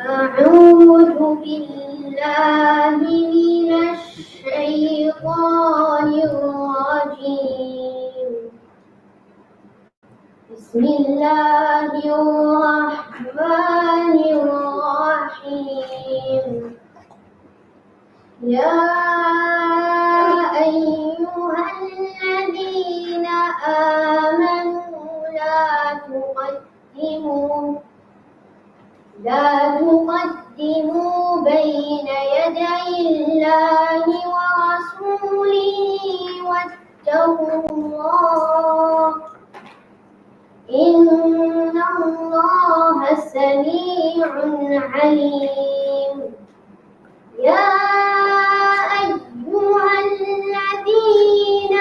أعوذ بالله من الشيطان الرجيم. بسم الله الرحمن الرحيم. يا أيها الذين آمنوا لا تقدموا بين يدي الله ورسوله واتقوا الله إن الله سميع عليم. يا أيها الذين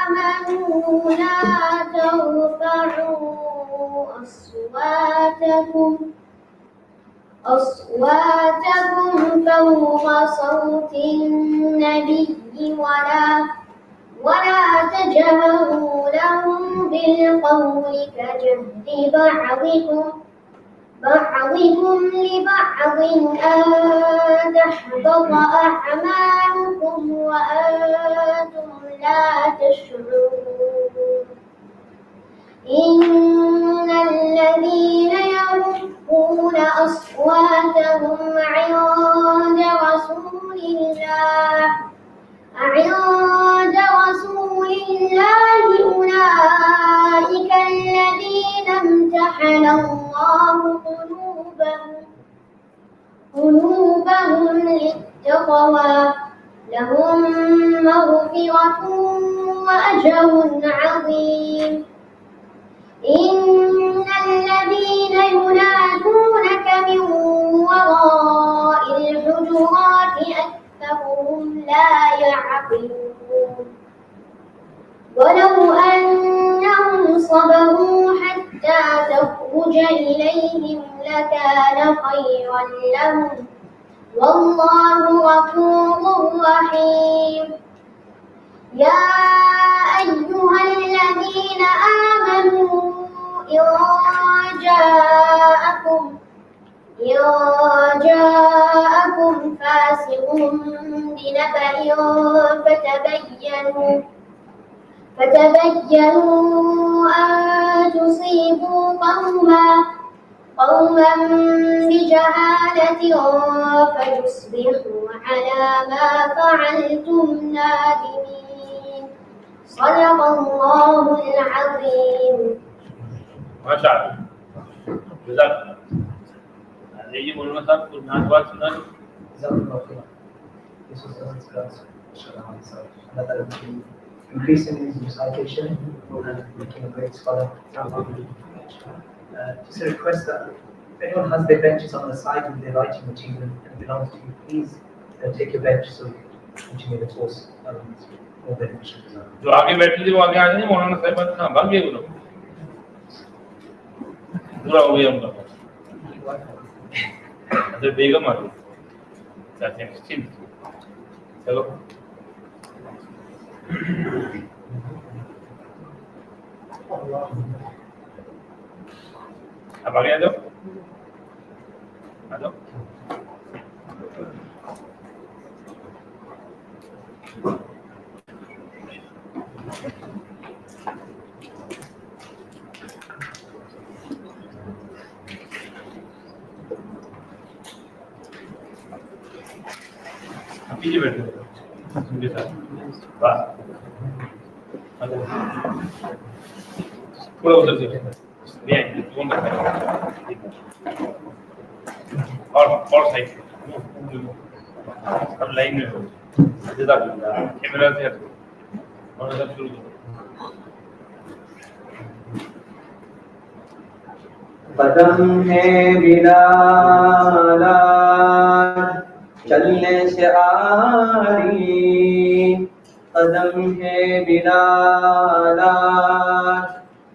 آمنوا لا ترفعوا أصواتكم فوق صوت النبي ولا تجهروا له بالقول كجهر بعضكم لبعض أن تحبط أعمالكم وأنتم لا تشعرون. إن الذين يغضون أصواتهم عند رسول الله أولئك الذين امتحن الله قلوبهم للتقوى لهم مغفرة وأجر عظيم. إن الذين ينادونك من وراء الحجرات أكثرهم لا يعقلون. ولو أنهم صبروا حتى تخرج إليهم لكان خيرا لهم والله غفور رحيم. يا أيها الذين آمنوا إن جاءكم فاسق بنبأ فتبينوا أن تصيبوا قوما بجهالة فتصبحوا على ما فعلتم نادمين. صدق الله العظيم. ما شاء الله. جزاك الله. ये बोलना साहब कुछ नाच बात सुना लो. This was increasing his recitation and making a great scholar. Just a request that if anyone has their benches on the side with their writing material and belongs to you, please take your bench so you can continue the course. More beneficial. जो आगे बैठे थे वो आगे आ जाएंगे मौलाना साहब कहाँ भाग गए वो लोग पूरा हो गया उनका अरे बेगम आ गई चाहते हैं चिंत चलो अब आगे आ जाओ पीछे बैठे उनके साथ वाह थोड़ा उधर से नहीं कौन और साइड अब लाइन में हो जज़ाकल्लाह कैमरा से हटो और सब शुरू करो कदम है बिलाला चलने से आरी कदम है बिलाला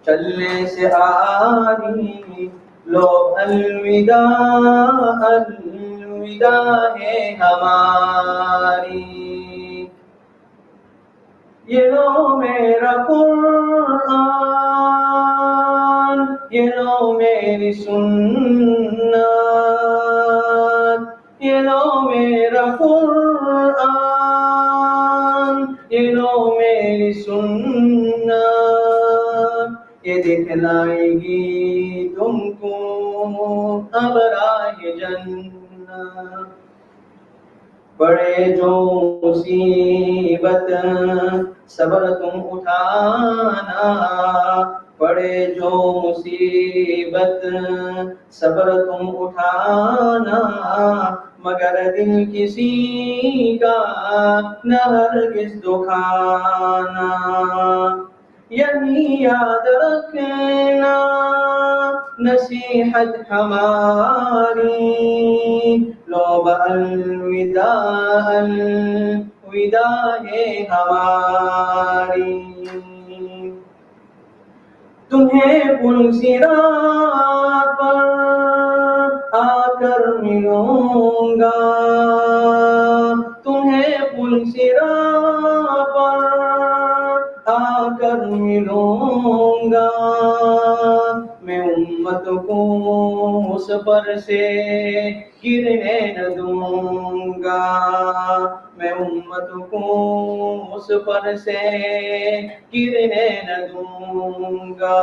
चलने से आरी लो अलविदा अलविदा है हमारी ये लो मेरा कुरान ये लो मेरी सुन्नत ये लो मेरा कुरान ये लो मेरी सुन्नत ये दिखलाएगी तुमको अब राह जन्नत बड़े जो मुसीबत सब्र तुम उठाना बड़े जो मुसीबत सब्र तुम उठाना मगर दिल किसी का न हरगिज़ दुखाना यही याद रखना नसीहत हमारी लो अलविदा अलविदा है हमारी तुम्हें पुलसिरात पर आकर मिलूंगा तुम्हें पुलसिरात पर आकर मिलूंगा मैं उम्मत को उस पर से गिरने न दूंगा मैं उम्मत को उस पर से गिरने न दूंगा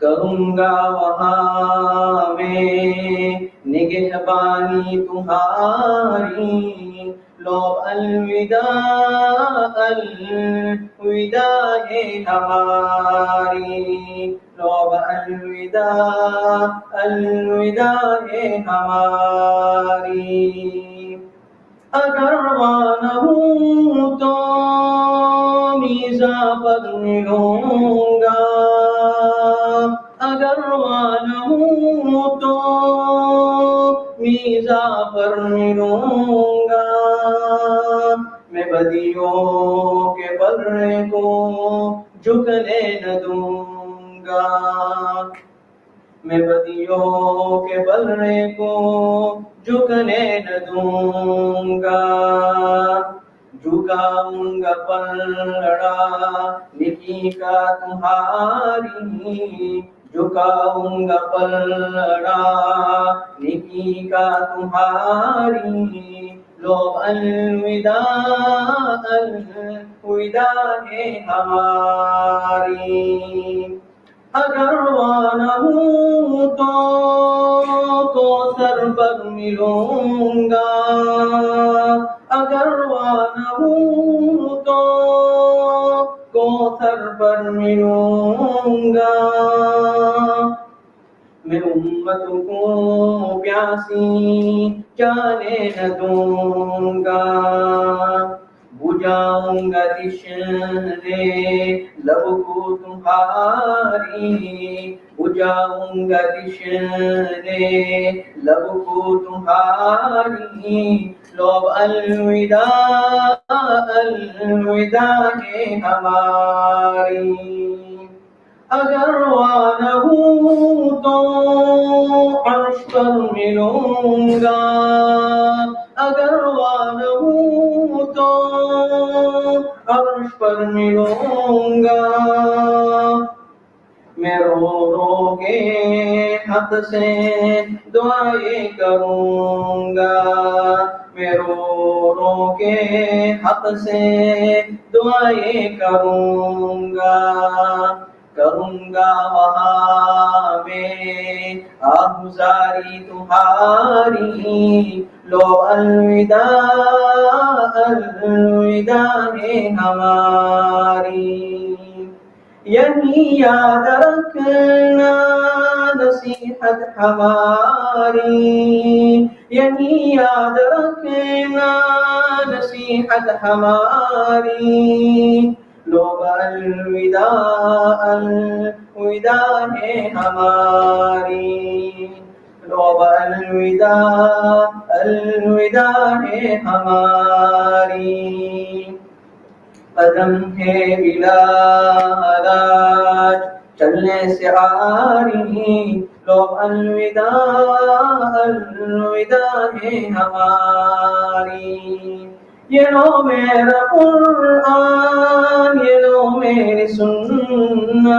करूंगा वहाँ में निगहबानी तुम्हारी लो अलविदा अलविदा है हमारी लो अलविदा अलविदा है हमारी अगर वाना हूँ तो मीज़ा पर मिलूंगा अगर वाना हूँ तो मीज़ा पर मिलूंगा मैं बदियों के बर्रे को झुकने न दूंगा मैं बदियों के बल्ले को झुकने न दूंगा झुकाऊंगा पलड़ा निकी का तुम्हारी झुकाऊंगा पलड़ा निकी का तुम्हारी लो अलविदा अलविदा है हमारी अगर वाना हूँ तो सर पर मिलूंगा अगर वाना हूँ तो सर पर मिलूंगा मैं उम्मत को प्यासी जाने न दूंगा बुझाऊंगा तिश्ने लब को तुम्हारी बुझाऊंगा तिश्ने लब को तुम्हारी लो अलविदा अलविदा है हमारी अगर वाना हूँ तो अर्श पर मिलूंगा अगर वाना हूँ तो अर्श पर मिलूंगा मैं रो रो के हक से दुआएं करूंगा मैं रो रो के हक से दुआएं करूंगा करूंगा वहाँ में आगुजारी तुम्हारी लो अलविदा अलविदा है हमारी यही याद रखना नसीहत हमारी, यही याद रखना नसीहत हमारी। लो अलविदा अलविदा है हमारी, लो अलविदा अलविदा है हमारी। कदम है इलाज चलने से आ रही, लो अलविदा अलविदा है हमारी। ये लो मेरा कुरान, ये लो मेरी सुन्नत,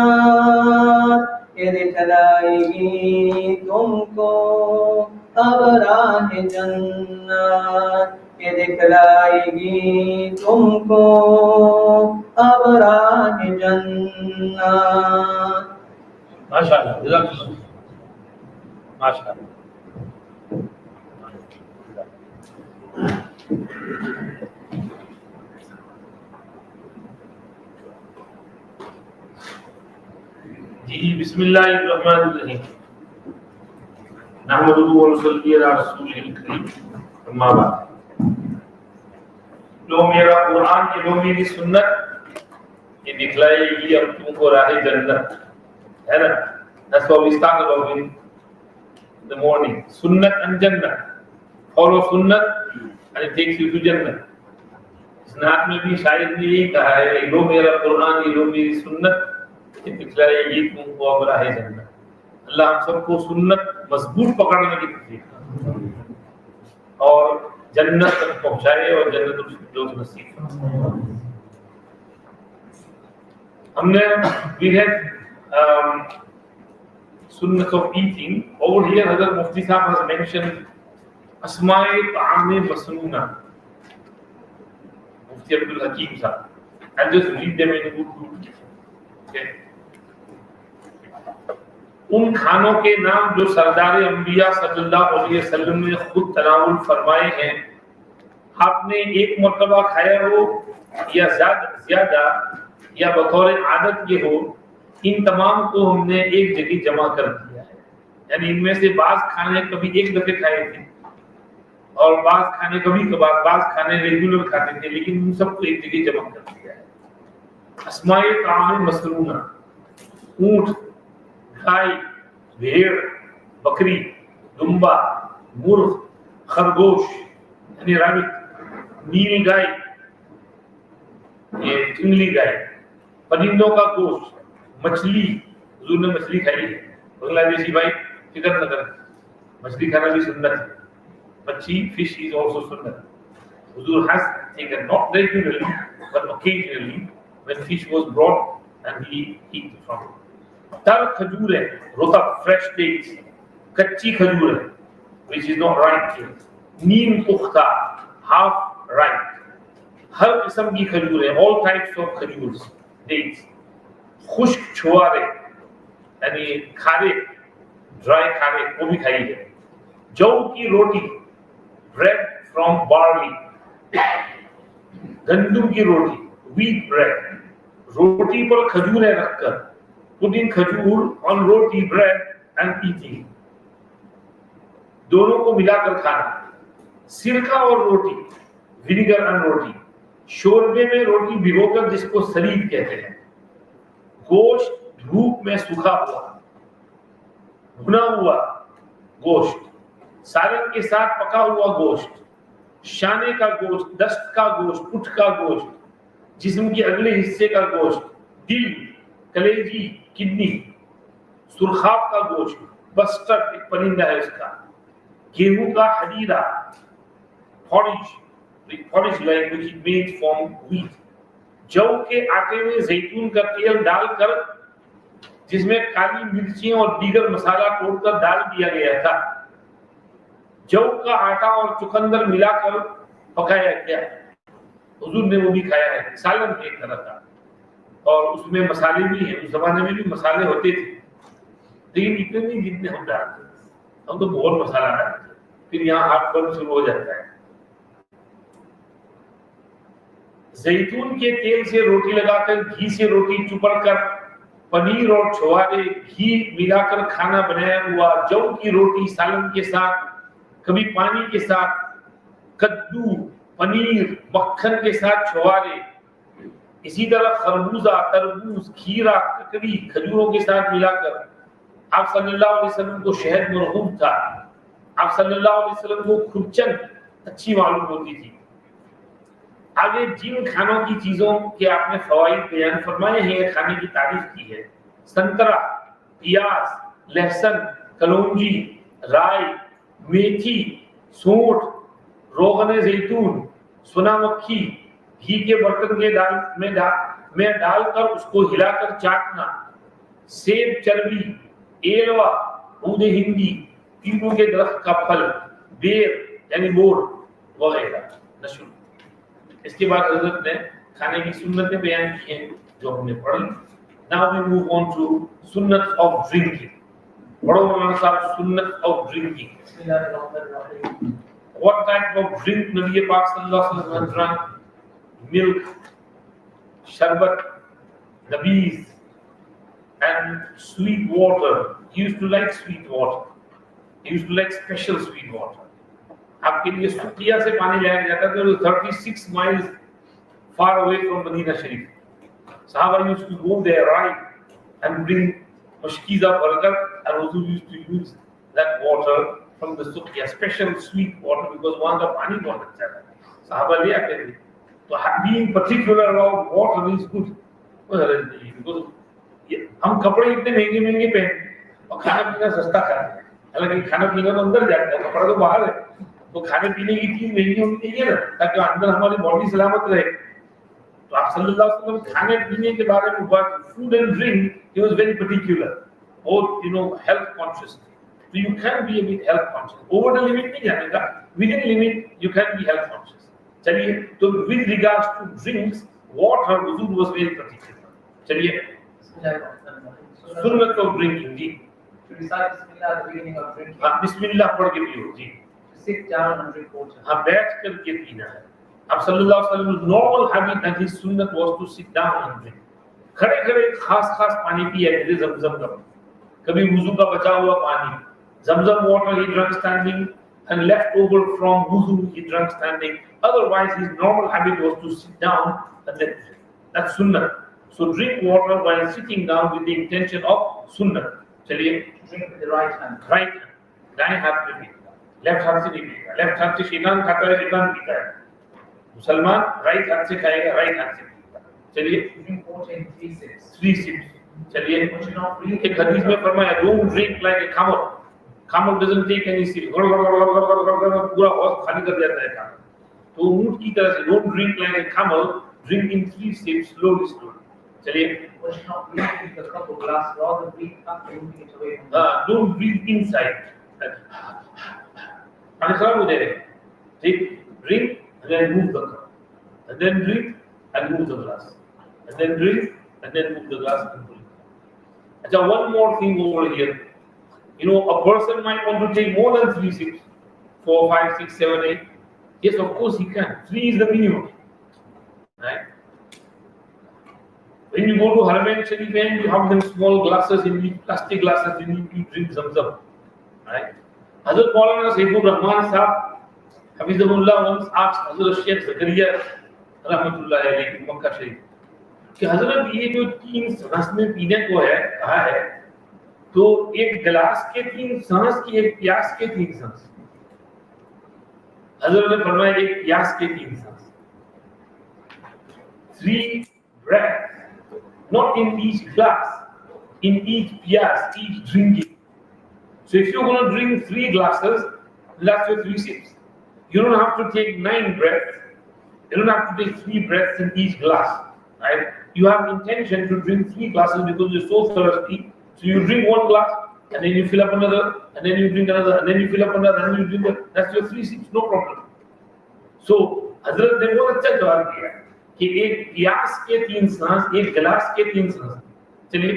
ये दिखलाएगी तुमको अब राह जन्नत, ये दिखलाएगी तुमको अब राह जन्नत। माशाअल्लाह, जज़ाकल्लाह, माशाअल्लाह। जी बिस्मिल्लाहिर्रहमानिर्रहीम। नहमदुहु व नसल्ली अला रसूलिल करीम, अम्मा बाद। लो मेरा कुरान, ये लो मेरी सुन्नत, ये दिखलाएगी अब तुमको राह जन्नत, है ना? That's what we start about in the morning. Sunnat and Jannah. Follow Sunnat and it takes you to Jannah. इस नात में भी शायद ने यही कहा है, ये लो मेरा कुरान, ये लो मेरी सुन्नत, ये दिखलाएगी तुमको अब राह जन्नत। अल्लाह हम सबको सुन्नत मजबूत पकड़ने की तौफीक दे और जन्नत तक पहुंचाए और जन्नत फिरदौस नसीब फरमाए। हमने we had sunnah of eating. Over here Hazrat Mufti Sahab has mentioned asma'i ta'am masnuna. Mufti Abdul Hakim Sahab. I'll just read them in a good. Okay. उन खानों के नाम जो सरदार अंबिया सल्लल्लाहु अलैहि वसल्लम ने खुद तनावुल फरमाए हैं, आपने एक मर्तबा खाया हो या ज्यादा या बतौर आदत ये हो, इन तमाम को हमने एक जगह जमा कर दिया है। यानी इनमें से बाज खाने कभी एक दफे खाए थे और बाज खाने कभी कभार, बाज खाने रेगुलर खाते थे, लेकिन उन सबको एक जगह जमा कर दिया है। अस्माए ताम मसरूना, ऊंट, गाय, भेड़, बकरी, दुम्बा, मुर्ग, खरगोश यानी राबित, नील गाय, ये चिंगली गाय, परिंदों का गोश्त, मछली, हुजूर ने मछली खाई है। बांग्लादेशी भाई फिक्र न करें, मछली खाना भी सुन्नत है। मच्छी, fish is also sunnah. Huzoor has taken not regularly but occasionally when fish was brought and he eat from it. तर खजूर है, रोता fresh dates, कच्ची खजूर है which is not ripe yet, नीम पुख्ता half ripe, हर किस्म की खजूर है, all types of खजूर, dates, खुश्क छुआरे यानी खारे, ड्राई खारे वो भी खाई है। जौ की रोटी, bread from barley, गंदुम की रोटी, wheat bread, रोटी पर खजूरें रखकर, putting खजूर on roti bread and eating, दोनों को मिलाकर खाना। सिरका और रोटी, विनेगर एंड रोटी, शोरबे में रोटी भिगोकर जिसको सरीद कहते हैं, गोश्त धूप में सूखा हुआ, भुना हुआ गोश्त, सालन के साथ पका हुआ गोश्त, शाने का गोश्त, दस्त का गोश्त, पुठ का गोश्त, जिस्म के अगले हिस्से का गोश्त, दिल, कलेजी, किडनी, सुरखाब का गोश्त, बस्टर्ड एक परिंदा है उसका, गेहूं का हदीरा, porridge like which is made from wheat, जौ के आटे में जैतून का तेल डालकर जिसमें काली मिर्चियां और दीगर मसाला तोड़कर डाल दिया गया था, जौ का आटा और चुकंदर मिलाकर पकाया गया, हुजूर ने वो भी खाया है। सालन एक तरह का, और उसमें मसाले भी हैं। उस जमाने में भी मसाले होते थे, लेकिन इतने नहीं जितने हम डालते। हम तो बहुत मसाला डालते, फिर यहाँ हाथ बंद शुरू हो जाता है। जैतून के तेल से रोटी लगाकर, घी से रोटी चुपड़ कर पनीर और छुहारे, घी मिलाकर खाना बनाया हुआ, जौ की रोटी सालन के साथ, कभी पानी के साथ, कद्दू, पनीर, मक्खन के साथ छुहारे, इसी तरह खरबूजा, तरबूज, खीरा, ककड़ी खजूरों के साथ मिलाकर। आप सल्लल्लाहु अलैहि वसल्लम को शहद मरहूम था, आप सल्लल्लाहु अलैहि वसल्लम को खुरचन अच्छी मालूम होती थी। आगे जिन खानों की चीजों के आपने फवाइद बयान फरमाए हैं, खाने की तारीफ की है, संतरा, प्याज, लहसुन, कलौंजी, राई, मेथी, सूंठ, रोगन जैतून, सुना मक्खी, घी के बर्तन के में डालकर उसको हिलाकर चाटना, सेब, चर्बी, एलवा, ऊद हिंदी, तीनों के दरख्त का फल, बेर यानी बोर वगैरह नशुल। इसके बाद हजरत ने खाने की सुन्नतें बयान की हैं जो हमने पढ़ी। Now we move on to सुन्नत ऑफ ड्रिंकिंग। पढ़ो मौलाना साहब, सुन्नत of drinking. What type of drink Nabi Pak sallallahu alaihi wasallam drank? Milk, sharbat, nabis, and sweet water. He used to like sweet water. He used to like special sweet water. आपके लिए सुकिया से पानी लाया जाता था, 36 miles far away from Medina Sharif. Sahaba used to go there, right, and bring mashkiza burger, and also used to use that water from the sukiya, special sweet water, because वहाँ का पानी बहुत अच्छा है, साहबा ले आते थे। तो being particular about water is good, because हम कपड़े इतने महंगे महंगे पहनते और खाना पीना सस्ता खाते हैं। हालांकि खाना पीना तो अंदर जाता है, कपड़ा तो बाहर है, तो खाने पीने की चीज महंगी होनी चाहिए ना, ताकि अंदर हमारी बॉडी सलामत रहे। तो आप सल्लल्लाहु अलैहि वसल्लम खाने पीने के बारे में बात, food and drink, he was very particular, और health conscious. So you can be a bit health conscious. Over the limit नहीं जाने का, within limit you can be health conscious. चलिए, तो with regards to drinks, water, Huzur was very particular. चलिए, सुन्नत of drinking ji. To recite Bismillah at the beginning of drinking. हाँ, बिस्मिल्लाह पढ़ के पियो जी। To sit down and drink water. हाँ, बैठ कर के पीना है। अब सल्लल्लाहु अलैहि वसल्लम normal habit and his sunnat was to sit down and drink. खड़े खड़े खास पानी पिया करते, ज़मज़म का, कभी वुज़ू का बचा हुआ पानी, Zamzam water he drank standing, and left over from wudu he drank standing. Otherwise his normal habit was to sit down and then drink. That's sunnah. So drink water while sitting down with the intention of sunnah. चलिए, Drink with the right hand. right hand, दाएं हाथ में पीना, left हाथ से नहीं पीना। Left हाथ से शैतान खाता है, शैतान पीता है। मुसलमान राइट हाथ से खाएगा, राइट हाथ से पीता। चलिए, Drink water in 3 sips. 3 sips। चलिए, एक हदीस में फरमाया, don't drink like a camel. Camel doesn't take any sip, पूरा हौस खाली कर देता है camel। तो ऊंट की तरह से don't drink like a camel, drink in 3 sips, slowly. चलिए, the cup or glass, rather breathe up and moving it away from the don't breathe inside, पानी खराब हो जाएगा। ठीक, drink and then move the cup, and then drink and move the glass, and then drink and then move the glass and drink. अच्छा, one more thing over here. A person might want to take more than 3 sips, 4, 5, 6, 7, 8. Yes, of course he can. 3 is the minimum, right? When you go to Haramain Sharif and you have them small glasses, in these plastic glasses, you need to drink Zamzam, right? Hazrat Maulana Saifur Rahman Sahab, Hafizahullah, once asked Hazrat Sheikh Zakaria Rahmatullah alayhi, Makkah Sharif, कि हजरत ये जो 3 सांस में पीने को है, कहा है, तो एक गिलास के 3 सांस की, एक प्यास के 3 सांस। हजरत ने फरमाया एक प्यास के 3 सांस, 3 breaths, not in each glass, in each pyas, each drinking. So if you're going to drink 3 glasses, that's your 3 sips. You don't have to take 9 breaths. You don't have to take 3 breaths in each glass, right? You have intention to drink 3 glasses because you're so thirsty. So you drink 1 glass, and then you fill up another, and then you drink another, and then you fill up another, and then you drink another. That's your 3 sips, no problem. So हजरत ने बहुत अच्छा जवाब दिया कि एक प्यास के 3 सांस, एक गिलास के 3 सांस। चलिए,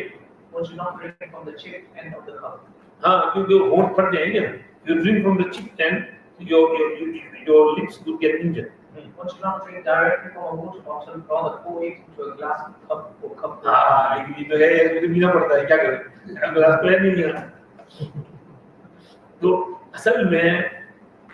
What you not drink from the chipped end of the cup. हाँ, क्योंकि होंठ फट जाएंगे ना। You drink from the chipped end, your lips could get injured. One should not drink directly from a water bottle, rather pour it into a glass, cup, or cup. हाँ, लेकिन ये तो है, इसमें तो पीना पड़ता है, क्या करें? ग्लास तो है नहीं है। तो असल में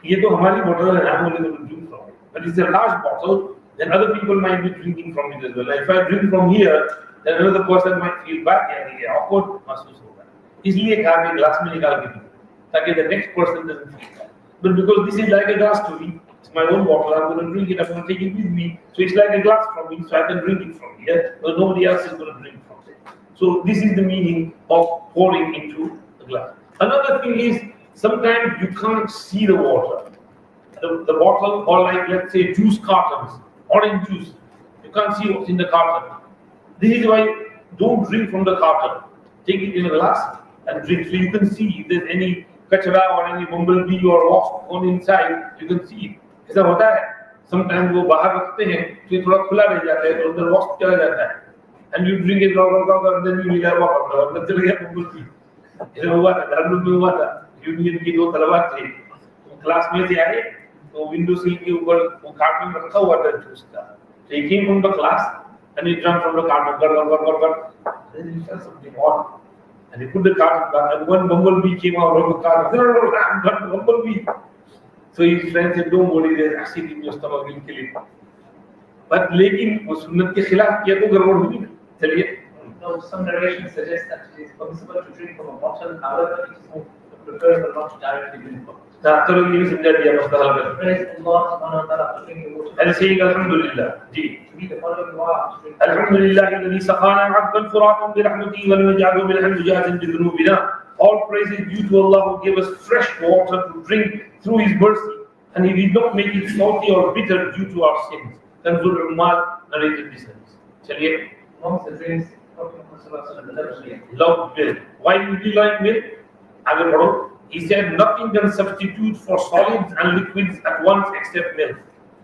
ये तो हमारी bottle है, I'm only going to drink from it. But it's a large bottle, then other people might be drinking from it as well. Like if I drink from here, then another person might feel bad, यानी ये awkward महसूस होगा। इसलिए कहा कि glass में निकाल के पीना, ताकि the next person doesn't feel bad. But because this is like a glass to me, it's my own bottle, I'm going to drink it, I'm going to take it with me. So it's like a glass from me, so I can drink it from here, but nobody else is going to drink from it. So this is the meaning of pouring into the glass. Another thing is, sometimes you can't see the water. The bottle, or like let's say juice cartons, orange juice, you can't see what's in the carton. This is why don't drink from the carton. Take it in a glass and drink, so you can see if there's any kachra or any bumblebee or wasp on inside, you can see it. ऐसा होता है, sometimes वो बाहर रखते हैं, तो ये थोड़ा खुला रह जाता है, तो अंदर wasp चला जाता है, and you drink it, and then you realize वाह, अंदर चल गया bumblebee. ऐसा हुआ था, दारू में हुआ था, यूनियन की दो तलवार थे, क्लास में से आए, तो विंडो सिल के ऊपर वो कार्टन रखा हुआ था जूस का, so he came from the class, and he drank from the carton, then he felt something odd. And he put the carton down, and one bumblebee came out of the carton. I'm not a bumblebee. So his friend said, don't worry, there's acid in your stomach, we'll kill it. But लेकिन वो सुन्नत के खिलाफ किया तो गड़बड़ हुई ना. चलिए. No, some narrations suggest that it is permissible to drink from a bottle, however, it is more preferable not to directly drink from it. चलो ये भी समझा दिया मसला हल कर. Praise Allah subhanahu wa ta'ala for drinking water. And saying Alhamdulillah. Ji. To read the following dua to drink. Alhamdulillah الذي سقانا عذبا فراتا برحمته ولم يجعله بالحمد جاهزا بذنوبنا. All praise is due to Allah who gave us fresh water to drink through His mercy, and He did not make it salty or bitter due to our sins. Kanzul Ummal narrated this hadith. चलिए. Amongst the drinks, Prophet Muhammad loved milk. Why did he like milk? आगे बढ़ो. He said nothing can substitute for solids and liquids at once except milk,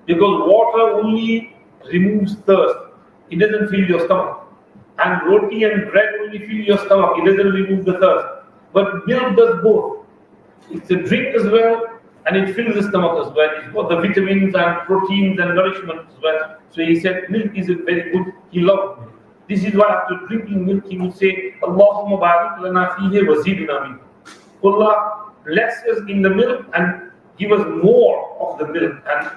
because water only removes thirst. It doesn't fill your stomach. And roti and bread only fill your stomach. It doesn't remove the thirst. But milk does both. It's a drink as well, and it fills the stomach as well. It's got the vitamins and proteins and nourishment as well. So he said milk is a very good. He loved milk. This is why after drinking milk he would say, Allahumma barik lana fihi wa zidna min. Allah bless us in the milk and give us more of the milk and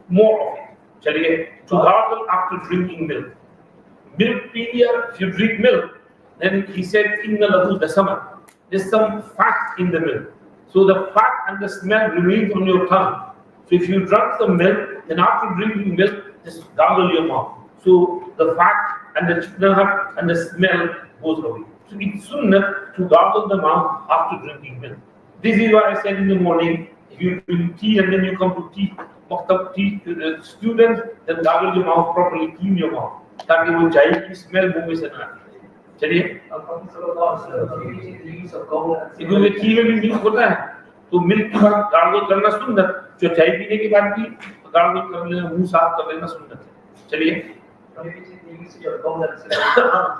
more of it. Chaliye, to gargle after drinking milk. Milk period, if you drink milk, then he said, Inna lahu dasama. There's some fat in the milk. So the fat and the smell remains on your tongue. So if you drink some milk, then after drinking milk, just gargle your mouth. So the fat and the chutnah and the smell goes away. So it's sunnah to gargle the mouth after drinking milk. This is why I said in the morning, if you drink tea and then you come to tea, tea students, then gargle your mouth properly, clean your mouth. ताकि वो चाय की smell मुंह में से ना आए. चलिए. क्योंकि टी में भी मिल्क होता है, तो मिल्क के बाद गार्गल करना सुन्नत. जो चाय पीने के बाद भी गार्गल कर लेना, मुंह साफ कर लेना सुन्नत है. चलिए.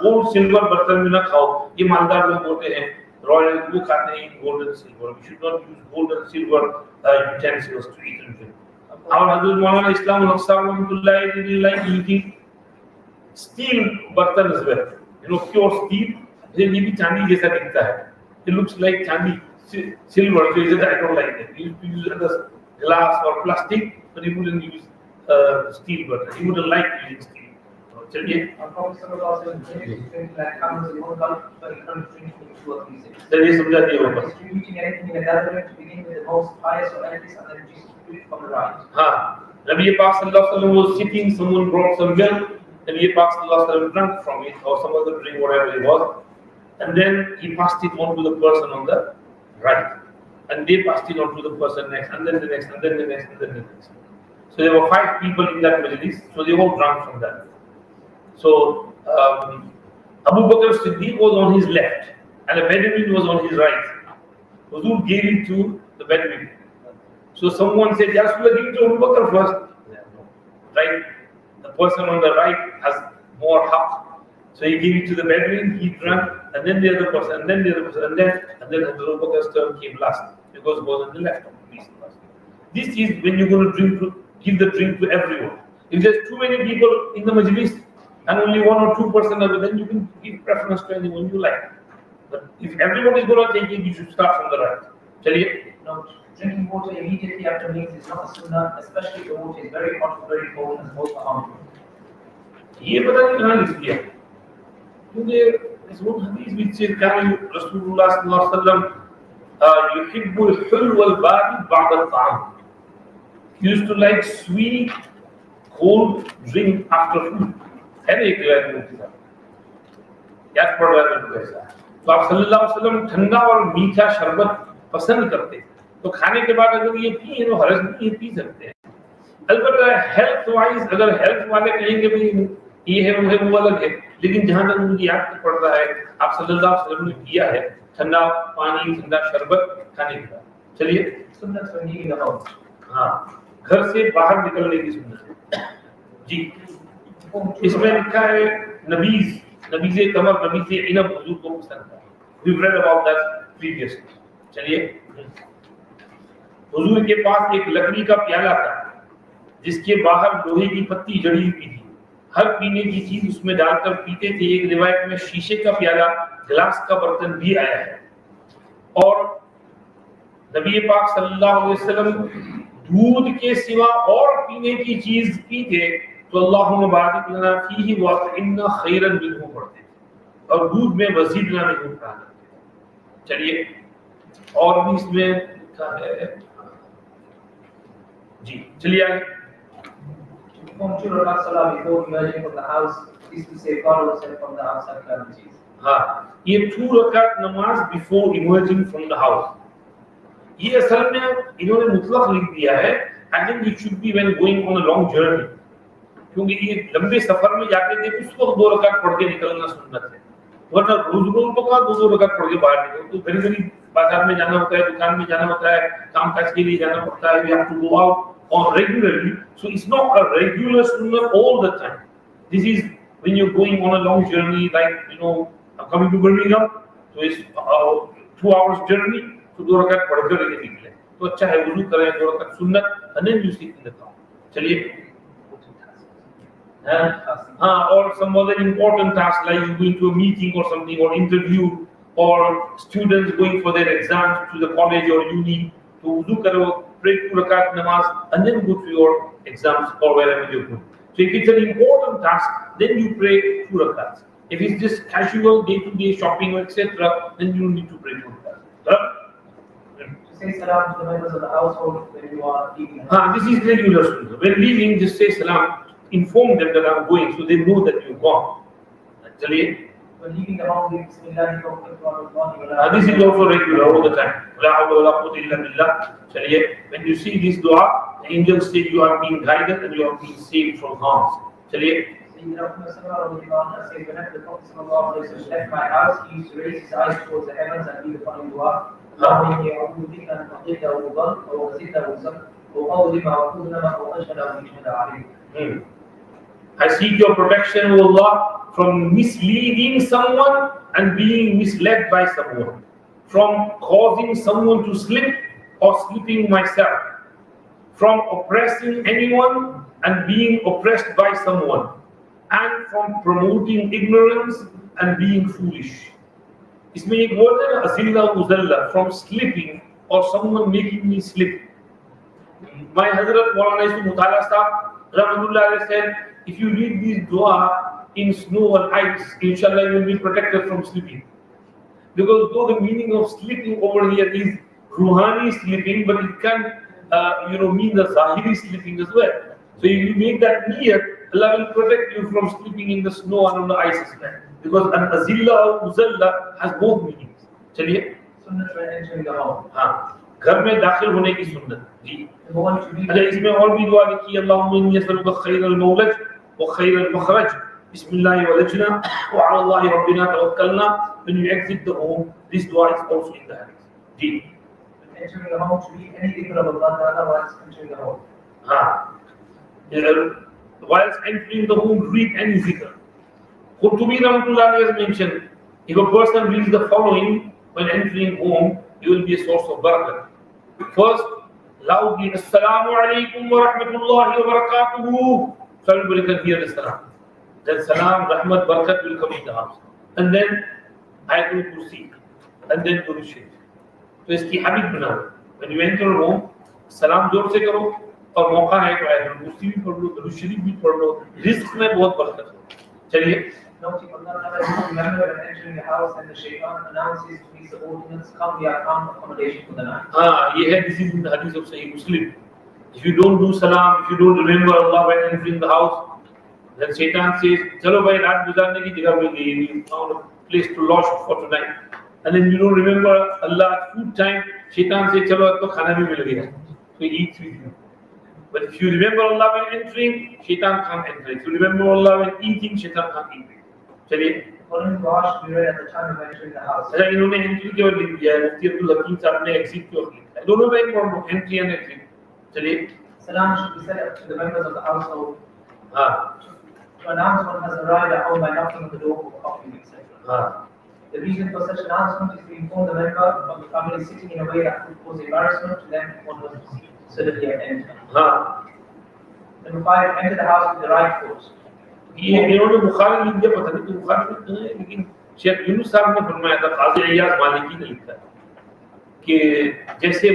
गोल्ड सिल्वर बर्तन में ना खाओ. ये मालदार लोग होते हैं, रॉयल वो खाते हैं gold and silver. We should not use gold and silver utensils to eat and drink. Our Hazrat Maulana Islam al-Aqsa like eating steel बर्तन as well. Pure steel. ये भी चांदी जैसा दिखता है. It looks like चांदी, silver. So he said, I don't like it. He used to use it as glass or plastic, but he wouldn't use steel button. He wouldn't like using steel. चलिए. चलिए समझा दिया होगा. हाँ. नबी पाक सल्लल्लाहु अलैहि वसल्लम was sitting. Someone brought some milk. And Nabi Pak sallallahu alaihi wasallam drank from it, or some other drink, whatever it was, and then he passed it on to the person on the right, and they passed it on to the person next, and then the next, and then the next, and then the next. So there were 5 people in that majlis, so they all drank from that. So Abu Bakr Siddiq was on his left, and a Bedouin was on his right. Huzur gave it to the Bedouin. So someone said, Ya Rasulullah, give it to Abu Bakr first. Right? The person on the right has more haqq. So he gave it to the Bedouin, he drank, and then the other person, and then the other person, and then Abu Bakr's turn came last, because it was on the left of the priest. This is when you're going to drink give the drink to everyone. If there's too many people in the majlis and only 1 or 2% of it, then you can give preference to anyone you like. But if everybody is going to take it, you should start from the right. Chaliye. No, drinking water immediately after meals is not a sunnah, especially if the water is very hot, very cold, and both are harmful. ये पता नहीं कहाँ लिख दिया, क्योंकि इस वो हदीस में से कहा रसूलुल्लाह सल्लल्लाहु अलैहि वसल्लम युहिब्बुल हुल वल बारिद बाद अल-ताम. He used to like sweet, cold drink after food. है ना एक रिवायत में था, याद पड़ रहा है मुझे ऐसा. तो आप सल्लल्लाहु अलैहि वसल्लम ठंडा और मीठा शरबत पसंद करते हैं, तो खाने के बाद अगर ये पिए तो हरज नहीं, ये पी सकते हैं. अलबत्ता हेल्थ वाइज अगर हेल्थ वाले कहेंगे भाई ये है वो अलग है, लेकिन जहां तक मुझे याद पड़ रहा है आप सल्लल्लाहु अलैहि वसल्लम ने किया है ठंडा पानी ठंडा शरबत खाने के बाद. चलिए सुन्नत सुन्नी की लगाओ. हाँ, घर से बाहर निकलने की सुन्नत है जी. इसमें लिखा है नबीज़ कमर नबीज़ इनब हुजूर को पसंद था. We read about that previously. चलिए, हुजूर के पास एक लकड़ी का प्याला था जिसके बाहर लोहे की पत्ती जड़ी हुई थी. हर पीने की चीज उसमें डालकर पीते थे. एक रिवायत में शीशे का प्याला, ग्लास का बर्तन भी आया है. और नबी पाक सल्लल्लाहु अलैहि वसल्लम दूध के सिवा और पीने की चीज पीते तो अल्लाहुम्मा बारिक लना फीही व इन्ना खैरन मिनहु पढ़ते और दूध में वज़ीद ना नहीं होता. चलिए, और भी इसमें लिखा है जी. चलिए आगे. Perform 2 rakats salah before emerging from the house. This will safeguard oneself from the outside calamities. हाँ, ये 2 रकात नमाज before emerging from the house, ये असल में इन्होंने मुतलक लिख दिया है. I think it should be when going on a long journey, क्योंकि ये लंबे सफर में जाते थे उस वक्त 2 रकात पढ़ के निकलना सुन्नत है. वरना रोज तो का 2 रकात पढ़ के बाहर निकलो तो घड़ी घड़ी बाजार में जाना होता है, दुकान में जाना होता है, काम काज के लिए जाना पड़ता है. We have to go out on regularly, so it's not a regular sunnah all the time. This is when you're going on a long journey, like I'm coming to Birmingham, so it's 2 hours journey, so 2 रकात पढ़कर लेके निकले तो अच्छा है. वुजू करें, 2 रकात सुन्नत, and then you sit in the car. चलिए, हाँ, और some other important tasks like you going to a meeting or something or interview or students going for their exams to the college or uni, तो वुजू करो, pray 2 rakat namaz and then go to your exams or wherever you're going. So if it's an important task, then you pray 2 rakats. If it's just casual day-to-day shopping or etc., then you need to pray 2 rakats. To say salam to the members of the household when you are leaving. This is regular sunnah. When leaving, just say salam. Inform them that I'm going, so they know that you're gone. Actually, when leaving the home, Bismillah, this is also regular all the time. When you see this dua, the angels say you are being guided and you are being saved from harms. Whenever the Prophet left my house, he used to raise his eyes towards the heavens and read the following dua. I seek your protection, O Allah, from misleading someone and being misled by someone, from causing someone to slip or slipping myself, from oppressing anyone and being oppressed by someone, and from promoting ignorance and being foolish. इसमें एक word है अज़िल्ला उज़ल्ला, from slipping or someone making me slip. My Hazrat Maulana Yusuf Mutala Sahab Rahmatullah alayhi said, if you read this dua in snow and ice, inshallah you will be protected from slipping. Because though the meaning of slipping over here is ruhani slipping, but it can mean the zahiri slipping as well. So if you make that niyat, Allah will protect you from slipping in the snow and on the ice as well. Because an azilla or uzalla has both meanings. चलिए, sunnah for entering the home. हाँ, घर में दाखिल होने की सुन्नत जी. अच्छा, इसमें और भी दुआ लिखी है, अल्लाहुम्मा इन्नी असअलुका खैरल मौलज व खैरल मखरज, बिस्मिल्लाहि वलजना व अला अल्लाहि रब्बिना तवक्कलना. When you exit the home, this dua is also in the hadith. Ji. Entering the home to read anything from Allah, otherwise entering the home. हाँ, whilst entering the home, read any zikr. Qurtubi Rahmatullah has mentioned, if a person reads the following when entering home, it will be a source of barakah. First, loudly, Assalamu alaikum wa rahmatullahi wa barakatuhu. So everybody can hear the salam. Then salam, rahmat, barakat will come in the house. And then Ayatul Kursi. And then Durush Sharif. तो इसकी habit बनाओ. When you enter a room, सलाम जोर से करो और मौका है तो आयतुल कुर्सी भी पढ़ लो, दुरूद शरीफ भी पढ़ लो. रिस्क में बहुत बरकत है. चलिए. Noting another member when entering the house and the shaitan announces to his subordinates, come, we have found accommodation for the night. हाँ, ये है. This is in the hadith of Sahih Muslim. If you don't do salam, if you don't remember Allah when entering the house, then shaitan says, चलो भाई रात गुजारने की जगह मिल गई, we found a place to lodge for tonight. And then you don't remember Allah at food time, shaitan says, चलो अब तो खाना भी मिल गया. So he eats with you. But if you remember Allah when entering, shaitan can't enter. If you remember Allah when eating, shaitan can't eat. चलिए. Following wash, we read at the time of entering the house. अच्छा इन्होंने entry की ओर लिख दिया है. मुफ्ती अब्दुल हकीम साहब ने exit की ओर लिखा है. दोनों में इम्पोर्टेंट एंट्री एंड एग्जिट. चलिए. Salam should be said to the members of the household. हाँ. To announce one has arrived at home by knocking on the door for coffee, etc. हाँ. The reason for such announcement is to inform the member of the family sitting in a way that would cause embarrassment to them when was received, so that they are entered. हाँ. Number 5, enter the house with the right foot. ये इन्होंने बुखारी लिख दिया, पता नहीं क्यों बुखारी लिखते हैं, लेकिन शेख यूनुस साहब ने फरमाया था, काजी अय्याज मालिकी ने लिखा है कि जैसे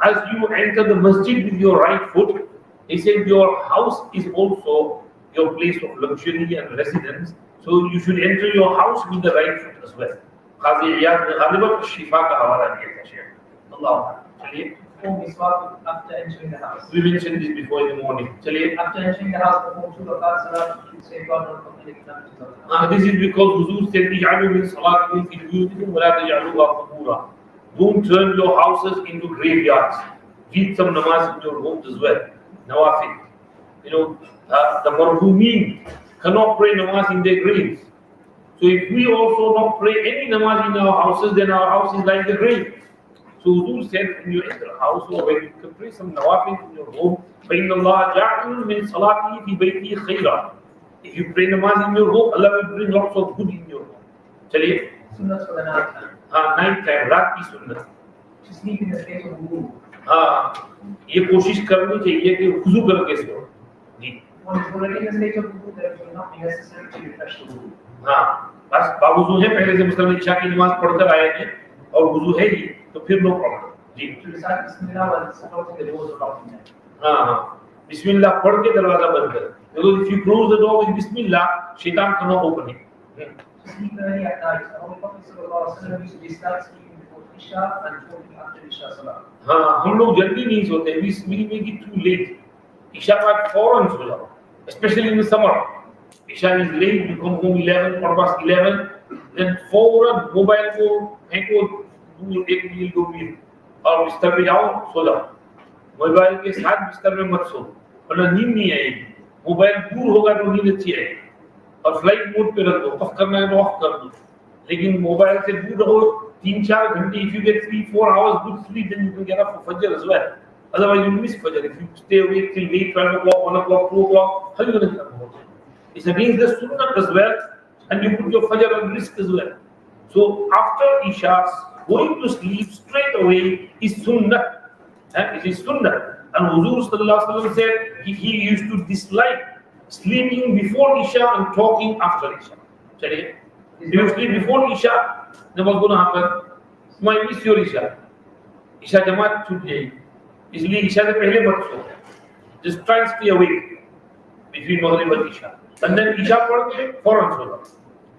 as you enter the masjid with your right foot, he said your house is also your place of luxury and residence, so you should enter your house with the right foot as well. काजी अय्याज ने गालिबन शिफा का हवाला दिया था शेख. अल्लाह. चलिए. Perform miswak after entering the house. We mentioned this before in the morning. चलिए. After entering the house, perform 2 rakat salat to safeguard from any calamity. This is because Huzur said, "Ij'alu min salatikum fi buyutikum wa la taj'aluha qubura." Don't turn your houses into graveyards. Read some namaz in your homes as well. Nawafil. You know, the marhumeen cannot pray namaz in their graves. So if we also not pray any namaz in our houses, then our house is like the grave. So Huzur said, when you enter a house or when you can pray some nawafil in your home, فَإِنَّ اللَّهَ جَعْلٌ مِنْ صَلَاتِهِ فِي بَيْتِهِ خَيْرًا. If you pray namaz in your home, Allah will bring lots of good in your home. चलिए. Sunnahs for the night time. हाँ, night time, रात की सुन्नत. To sleep in the state of wudu. हाँ, ये कोशिश करनी चाहिए कि वुज़ू करके सो. जी. One is already in the state of wudu, there will not be necessary to refresh the wudu. हाँ, बस बावुज़ू है, पहले से मुसलमान इशा की नमाज पढ़कर आए हैं और वुज़ू है ही, तो फिर नो प्रॉब्लम. जी. To recite Bismillah while supporting the doors or locking them. हाँ हाँ, बिस्मिल्लाह पढ़ के दरवाजा बंद कर. Because if you close the door with Bismillah, shaitan cannot open it. To sleep early at night, the Holy Prophet sallallahu alaihi wasallam used to dislike sleeping before Isha and talking after Isha salah. हाँ, हम लोग जल्दी नहीं सोते. We make it too late. इशा बाद फौरन सो जाओ. Especially in the summer. Isha is late, you come home 11 or past 11, then फौरन मोबाइल को फेंको, एक मील 2 मील और बिस्तर पे जाओ, सो जाओ. मोबाइल के साथ बिस्तर में मत सो, वरना नींद नहीं आएगी. मोबाइल दूर होगा तो नींद अच्छी आएगी. और फ्लाइट मोड पे रख दो, ऑफ करना है तो ऑफ कर दो. लेकिन मोबाइल से दूर रहो 3-4 घंटे. If you get 3-4 hours good sleep, then you can get up for Fajr as well. Otherwise you miss Fajr. If you stay awake till late 12 o'clock, 1 o'clock, 2 o'clock, how are you going to get up for Fajr? It's against the Sunnah as well, and you put your Fajr on risk as well. So after Isha, going to sleep straight away is Sunnah. It is Sunnah. And Huzur sallallahu alaihi wasallam said he used to dislike sleeping before Isha and talking after Isha. Chaliye. If you sleep before Isha, then what's going to happen? You might miss your Isha. Isha Jamaat छूट जाएगी. इसलिए Isha से पहले मत सो. Just try and stay awake between Maghrib and Isha. And then Isha पढ़ के फौरन सो जाओ.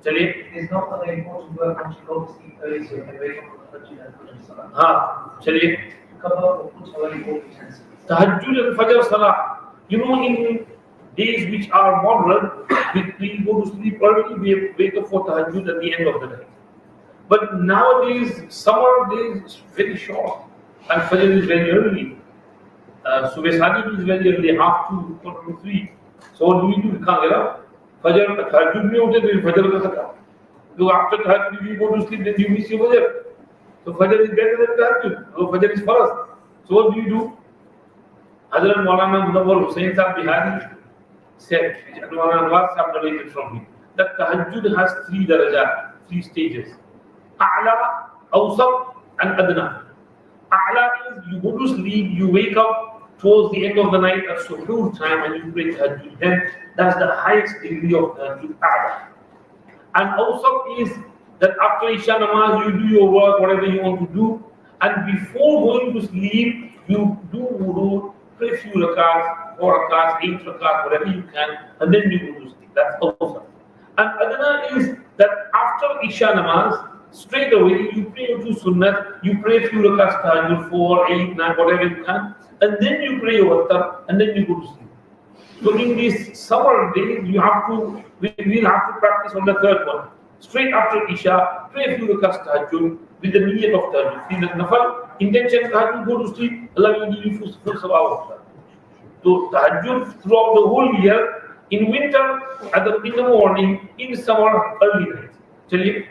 चलिए. It is not that important work once you go to sleep early, so you can wake up for the Fajr and Fajr salah. हाँ, चलिए. Cover or put away all utensils. Tahajjud and Fajr Salah. You know, in days which are moderate, we go to sleep early, we wake up for Tahajjud at the end of the night. But nowadays, summer days is very short, and Fajr is very early. Subh Sadiq is very early, 2:30, 3. So what do we do? We can't get up. Fajr, Tahajjud mein hote, then Fajr ka khata. So after Tahajjud, if you go to sleep, then you miss your Fajr. So Fajr is better than Tahajjud. So Fajr is first. So what do you do? Hazrat Maulana Munawwar Hussain Sahib Bihari said, which Maulana Anwar Sahib narrated from him, that Tahajjud has 3 darajat, 3 stages. A'la, Awsat and Adna. A'la is you go to sleep, you wake up towards the end of the night at suhoor time and you pray tahajjud. Then that's the highest degree of tahajjud. A'la. And awsat is that after Isha namaz you do your work, whatever you want to do, and before going to sleep you do wudu, pray few rakats, 4 rakats, 8 rakats, whatever you can, and then you go to sleep. That's awsat. And adna is that after Isha namaz, straight away you pray your 2 sunnat, you pray few rakats tahajjud, 4, 8, 9, whatever you can, and then you pray your wattar, and then you go to sleep. So in these summer days, we'll have to practice on the third one. Straight after Isha, pray a few rakats tahajjud with the niyyat of tahajjud. See the nafal, intention tahajjud, go to sleep, Allah will give you full sawab. So tahajjud throughout the whole year, in winter, in the morning, in summer, early night. Chaliye?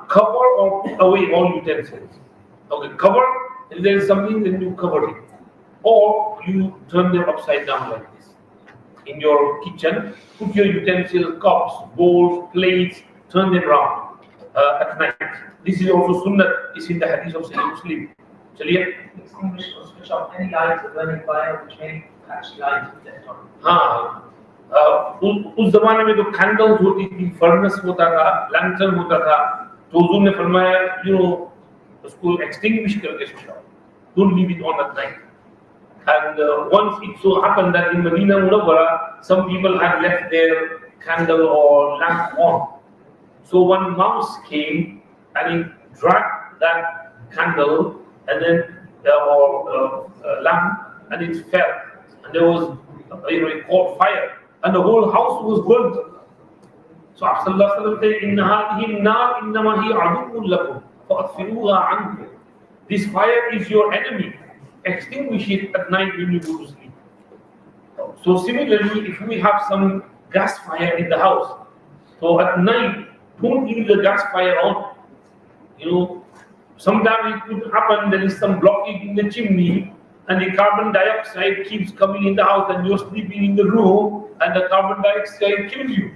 Cover or away all utensils. Okay, cover, if there is something, then you cover it. Or you turn them upside down like this. In your kitchen, put your utensils, cups, bowls, plates, turn them round at night. This is also sunnah, it's in the hadith of Sahih Muslim. Chaliye? Extinguish or switch off any lights or burning fire which may catch light with that on. उस जमाने में तो candles होती थी, furnace होता था, lantern होता था, तो हुजूर ने फरमाया उसको एक्सटिंग्विश करके सुलाओ, don't leave it on at night. And once it so happened that in Medina Munawwara some people had left their candle or lamp on, so one mouse came and he dragged that candle and then lamp and it fell and there was it caught fire and the whole house was burnt. So Sallallahu Alaihi Wasallam said, this fire is your enemy, extinguish it at night when you go to sleep. So similarly, if we have some gas fire in the house, so at night don't leave the gas fire on. Sometimes it could happen there is some blockage in the chimney and the carbon dioxide keeps coming in the house and you're sleeping in the room and the carbon dioxide kills you.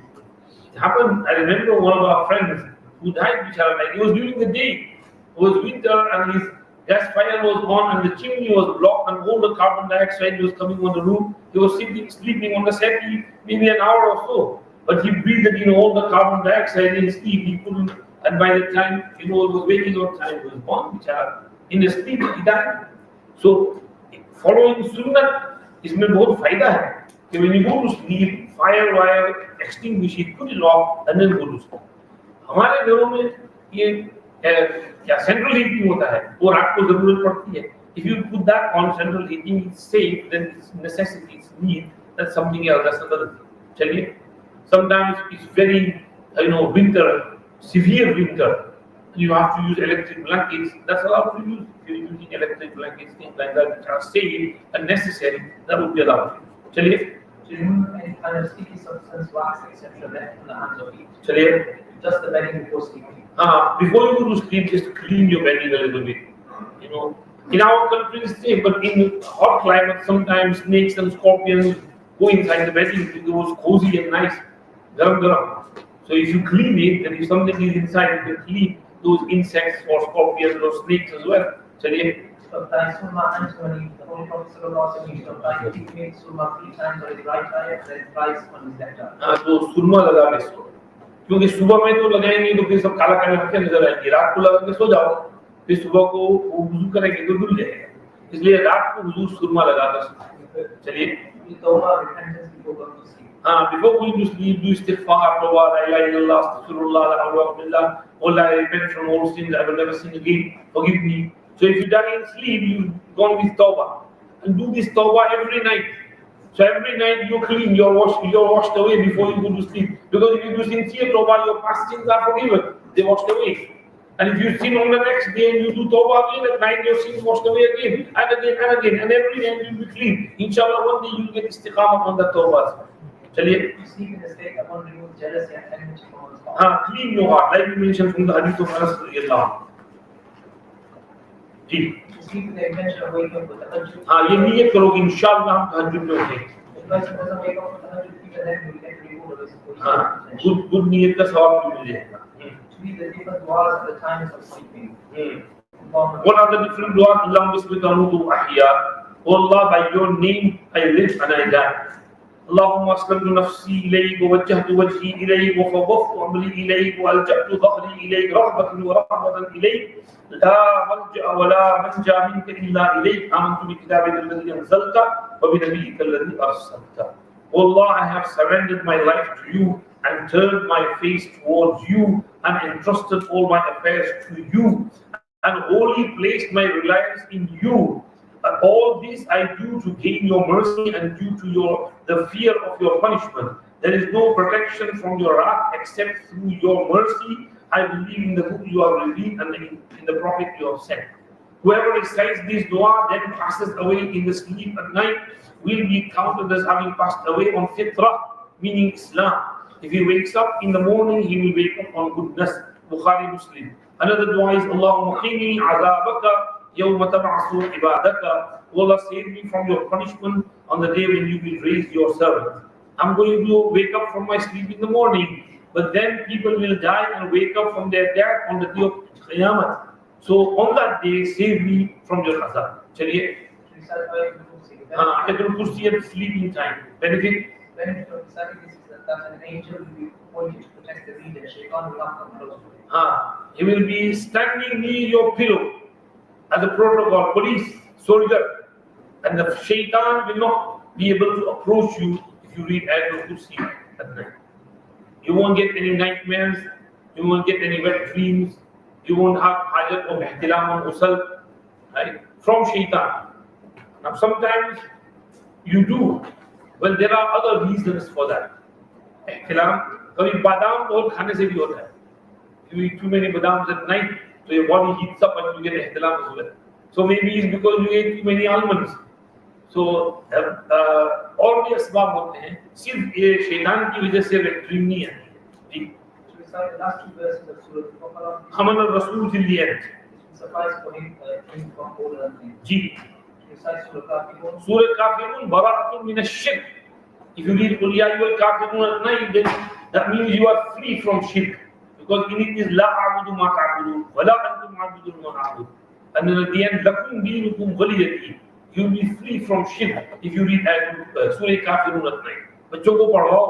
It happened, I remember one of our friends who died, it was during the day, it was winter and his gas fire was on and the chimney was blocked and all the carbon dioxide was coming on the roof. He was sleeping on the settee maybe an hour or so, but he breathed in all the carbon dioxide in his sleep. He couldn't, and by the time it was waking up time, he was born. In his sleep he died. So following sunnah इसमें बहुत फायदा है कि when you go to sleep, fire wire extinguish it, put it off and then go to sleep. हमारे घरों में ये क्या central heating होता है, वो रात को जरूरत पड़ती है. If you put that on central heating, it's safe, then it's necessity, it's need, that's something else, that's another thing. चलिए, sometimes it's very, winter, severe winter, you have to use electric blankets, that's allowed to use. If you're using electric blankets, things like that, which are safe and necessary, that would be allowed to use. चलिए. To remove any kind of sticky substance, wax, etc. left on the hands or feet. चलिए. Just the bedding before sleeping. Before you go to sleep, just clean your bedding a little bit. In our country it's safe, but in hot climate, sometimes snakes and scorpions go inside the bedding. It goes cozy and nice, garam garam. So if you clean it, then if something is inside, you can clean those insects or scorpions or snakes as well. चलिए. Sometimes surma and when the Holy Prophet Sallallahu Alaihi Wasallam he made surma 3 times on his right eye and twice on his left eye. तो सुरमा लगा ले सो, क्योंकि सुबह में तो लगाएंगे तो फिर सब काला काला आंखें नजर आएंगी. रात को लगा के सो जाओ, फिर सुबह को वुजू करेंगे तो धुल जाएगा. इसलिए रात को वुजू सुरमा लगा कर. चलिए. Before going to sleep, do istighfar, tawbah, la ilaha illallah, astaghfirullah, la hawla wa billah. Allah, I repent from all sins, I will never sin again, forgive me. So if you die in sleep, you've gone with tawbah. And do this tawbah every night. So every night you're clean, you're washed away before you go to sleep. Because if you do sincere tawbah, your past sins are forgiven, they're washed away. And if you sin on the next day and you do tawbah again at night, your sins washed away again, and again, and again, and every day you'll be clean. Inshallah, one day you'll get istiqamah on that tawbah. चलिए. Clean your heart, like we mentioned from the hadith of Anas radhiyallahu anhu. जी. ये नियत करो कि इंशाअल्लाह हम तहज्जुद में उठेंगे. Good नियत का सवाब मिल जाएगा. read the different du'as at the times of sleeping. What are the different du'as? Allahumma bismika amutu wa ahya. Oh Allah, by your name I live and I die. اللهم اسلمت نفسي اليك ووجهت وجهي اليك وفوضت امري اليك والجات ظهري اليك رغبه ورهبه اليك لا ملجا ولا منجا منك الا اليك امنت بكتابك الذي انزلت وبنبيك الذي ارسلت. O Allah, I have surrendered my life to you and turned my face towards you and entrusted all my affairs to you and wholly placed my reliance in you. All this I do to gain your mercy and due to the fear of your punishment. There is no protection from your wrath except through your mercy. I believe in the book you have revealed and in the prophet you have sent. Whoever recites this dua then passes away in the sleep at night will be counted as having passed away on fitrah, meaning Islam. If he wakes up in the morning, he will wake up on goodness. Bukhari Muslim. Another dua is Allahumma qini azabaka yawma tab'asu ibadaka. Allah, save me from your punishment on the day when you will raise your servant. I'm going to wake up from my sleep in the morning, but then people will die and wake up from their death on the day of Qiyamah. So on that day, save me from your azab. Chaliye. Ayatul Kursi at sleeping time. Benefit? Benefit of reciting this is that an angel will be appointed to protect the reader. Shaitan will not come close to him. He will be standing near your pillow as a protocol, police, soldier, and the shaitan will not be able to approach you if you read Ayatul Kursi at night. You won't get any nightmares, you won't get any wet dreams, you won't have hajat of ihtilam and usal, right? From shaitan. Now sometimes you do. Well, there are other reasons for that. Ihtilam, kabhi badam bahut khane se bhi hota hai. If you eat too many badams at night, so your body heats up and you get ihtilam as well. So maybe it's because you ate too many almonds. So और भी असबाब होते हैं, सिर्फ ये शैतान की वजह से ड्रीम नहीं आती है. जी. Recite the last two verses of Surah Al-Baqarah. Haman al-Rasul till the end. Suffice for him drink from all other things. Ji. Recite Surah Kafirun. Surah Kafirun, bara'atun min ash-shirk. If you read Qul ya ayyuhal kafirun at night, then that means you are free from shirk. Because in it is la a'budu ma ta'budun, wa la antum a'budun ma a'budu. And then at the end, lakum dinukum waliyadin. You will be free from shirk if you read Surah Kafirun at night. बच्चों को पढ़ाओ,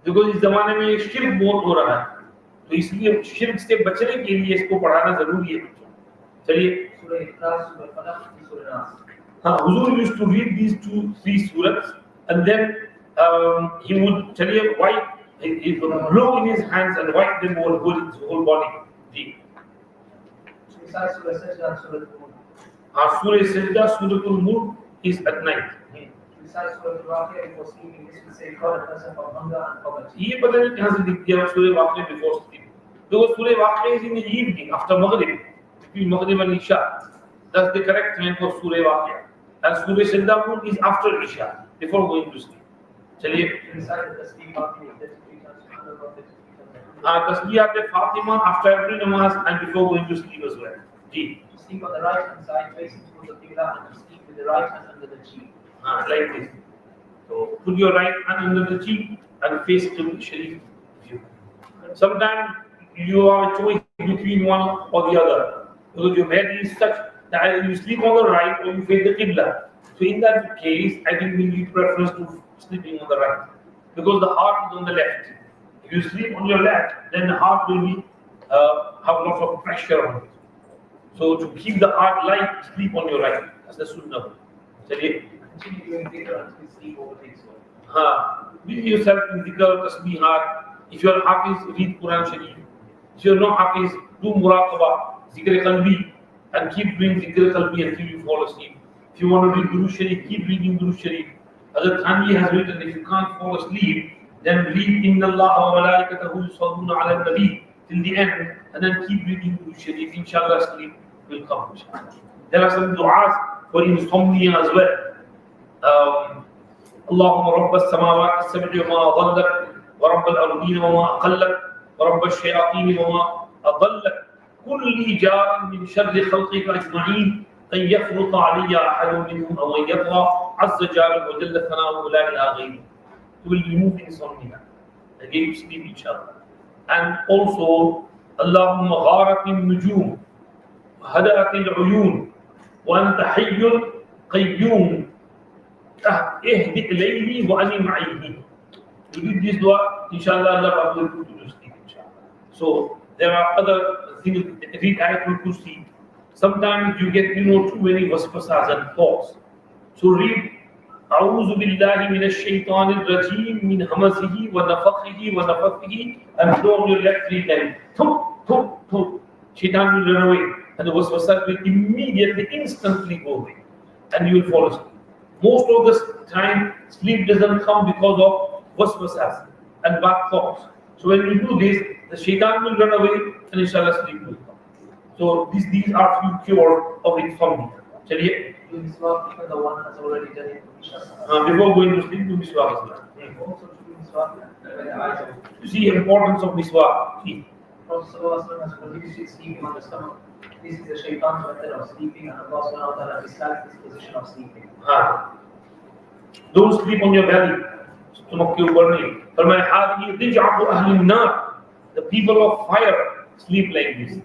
because इस जमाने में शिर्क बहुत हो रहा है, तो इसलिए शिर्क से बचने के लिए इसको पढ़ाना जरूरी है बच्चों. चलिए. Surah Ikhlas, Surah Falaq, Surah Nas. हाँ, Huzur used to read these 2-3 surahs, and then he would chaliye wipe, he would blow in his hands and wipe them all over his whole body. Ji. Recite Surah Sajda and Surah Al-Mulk. Surah Sajda, Surah Al-Mulk is at night. Recite Surah Al-Waqi'ah before sleeping. This will safeguard a person from hunger and poverty. ये पता नहीं कहाँ से दिख गया Surah Waqi'ah before sleep. Because Surah Waqi'ah is in the evening after Maghrib, between Maghrib and Isha. That's the correct time for Surah Waqi'ah. And Surah Sajda is after Isha, before going to sleep. चलिए. Recite the Tasbih Fatima, 33 times, Subhanallah, 33 times. Tasbih Fatima after every namaz and before going to sleep as well. Ji. Sleep on the right hand side, facing towards the Qibla, and to sleep with the right hand under the cheek. Like this. So put your right hand under the cheek and face to the Sharif view. Sometimes you have a choice between one or the other. Because your bed is such that either you sleep on the right or you face the Qibla. So in that case, I think we give preference to sleeping on the right. Because the heart is on the left. If you sleep on your left, then the heart will be have lots of pressure on it. So to keep the heart light, sleep on your right. That's the sunnah. Chaliye. Continue doing dhikr until sleep overtakes you. Busy yourself in dhikr, tasbihat. If you are hafiz, read Quran Sharif. If you are not hafiz, do muraqabah, zikr qalbi, and keep doing zikr qalbi until you fall asleep. If you want to read Durood Sharif, keep reading Durood Sharif. Hazrat Thanvi has written, if you can't fall asleep, then read Inna Allah wa malaikatahu yusalluna ala nabi till the end, and then keep reading Durood Sharif. Inshallah, sleep will come. There are some du'as for insomnia as well. اللهم رب السماوات السبع وما أضلك ورب الأرضين وما أقلك ورب الشياطين وما أضلك كن لي جارا من شر خلقك أجمعين أن يفرط علي أحد منهم أو أن يطغى عز جاره وجل ثناؤه لا إله غيره. He will remove insomnia and give you sleep inshallah. And also اللهم غارت النجوم هدأت العيون وأنت حي قيوم اهدئ ليلي وأنم عيني. You did this dua, inshallah, Allah will put you to sleep, inshallah. So there are other things. Read Ayatul Kursi. Sometimes you get, too many waswasas and thoughts. So read أعوذ بالله من الشيطان الرجيم من همزه ونفخه ونفثه and throw on your left 3 times. Thump, thump, thump. Shaitan will run away and the waswasas will immediately, instantly go away and you will fall asleep. Most of the time, sleep doesn't come because of waswasas and bad thoughts. So when you do this, the shaitan will run away and inshallah sleep will come. So these are few cures of insomnia. Chaliye? Do miswak, even the one that's already done it. Before going to sleep, do miswak as well. Also to do miswak when the eyes are open. You see the importance of miswak. See. Prophet ﷺ has prohibited sleeping on the stomach. This is the shaitan's method of sleeping, and Allah subhanahu wa ta'ala dislikes this position of sleeping. Don't sleep on your belly. Stomach ke upar nahi. Farmaya hadihi rij'atu ahli an-nar. The people of fire sleep like this.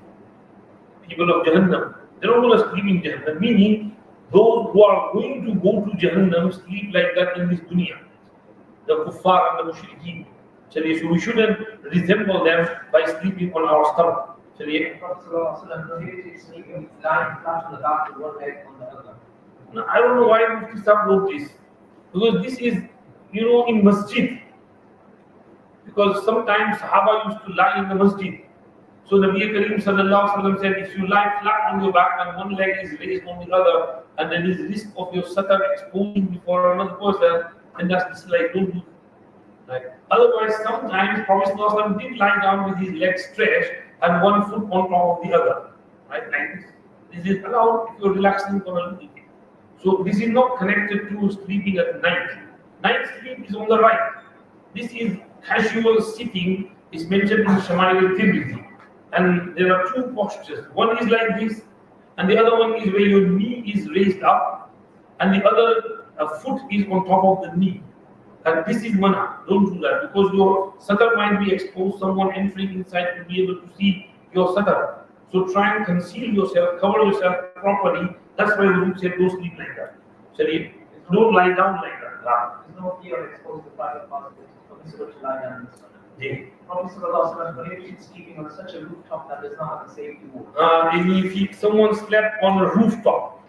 People of Jahannam, they're not going to sleep in Jahannam. Meaning, those who are going to go to Jahannam sleep like that in this dunya. The kuffar and the mushrikeen. So we shouldn't resemble them by sleeping on our stomach. The Prophet ﷺ prohibited sleeping lying flat on the back with one leg on the other. Now, I don't know why Mufti Sahib wrote this. Because this is, in Masjid. Because sometimes Sahaba used to lie in the Masjid. So Nabi Kareem sallallahu alaihi wasallam said, if you lie flat on your back and one leg is raised on the other, and there is risk of your satar exposing before another person, and that's just like, don't do. Right? Otherwise, sometimes Prophet sallallahu alaihi wasallam did lie down with his legs stretched and one foot on top of the other. Right? Like this. This is allowed if you're relaxing for a little bit. So this is not connected to sleeping at night. Night sleep is on the right. This is casual sitting, is mentioned in Shama'il al-Tirmidhi. And there are two postures. One is like this, and the other one is where your knee is raised up, and the other foot is on top of the knee. And this is mana. Don't do that because your satar might be exposed. Someone entering inside will be able to see your satar. So try and conceal yourself, cover yourself properly. That's why the Guru said don't sleep like that. So don't lie down like that. There's no fear of exposing the private parts of it. It's permissible to lie down in the stomach. Prophet ﷺ prohibited sleeping on such a rooftop that does not have a safety wall. If someone slept on a rooftop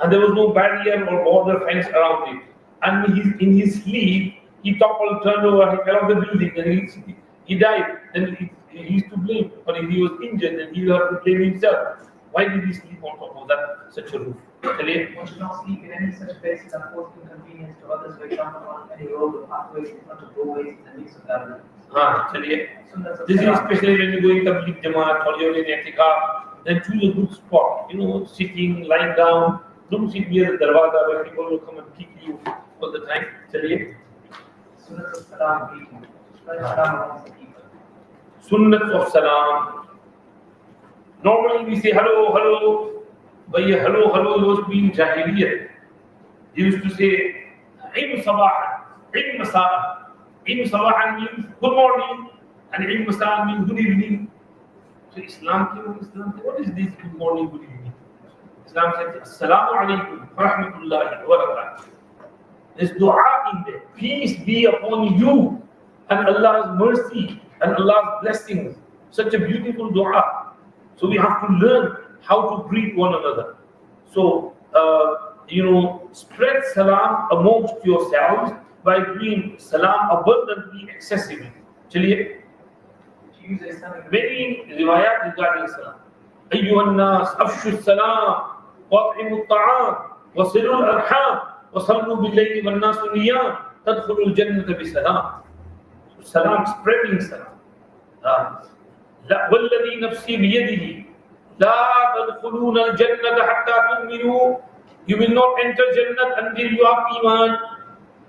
and there was no barrier or border fence around it, and in his sleep he toppled, turned over, he fell off the building, and he died, then he is to blame. Or if he was injured, then he will have to blame himself. Why did he sleep on top of that such a roof? One should not sleep in any such places that cause inconvenience to others, for example, on any road or pathways in front of doorways in the midst of gatherings. This is especially when you go in Tabligh Jamaat or you're in etiquette, then choose a good spot. Sitting, lying down. Don't sit near the darwaza where people will come and kick you all the time. Sunnat of Salam greeting. Spread Salam amongst the people. Sunnat of Salam. Normally we say hello, hello. But hello, hello was being Jahiliyyah. He used to say, Im Sabah, Im Masa'ah. Im Sabah means good morning, and Im Masa'ah means good evening. So Islam came, what is this good morning, good evening? Islam said, As-salamu alaykum wa rahmatullahi wa barakatuh. There's dua in there. Peace be upon you and Allah's mercy and Allah's blessings. Such a beautiful dua. So we have to learn how to greet one another. So, spread salam amongst yourselves by doing salam abundantly, excessively. Chaliye. Many riwayat regarding salam. Ayyuhan nas, afshu salam, wa'at'imu ta'am, wasilu al-arham, wasallu bil-layli wal-nasu niyam, tadkhulu al-jannata bi-salam. Salam, spreading salam. وَالَّذِي نَفْسِي بِيَدِهِ لَا تَدْخُلُونَ الْجَنَّةَ حَتَّى تُؤْمِنُوا. You will not enter Jannat until you have Iman.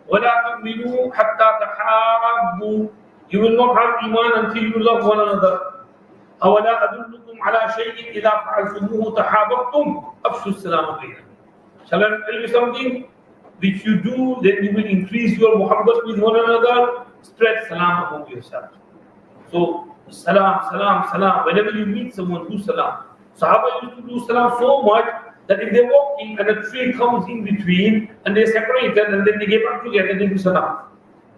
وَلَا تُؤْمِنُوا حَتَّى تَحَابُّوا. You will not have Iman until you love one another. أَوَلَا أَدُلُّكُمْ عَلَى شَيْءٍ إِذَا فَعَلْتُمُوهُ تَحَابَبْتُمْ أَفْشُوا السَّلَامَ بَيْنَكُمْ. Shall I tell you something? Which you do, then you will increase your muhabbat with one another. Spread salam among yourselves. So, Salam, salam, salam. Whenever you meet someone, do salam. Sahaba used to do salam so much that if they're walking and a tree comes in between and they're separated and then they get back together, they do salam.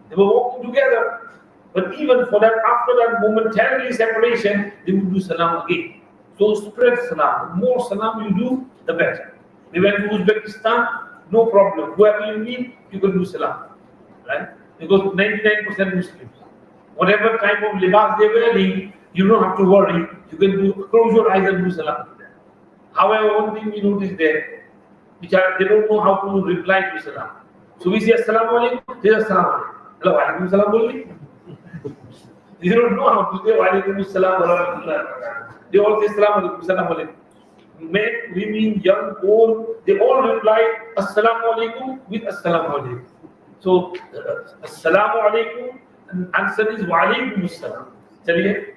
They were walking together. But even for that, after that momentarily separation, they would do salam again. So spread salam. The more salam you do, the better. We went to Uzbekistan, no problem. Whoever you meet, you can do salam. Right? Because 99% Muslims. Whatever type of libas they're wearing, you don't have to worry. You can do close your eyes and do salam to them. However, one thing we notice there, which they don't know how to reply to salam. So we say assalamu alaikum, they say assalamu alaikum. Hello, alaikum salam bolli. They don't know how to say alaikum salam wa rahmatullah. They all say assalamu alaikum, assalamu alaikum. Men, women, young, old, they all reply assalamu alaikum with assalamu alaikum. So assalamu alaikum, and answer is wa alaikum assalam. Chaliye.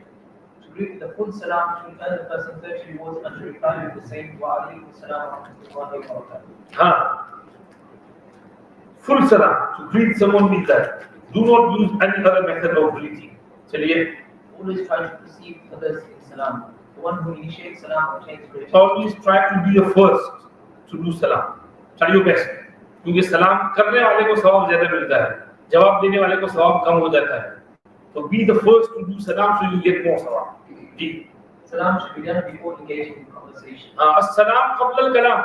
To read the full salam, should the person 30 words and to reply with the same wa alaikum salam wa rahmatullahi wa barakatuh. Full salam. To greet someone with that. Do not use any other method of greeting. Chaliye. Always try to receive others in salam. The one who initiates salam obtains great. Always try to be the first to do salam. Try your best. क्योंकि सलाम करने वाले को सवाब ज्यादा मिलता है, जवाब देने वाले को सवाब कम हो जाता है. So be the first to do salam so you get more sawab. Salam should be done before engaging in conversation. As-salam qabla al-kalam.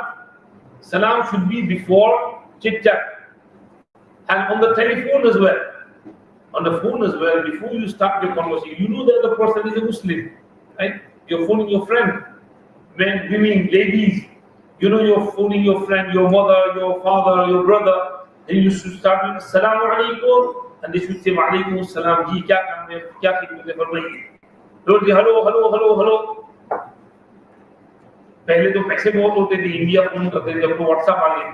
Salam should be before chit-chat. And on the telephone as well. On the phone as well, before you start your conversation, you know that the person is a Muslim. Right? You're phoning your friend. Men, women, ladies. You know you're phoning your friend, your mother, your father, your brother. Then you should start with Assalamu alaikum. And they should say, Wa alaikum assalam. Ji, kya kaam hai? Kya khidmat hai? Farmaiye. Don't say, hello, hello, hello, hello. पहले तो पैसे बहुत होते थे, India phone करते थे, जब तो व्हाट्सएप आ गए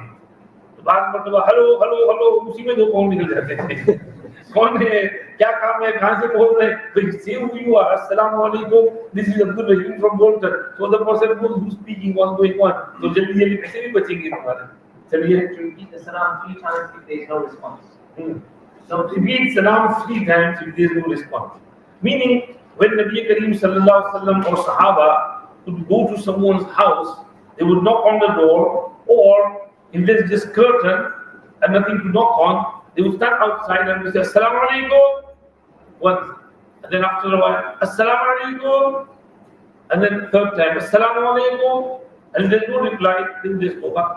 तो बाद में तो हेलो हेलो हेलो उसी में दो फोन निकल जाते थे. कौन है, क्या काम है, कहां से बोल रहे हैं, तो say who you are, assalamu alaikum, this is Abdul Rahim from Bolton. So the person who's speaking, what's going on, तो जल्दी जल्दी पैसे भी बचेंगे तुम्हारे. चलिए, To repeat the salam 3 times if there is no response. So repeat salam 3 times if there is no response. Meaning, when Nabi Kareem sallallahu alaihi wasallam or Sahaba would go to someone's house, they would knock on the door, or if there's just curtain and nothing to knock on, they would stand outside and say assalamu alaikum once, and then after a while assalamu alaikum, and then third time assalamu alaikum, and there's no reply, then they just go back.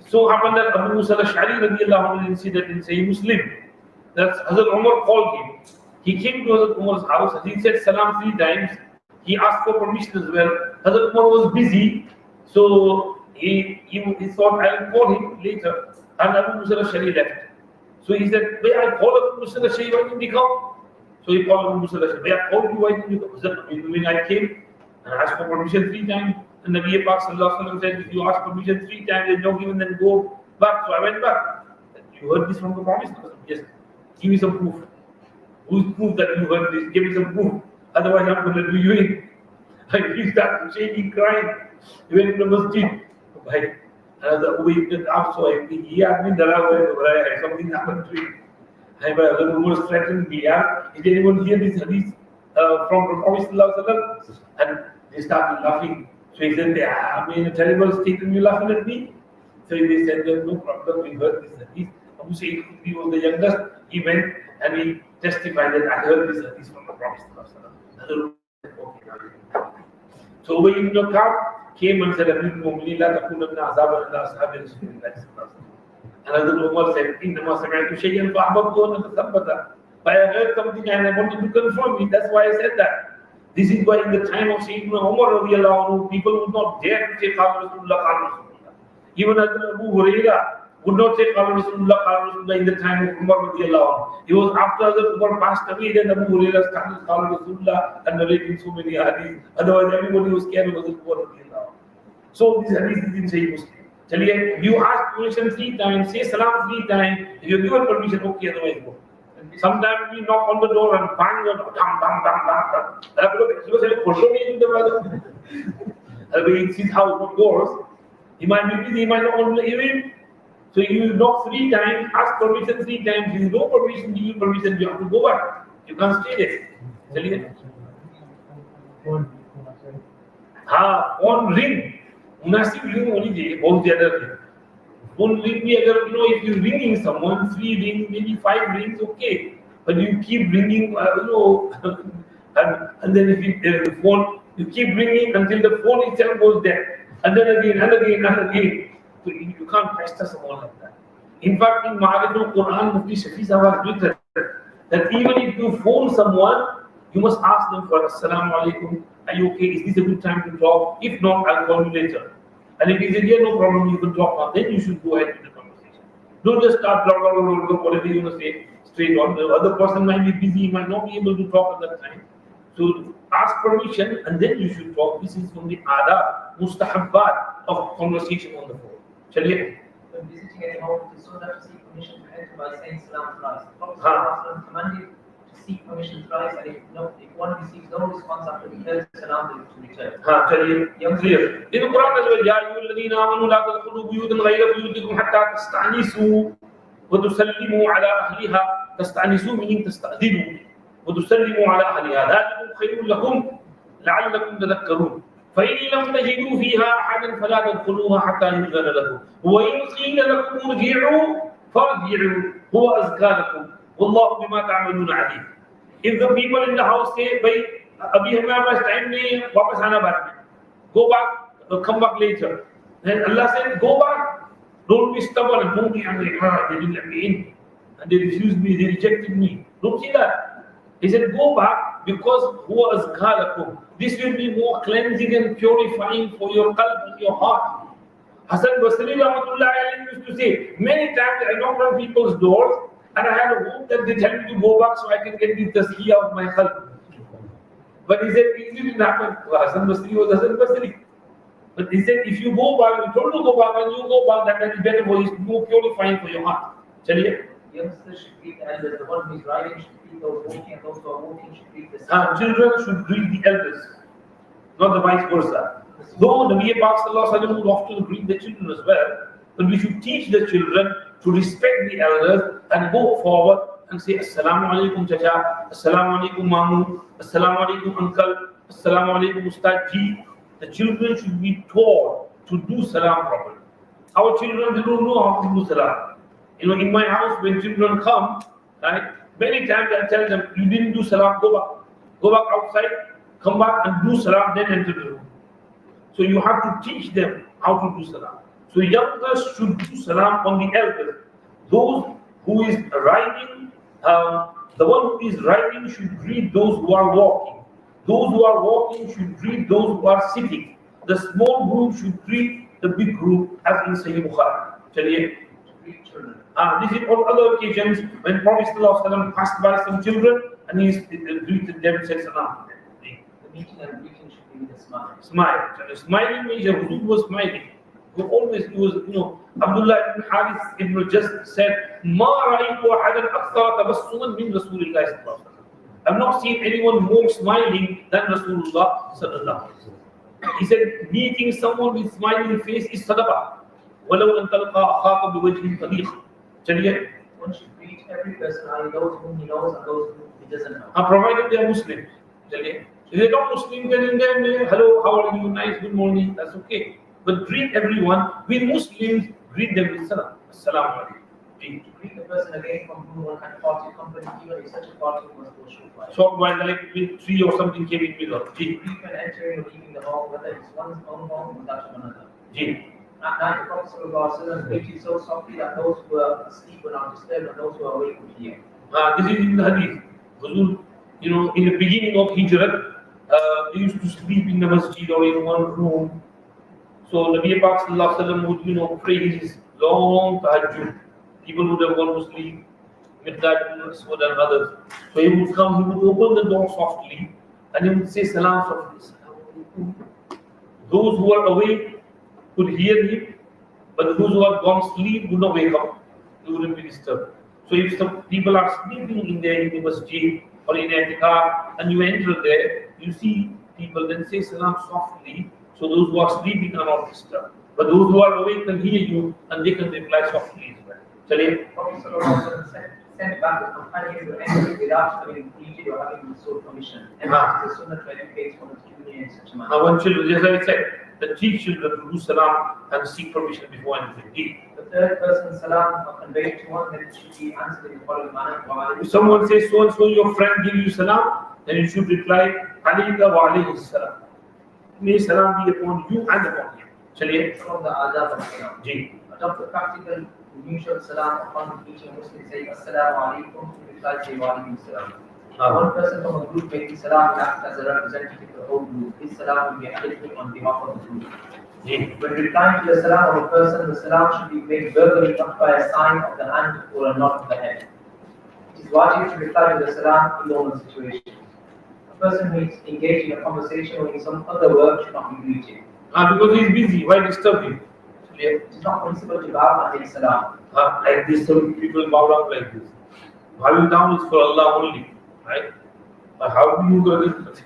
So happened that Abu Musa al-Ash'ari radiallahu anhu incident in Sahih Muslim, that Hazrat Umar called him. He came to Hazrat Umar's house and he said salam 3 times. He asked for permission as well. Hazrat Umar was busy, so he thought I'll call him later. And Abu Musa al-Ash'ari left. So he said, may I call Abu Musa al-Ash'ari, why didn't he come? So he called Abu Musa al-Ash'ari, may I call you, why didn't you come? When I came and asked for permission 3 times, and Nabi Pak sallallahu alaihi wasallam said, if you ask permission 3 times, there's no given, then go back. So I went back. You heard this from the Prophet? Yes. Give me some proof. Who's proof that you heard this? Give me some proof. Otherwise, I'm going to do you in. And he started shaking, crying. He went to the Masjid. Bhai, another way that also, he had been there, something happened to him. I was threatened me. Did anyone hear this hadith from the Prophet sallallahu alaihi wasallam? And they started laughing. So he said, I'm in a terrible state and you're laughing at me. So they said, there's no problem, we heard this hadith. Abu Sa'id Khudri was the youngest. He went and he testified that I heard this hadith from the Prophet. So Ubay ibn Ka'b came and said, Amirul Mu'mineen, la takunanna azaban ala ashabi Rasulillah. And Hazrat Umar said, Innama sami'tu shay'an fa'ahbabtu an atathabbata. But I heard something and I wanted to confirm it. That's why I said that. This is why in the time of Sayyidina Umar radiallahu anhu, people would not dare to say Qala Rasulullah, Qala Rasulullah. Even Hazrat Abu Hurairah would not say Qala Rasulullah, Qala Rasulullah in the time of Umar radiallahu anhu. It was after Hazrat Umar passed away, then Abu Hurairah started Qala Rasulullah and narrating so many hadith. Otherwise everybody was scared of Hazrat Umar radiallahu anhu. So this hadith is in Sahih Muslim. Chaliye, you ask permission 3 times, say salam 3 times, if you're given permission, okay, otherwise go. Sometimes we knock on the door and bang on it's his house, what doors. He might be busy, he might not want to let you in. So you knock 3 times, ask permission 3 times, if you no permission, give you permission, you have to go back. You can't stay there. हाँ phone ring मुनासिब ring होनी चाहिए बहुत ज्यादा ring phone ring भी अगर if you ringing someone 3 rings maybe 5 rings okay but you keep ringing and then if the phone you keep ringing until the phone itself goes dead and then again and again and again so you can't pester someone like that. In fact in Ma'arif al-Quran Mufti Shafi Sahab has written that even if you phone someone you must ask them for As-salamu alaikum. Are you okay? Is this a good time to talk? If not, I'll call you later. And if he said, yeah, no problem, you can talk now, then you should go ahead with the conversation. Don't just start blah, blah, blah, blah, blah, whatever you want to say straight on. The other person might be busy, he might not be able to talk at that time. So ask permission and then you should talk. This is from the adab, mustahabbat of conversation on the phone. Chaliye. When visiting any home, it is so that to seek permission to enter by saying salam thrice. The Prophet commanded to seek permission thrice, and if one receives no response after he hears salam, then to return. चलिए clear. In the Quran as well, या अय्युहल्लज़ीना आमनू ला तदखुलू बुयूतन गैरा बुयूतिकुम हत्ता तस्तअनिसू व तुसल्लिमू अला अहलिहा. तस्तअनिसू meaning तस्तअदिनु व तुसल्लिमू अला अहलिहा. ذلكم खैरुल लकुम लअल्लकुम तذक्करून. فإن لم تجدوا فيها أحدا فلا تدخلوها حتى يؤذن لكم وإن قيل لكم ارجعوا فارجعوا هو أزكى لكم والله بما تعملون عليم. If the people in the house say, "Bhai, अभी हमारे पास time नहीं है, वापस आना बाद में. Go back, come back later." Then Allah said, "Go back. Don't be stubborn and don't be angry. They didn't let me in, and they refused me. They rejected me." Don't see that. He said, "Go back because huwa azka lakum." This will be more cleansing and purifying for your qalb and your heart. Hasan Basri rahmatullahi alayhi used to say, many times I knock on people's doors and I had a hope that they tell me to go back so I can get the tazkiyah of my qalb. But he said, it didn't happen. Hasan Basri was Hasan Basri. But he said, if you go back, you told to go back, and you go back, that is better for you. It's more purifying for your heart. Chaliye. Youngsters should greet the elders. The one who is riding should greet those walking, and those who are walking should greet the seniors. Children should greet the elders, not the vice versa. Though the Nabi Pak Sallallahu Alaihi Wasallam would often greet the children as well, but we should teach the children to respect the elders and go forward and say Assalamu alaikum chacha, Assalamu alaikum mamu, Assalamu alaikum uncle, Assalamu alaikum ustad ji. The children should be taught to do salam properly. Our children, they don't know how to do salam. In my house, when children come, right, many times I tell them, you didn't do salam, go back. Go back outside, come back and do salam, then enter the room. So you have to teach them how to do salam. So youngsters should do salam on the elders. Those who is riding, the one who is riding should greet those who are walking. Those who are walking should greet those who are sitting. The small group should greet the big group, as in Sahih Bukhari. Chaliye. This is on other occasions when Prophet ﷺ passed by some children and he greeted them and said salam. The meeting and greeting should be with a smile. Smile. Smiling means Huzur was smiling. He was, Abdullah ibn Harith ibn just said, "Ma ra'aytu ahadan akthara tabassuman min Rasulillah sallallahu alaihi wasallam." I've not seen anyone more smiling than Rasulullah sallallahu alaihi wasallam. He said, meeting someone with smiling face is sadaqah. وَلَوْ أَنْ تَلْقَى أَخَاكَ بِوَجْهٍ طَلِيقٍ. Chaliye. One should greet every person, those whom he knows and those whom he doesn't know. Provided they are Muslim. Chaliye. If they're not Muslim, then in them, hello, how are you? Nice, good morning. That's okay. But greet everyone. With Muslims, greet them with salam. Assalamu alaikum. To greet the person again from whom one had parted company, even if such a party was for short while. Short while, like with tree or something came in middle. Greet when entering or leaving the home, whether it's one's own home or that of another. At night, the Prophet ﷺ greeted so softly that those who were asleep were not disturbed and those who were awake would hear. This is in the hadith. Huzur, in the beginning of Hijrat, they used to sleep in the Masjid or in one room. So Nabi Pak ﷺ would, pray his long tahajjud. People would have gone to sleep, midnight, Aswad and others. So he would come, he would open the door softly and he would say salam softly. Those who are awake could hear him, but those who have gone to sleep would not wake up. They wouldn't be disturbed. So if some people are sleeping in the masjid or in etiquette and you enter there, you see people, then say salam softly, so those who are sleeping are not disturbed. But those who are awake can hear you and they can reply softly as well. Chaliye. Prophet ﷺ sent back the companions who entered without having completed or having sought permission. And that is the sunnah to educate one's junior in such a manner. One should, as I said, the three children to do salam and seek permission before anything. The third person's salam or conveyed to one, then it should be answered in the following manner. If someone says so and so your friend give you salam, then you should reply alayka wa alayhi salam. May salam be upon you and upon him. Chaliye. From the adab of salam. Ji. Adopt the practical usual salam upon each Muslim saying As-salamu alaikum, to reply say wa alaikum salam. One person from a group making salam will act as a representative of the whole group. His salam will be applicable on behalf of the group. When replying to the salam of a person, the salam should be made verbally, not by a sign of the hand or a nod of the head. It is wajib to reply to the salam in normal situations. A person who is engaged in a conversation or in some other work should not be greeted. Because he is busy, why disturb him? It is not permissible to bow and make salam. Like this, some people bow down like this. Bowing down is for Allah only, right? But how do you do this?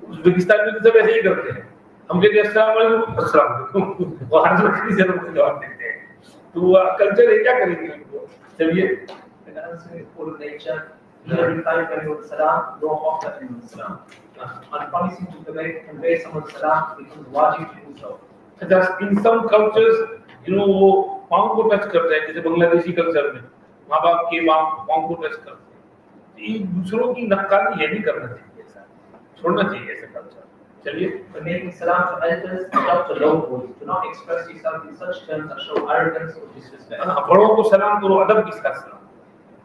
Uzbekistan में तो सब ऐसे ही करते हैं. हम कहते हैं अस्सलाम वालेकुम, अस्सलाम वालेकुम. वो हर वक्त से लोग जवाब देते हैं. तो कल्चर है क्या करेंगे उनको? चलिए. The answer is full of nature. Neither reply to anyone's salam, nor offer anyone's salam. On promising to convey someone's salam, it becomes wajib to do so. Just in some cultures, वो पाँव को touch करते हैं, जैसे Bangladeshi culture में माँ बाप के पाँव को टच करते हैं. ये दूसरों की नक्काली ये नहीं करना चाहिए, ऐसा छोड़ना चाहिए ऐसा कल्चर. चलिए. When making salam to elders, adopt a low voice. Do not express yourself in such terms that show arrogance or disrespect. बड़ों को सलाम करो, अदब के साथ सलाम,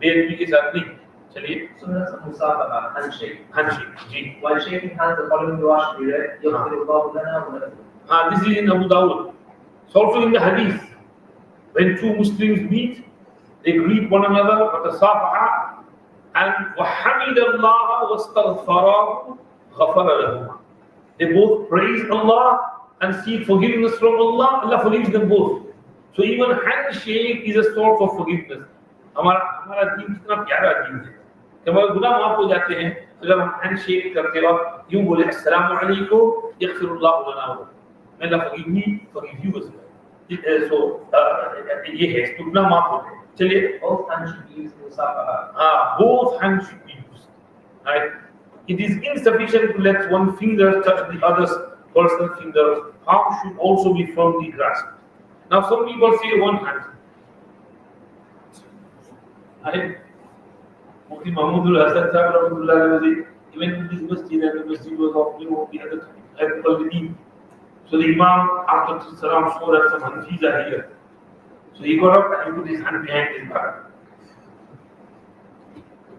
बेअदबी के साथ नहीं. चलिए. Sunnahs of musafaha, handshake. Handshake, ji. While shaking hands, the following dua should be read. Yaghfirullahu lana wa lakum. This is in Abu Dawud. It's also in the hadith. When two Muslims meet, they greet one another, وَتَصَافَحَا and وَحَمِدَ اللَّهَ وَاسْتَغْفَرَهُ غَفَرَ لَهُمَا. They both praise Allah and seek forgiveness from Allah. Allah forgives them both. So even handshake is a source of forgiveness. हमारा दीन कितना प्यारा दीन है कि हमारे गुनाह माफ हो जाते हैं अगर हम हैंडशेक करते वक्त यूं बोले अस्सलामु अलैकुम यग़फिरुल्लाहु लना व may Allah forgive me, forgive you as well. So ये है गुनाह माफ होते हैं. चलिए. Both hands should be used in musafaha. Both hands should be used. Right? It is insufficient to let one finger touch the other's personal finger. Palm should also be firmly grasped. Now some people say one hand. Mufti Mahmudul Hasan Sahib Rahmatullah Alayhi, even in this masjid, and the masjid was of the other people. So the Imam, after the Salam, saw that some Hanfis are here. So he got up and he put his hand behind his back.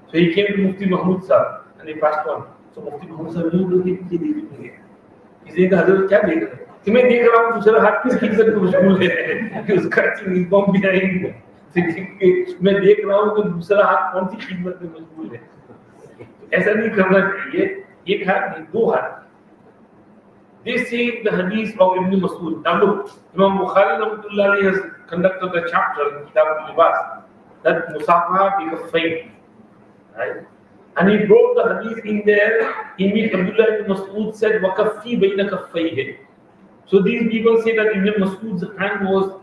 So he came to Mufti Mahmud Sahib and he passed on. So Mufti Mahmud Sahib knew. He said, Hazrat, क्या देख रहे हैं? कि मैं देख रहा हूँ दूसरा हाथ किस खिदमत में मशगूल है कि उसका चिंग बम behind. मैं देख रहा हूँ कि दूसरा हाथ कौन सी खिदमत में मशगूल है. ऐसा नहीं करना चाहिए. एक हाथ नहीं, दो हाथ. They say the hadith of Ibn Mas'ud. Now look, Imam Bukhari Rahmatullah Alayhi has conducted a chapter in Kitab al-Libas that Musafaha be kaffayn. Right? And he brought the hadith in there in which Abdullah ibn Mas'ud said, وَكَفِّي بَيْنَ كَفَّيْهِ. So these people say that Ibn Mas'ud's hand was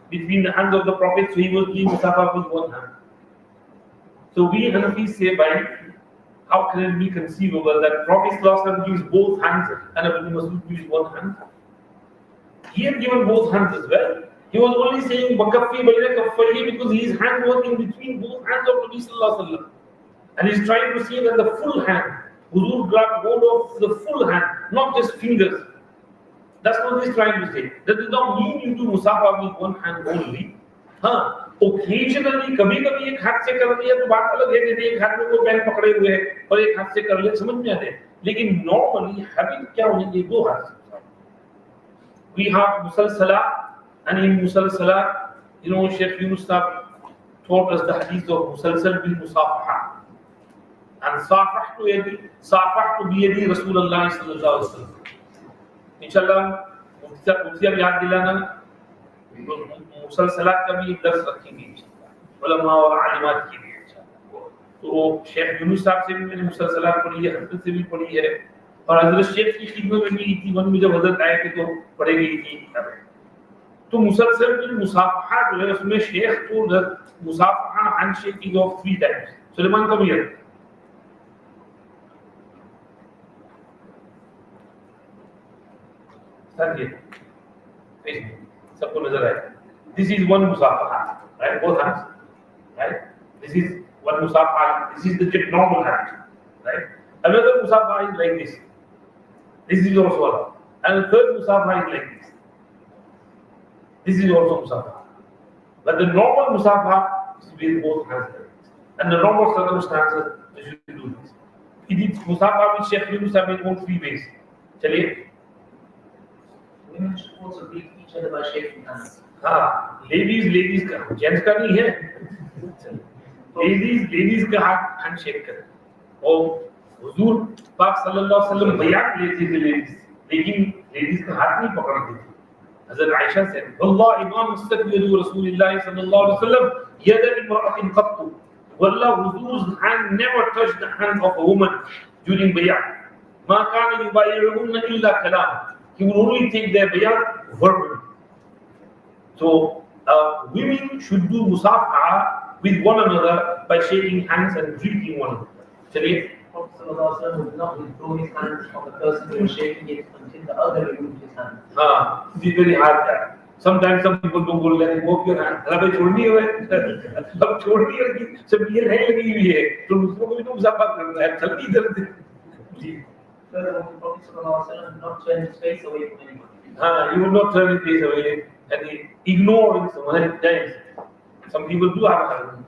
between the hands of the Prophet, so he was doing Musafaha with one hand. So we Hanafis say, how can it be conceivable that Prophet ﷺ gives both hands and Ibn Mas'ud gives one hand? He had given both hands as well. He was only saying وَكَفِّي بَيْنَ كَفَّيْهِ because his hand was in between both hands of Nabi Sallallahu Alaihi Wasallam. And he's trying to say that the full hand, Huzur grabbed hold of the full hand, not just fingers. That's what he's trying to say. That does not mean you do musafa with one hand only. Occasionally, कभी-कभी एक हाथ से कर लिया तो बात अलग है कि एक हाथ में वो पेन पकड़े हुए है और एक हाथ से कर लिया समझ में आते हैं. लेकिन normally habit क्या होनी चाहिए दो हाथ से. We have musalsala, and in musalsala, Sheikh Yunus taught us the hadith of musalsal bil musafaha. And safahtu biyadi Rasulullah sallallahu alaihi wasallam. Inshallah, मुफ्ती अब याद दिलाना. मुसलसलात का भी एक दर्स रखेंगे उलमा और आलिमात के लिए. तो शेख यूनुस साहब से भी मैंने मुसलसलात पढ़ी है, हजरत से भी पढ़ी है और हजरत शेख की खिदमत में भी थी. वन में जब हजरत आए थे तो पढ़े गई थी. तो मुसलसल जो मुसाफहा जो है उसमें शेख को मुसाफहा handshaking of 3 times. Suleman come here. Stand here. Face me. सबको नजर आए. This is one musafaha, right? Both hands, right? This is one musafaha. This is the normal hand, right? Another musafaha is like this. This is also allowed. And the third musafaha is like this. This is also musafaha. But the normal musafaha is with both hands. And the normal circumstances, you should do this. It is musafaha with Sheikh Yunus have been on 3 ways. Chaliye. Women should also greet each other by shaking hands. हाँ, ladies का, gents का नहीं है. ladies का हाथ handshake करें. और हुजूर पाक सल्लल्लाहु अलैहि वसल्लम बयान लेते थे लेकिन लेडीज का हाथ नहीं पकड़ते थे. हज़रत आयशा से वल्लाह इमाम मुस्तक़बिल रसूलुल्लाह सल्लल्लाहु अलैहि वसल्लम यद इमरातिन क़त्तु. Wallah, huzu's hand never touched the hand of a woman during bayat. Ma kana yubayi'uhunna illa kalam. He would only take their bayat verbally. So, women should do musafaha with one another by shaking hands and greeting one another. Chaliye. Prophet ﷺ would not withdraw his hands from the person who was shaking it until the other removed his hands. It is very hard that. Sometimes some people don't go let go of your hand. अरे भाई छोड़नी है, अब छोड़नी है कि सब ये रह लगी हुई है, तो दूसरों को भी तो मुसाफा करना है, जल्दी जल्दी. जी. Furthermore, the Prophet ﷺ would not turn his face away from anyone. हाँ, you will not turn his face away and ignore someone at times. Some people do have a hand.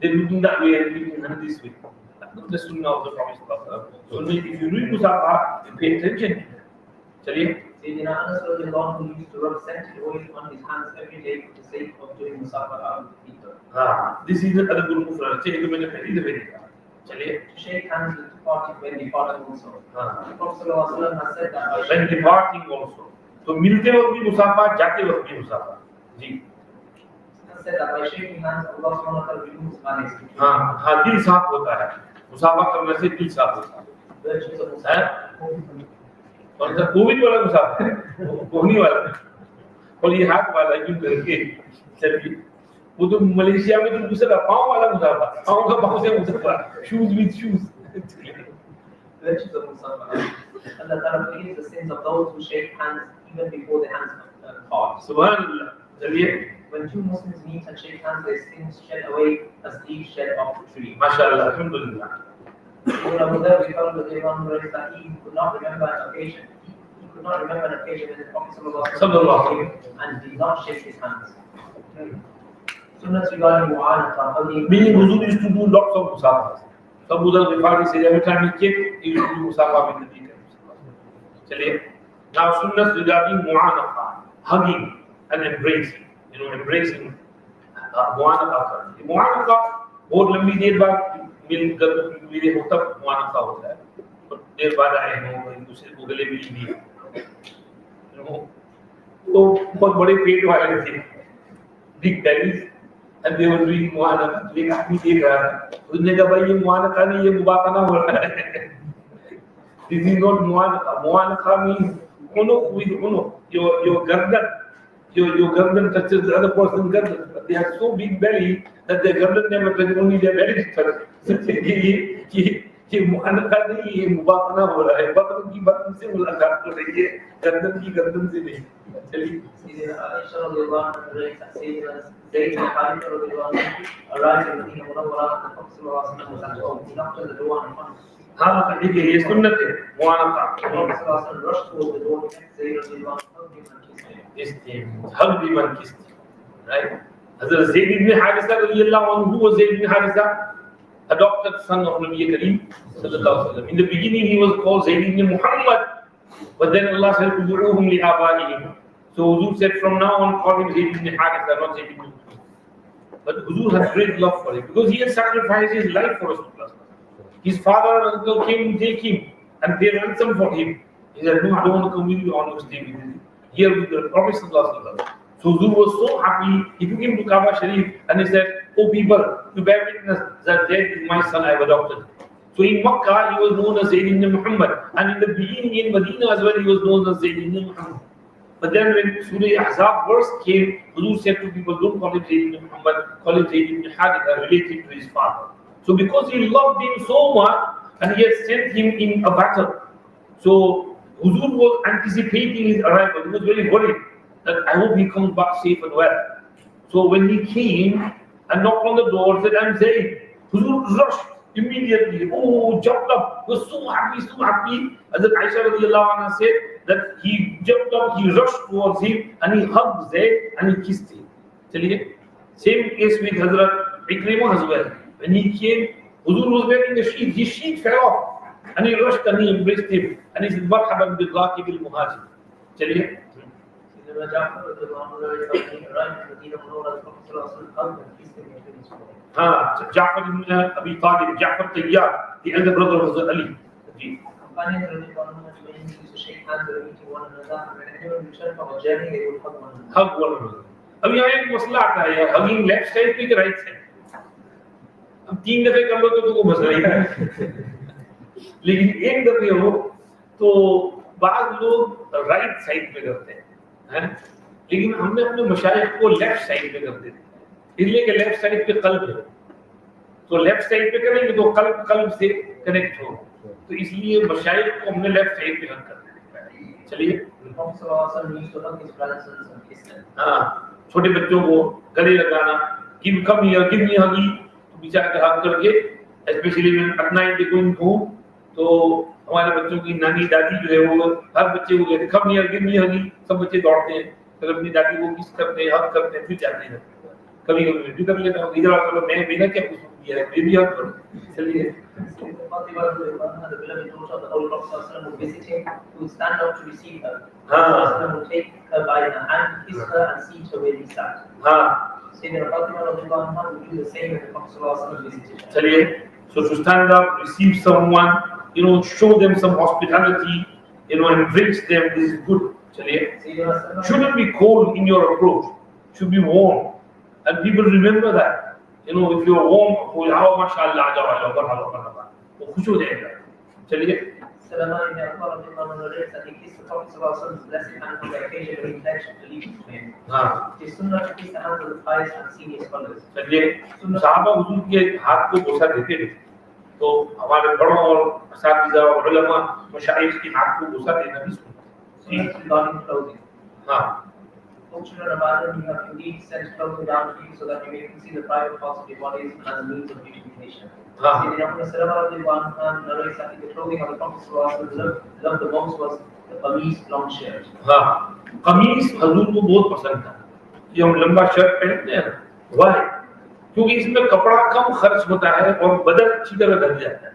They do it that way and do it this way. That's not the sunnah of the Prophet. So if you read musafa, you pay attention. Chaliye. Sayyidina Anas radiallahu anhu used to rub scented oil on his hands every day for the sake of doing musafa out of the people. This is the other good mufrad. Check it मैंने पहली दफे देखा. चलिए. To shake hands with departing when departing also. The Prophet ﷺ has said that when departing also. तो मिलते वक्त भी मुसाफा, जाते वक्त भी मुसाफा. जी. Said that by shaking hands, Allah subhanahu wa ta'ala removes malice. हाँ, दिल साफ होता है. मुसाफा करने से दिल साफ होता है. Virtues of musafa. और जब कोविड वाला मुसाफा है, कोहनी वाला, और ये हाथ वाला यूं करके चलिए. वो तो मलेशिया में तो दूसरा पाँव वाला मुसाफा, पाँव का पाँव से मुसाफा, shoes with shoes. Virtues of musafa. Allah ta'ala forgives the sins of those who shake hands even before the hands part. Subhanallah. चलिए. When two Muslims meet and shake hands, their sins shed away as leaves shed off the tree. MashaAllah, alhamdulillah. Ibn Abu Dhar recalled that he could not remember an occasion. He could not remember an occasion when the Prophet sallallahu alaihi wasallam and did not shake his hands. Sunnahs regarding mu'anata. Meaning, Huzur used to do lots of musafas. So Abu Dhar Ghifari said every time he came, he used to do musafa with the people. Chaliye. Now, sunnahs regarding mu'anata, hugging and embracing. Embracing मुआनका करना. मुआनका बहुत लंबी देर बाद मिलकर मेरे हो तब मुआनका होता है. तो देर बाद आए हो एक दूसरे को गले मिल लिए. तो बहुत बड़े पेट वाले थे, big bellies, and they were doing मुआनका. एक आदमी देख रहा था, उसने कहा भाई ये मुआनका नहीं, ये मुबाकना हो रहा है. This is not मुआनका. मुआनका means uno with uno. Your गर्दन. Your garden touches the other person's garden. But they have so big belly that their garden never touches, only their belly touches. ये मुआनका नहीं, ये मुबाकना हो रहा है. बतन की बतन से मुलाकात हो रही है, गर्दन की गर्दन से नहीं. चलिए. Aisha radiallahu anha narrates that Sayyidina Zayd bin Haritha radiallahu anhu arrived in Medina Munawwara and the Prophet sallallahu alaihi wasallam was at home. He knocked on the door and found. हाँ, देखिए ये सुन्नत है मुआनका. The Prophet sallallahu alaihi wasallam rushed towards the door to get Zayd radiallahu anhu. Hug him and kissed him. Right? Hazrat Zayd ibn Haritha radiallahu anhu, who was Zayd ibn Haritha? Adopted son of Nabi Kareem sallallahu alaihi wasallam. In the beginning he was called Zayd ibn Muhammad, but then Allah said, "Ud'uhum li abaihim." So Huzur said, from now on call him Zayd ibn Haritha, not Zayd ibn Muhammad. But Huzur had great love for him because he had sacrificed his life for Rasulullah. His father and uncle came to take him and pay ransom for him. He said, "No, I don't want to come with you, I want to stay with you." Here with the Prophet sallallahu alaihi wasallam. So Huzur was so happy. He took him to Kaaba Sharif and he said, "Oh people, you bear witness that Zayd is my son I have adopted." So in Makkah he was known as Zayd ibn Muhammad, and in the beginning in Medina as well he was known as Zayd ibn Muhammad. But then when Surah Ahzab verse came, Huzur said to people, don't call him Zayd ibn Muhammad, call him Zayd ibn Haritha, related to his father. So because he loved him so much, and he had sent him in a battle, so Huzur was anticipating his arrival. He was very worried that I hope he comes back safe and well. So when he came and knocked on the door, said, I'm Zayd. Huzur rushed immediately. Oh, jumped up. He was so happy, so happy. As Aisha radiallahu anha said that he jumped up, he rushed towards him and he hugged Zayd and he kissed him. Chaliye. Same case with Hazrat Ikrimah as well. When he came, Huzur was wearing the sheet. His sheet fell off. And he rushed and he embraced him. And he said, Marhaban bil Raqib al Muhajir. Chaliye. Ja'far ibn Abi Talib, Ja'far Tayyar, the elder brother of Hazrat Ali. Companions used to shake hands when meeting one another, and when anyone returned from a journey, they would hug one another. Hug one another. अब यहाँ एक मसला आता है यार, hugging left side पे कि right side? अब 3 दफे कर लो तो कोई मसला ही नहीं। लेकिन एक दफे हो तो बाद लोग right side पे करते हैं, लेकिन हमने अपने मशाइख को left side पे कर देते हैं, इसलिए कि left side पे कल्ब है, तो left side पे करेंगे तो कल्ब से connect हो, तो इसलिए मशाइख को हमने left side पे कर दिया। चलिए, हाँ, छोटे बच्चों को गले लगाना, give me a huggy, तो बेचारे का हग करके, especially when at night they going home, तो हमारे बच्चों की नानी दादी जो है वो हर बच्चे को कहते come here, give me a huggy, सब बच्चे दौड़ते हैं, फिर अपनी दादी को किस करते हैं, हग करते हैं, फिर जाते हैं। कभी कभी मैं भी कर लेता हूँ, इधर आकर मैं बिना क्या कुछ किया है, मैं भी हग करूँ। चलिए। The beloved daughter of the Holy Prophet would visit him, he would stand up to receive her. He would take her by the hand, kiss her, and seat her where he sat. Sayyidina Fatima would do the same when the Prophet visited her. Chaliye. So to stand up, receive someone, show them some hospitality, embrace them. This is good. Chaliye. Shouldn't be cold in your approach. Should be warm, and people remember that. If you're warm, oh mashallah, marhaba, वो खुश हो जाएगा। चलिए। Salama ibn Abdullah narrates that he kissed the Prophet ﷺ's blessed hand on the occasion when he pledged allegiance to him. It is sunnah to kiss the hands of the pious and senior scholars. चलिए, सहाबा हुजूर के हाथ को बोसा देते थे, तो हमारे बड़ों और असातिज़ा और उलमा मशाइख के हाथ को बोसा देना भी सुन्नत regarding clothing. हाँ। O children of Adam, you have indeed sent clothing down to you so that you may conceal the private parts of your bodies as a means of beautification. Sayyidina Muhammad narrates that the clothing of the Prophet loved the most was the qameez, long shirt. हाँ, कमीज हजूर को बहुत पसंद था। ये हम लंबा shirt पहनते हैं, why? क्योंकि इसमें कपड़ा कम खर्च होता है और बदन अच्छी तरह ढक जाता है।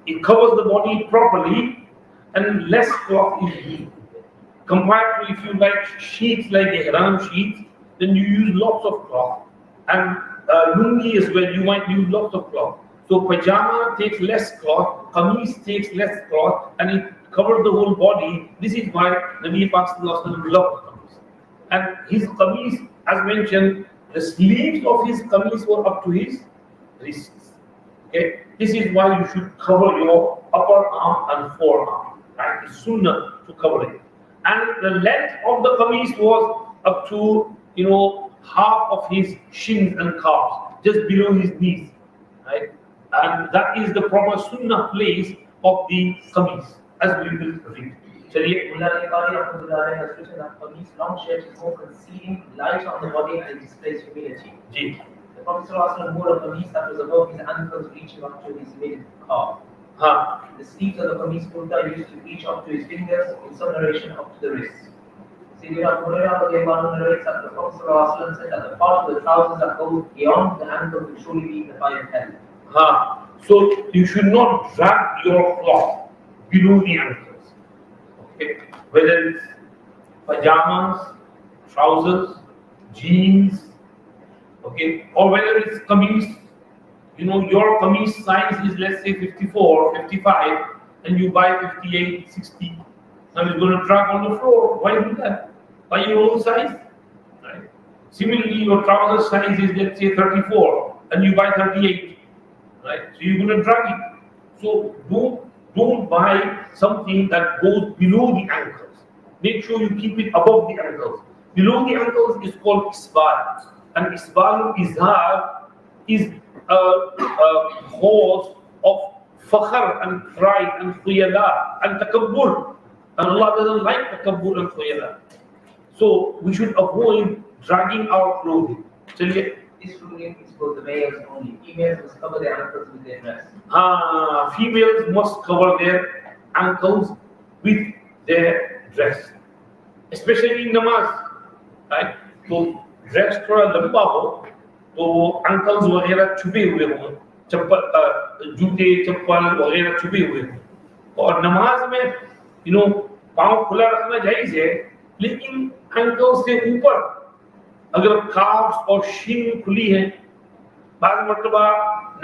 It covers the body properly and less cloth is used. Compared to if you like sheets like ihram sheets, then you use lots of cloth, and lungi as well, you might use lots of cloth. So pajama takes less cloth, qameez takes less cloth, and it covers the whole body. This is why Nabi Pak Sallallahu loved qameez. And his qameez, as mentioned, the sleeves of his qameez were up to his wrists. Okay, this is why you should cover your upper arm and forearm. Right, it's sunnah to cover it. And the length of the qameez was up to half of his shins and calves, just below his knees, right? And that is the proper sunnah place of the qameez, as we will read. Chaliye. Mullah al-Qari has written that qameez, long shirt, is more concealing, light on the body, and displays humility. Ji. The Prophet ﷺ wore a qameez that was above his ankles, reaching up to his mid-calf. The sleeves of the qameez kurta used to reach up to his fingers, in some narration up to the wrists. Sayyidina Abu Hurairah narrates that the Prophet ﷺ said that the part of the trousers that goes beyond the ankle will surely be in the fire of hell. So you should not drag your cloth below the ankles. Okay, whether it's pajamas, trousers, jeans, okay, or whether it's qameez. Your qameez size is, let's say, 54, 55, and you buy 58, 60. Now it's going to drag on the floor. Why do that? Buy your own size. Right? Similarly, your trouser size is, let's say, 34, and you buy 38. Right? So you're going to drag it. So don't buy something that goes below the ankles. make sure you keep it above the ankles. Below the ankles is called isbal. And isbal izhar is a cause of fakhr and pride and khuyala and takabbur. And Allah doesn't like takabbur and khuyala. So we should avoid dragging our clothing. Chaliye. This ruling is for the males only. Females must cover their ankles with their dress. Females must cover their ankles with their dress, especially in namaz, right? So dress थोड़ा लंबा हो तो ankles वगैरह छुपे हुए हों, चप्पल जूते चप्पल वगैरह छुपे हुए हों और नमाज में पाँव खुला रखना जायज है लेकिन ankles से ऊपर अगर calves और shin खुली है बाद मर्तबा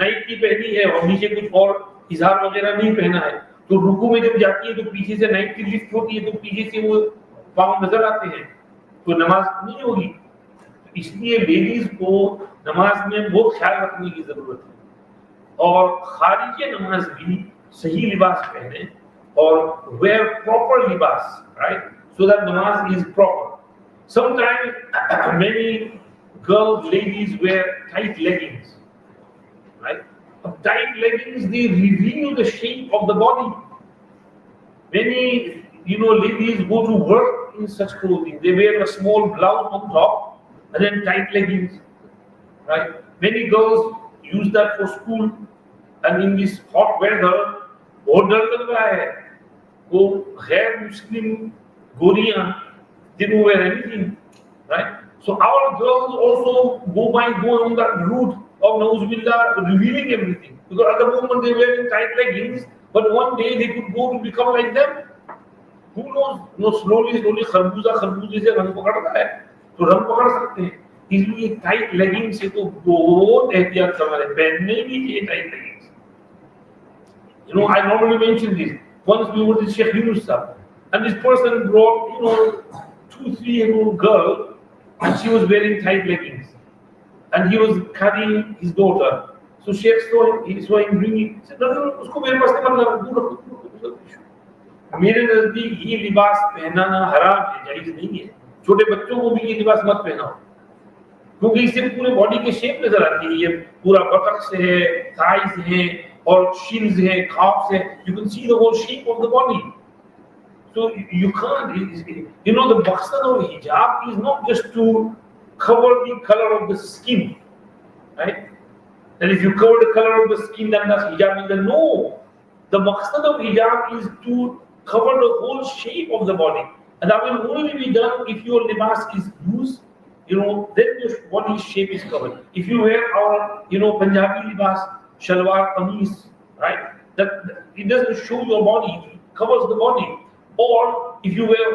नाइटी पहनी है और नीचे कुछ और इज़ार वगैरह नहीं पहना है तो रुकू में जब जाती है तो पीछे से नाइटी लिफ्ट होती है तो पीछे से वो पाँव नजर आते हैं तो नमाज नहीं होगी। इसलिए लेडीज को नमाज में बहुत ख्याल रखने की जरूरत है और खारिज नमाज भी सही लिबास पहने और वेयर प्रॉपर लिबास, राइट, सो दैट नमाज is proper. Sometimes many girls, ladies wear tight leggings, right? Tight leggings, they reveal the shape of the body. Many, ladies go to work in such clothing. They wear a small blouse on top and then tight leggings, right? Many girls use that for school, and in this hot weather, बहुत डर लग रहा है। वो गैर मुस्लिम गोरियां they don't wear anything, right? So our girls also might go on that route of Nauzubillah, revealing everything. Because at the moment they wear tight leggings, but one day they could go to become like them. Who knows? Slowly खरबूजे से रंग पकड़ता है, तो रंग पकड़ सकते हैं। इसलिए टाइट लेगिंग से तो बहुत एहतियात करना है, पहनने ही नहीं चाहिए tight leggings. I normally mention this. Once we were with Sheikh Yunus sahab, and this person brought, 2-3-year-old girl, and she was wearing tight leggings, and he was carrying his daughter. So Sheikh saw him bringing. He said, no, उसको मेरे पास नहीं मतलब दूर रखो। मेरे नजदीक ये लिबास पहनाना हराम है, जायज नहीं है। छोटे बच्चों को भी ये लिबास मत पहनाओ, क्योंकि इससे पूरे बॉडी के शेप नजर आती है। ये पूरा बटक से है, थाइस है और शिन्स है, calves है। You can see the whole shape of the body. So you can't, the maqsad of hijab is not just to cover the color of the skin, right? And if you cover the color of the skin, then that's hijab. No, the maqsad of hijab is to cover the whole shape of the body, and that will only be done if your libas is loose, then your body shape is covered. If you wear our, Punjabi libas, shalwar, kameez, right? That it doesn't show your body, it covers the body. Or if you wear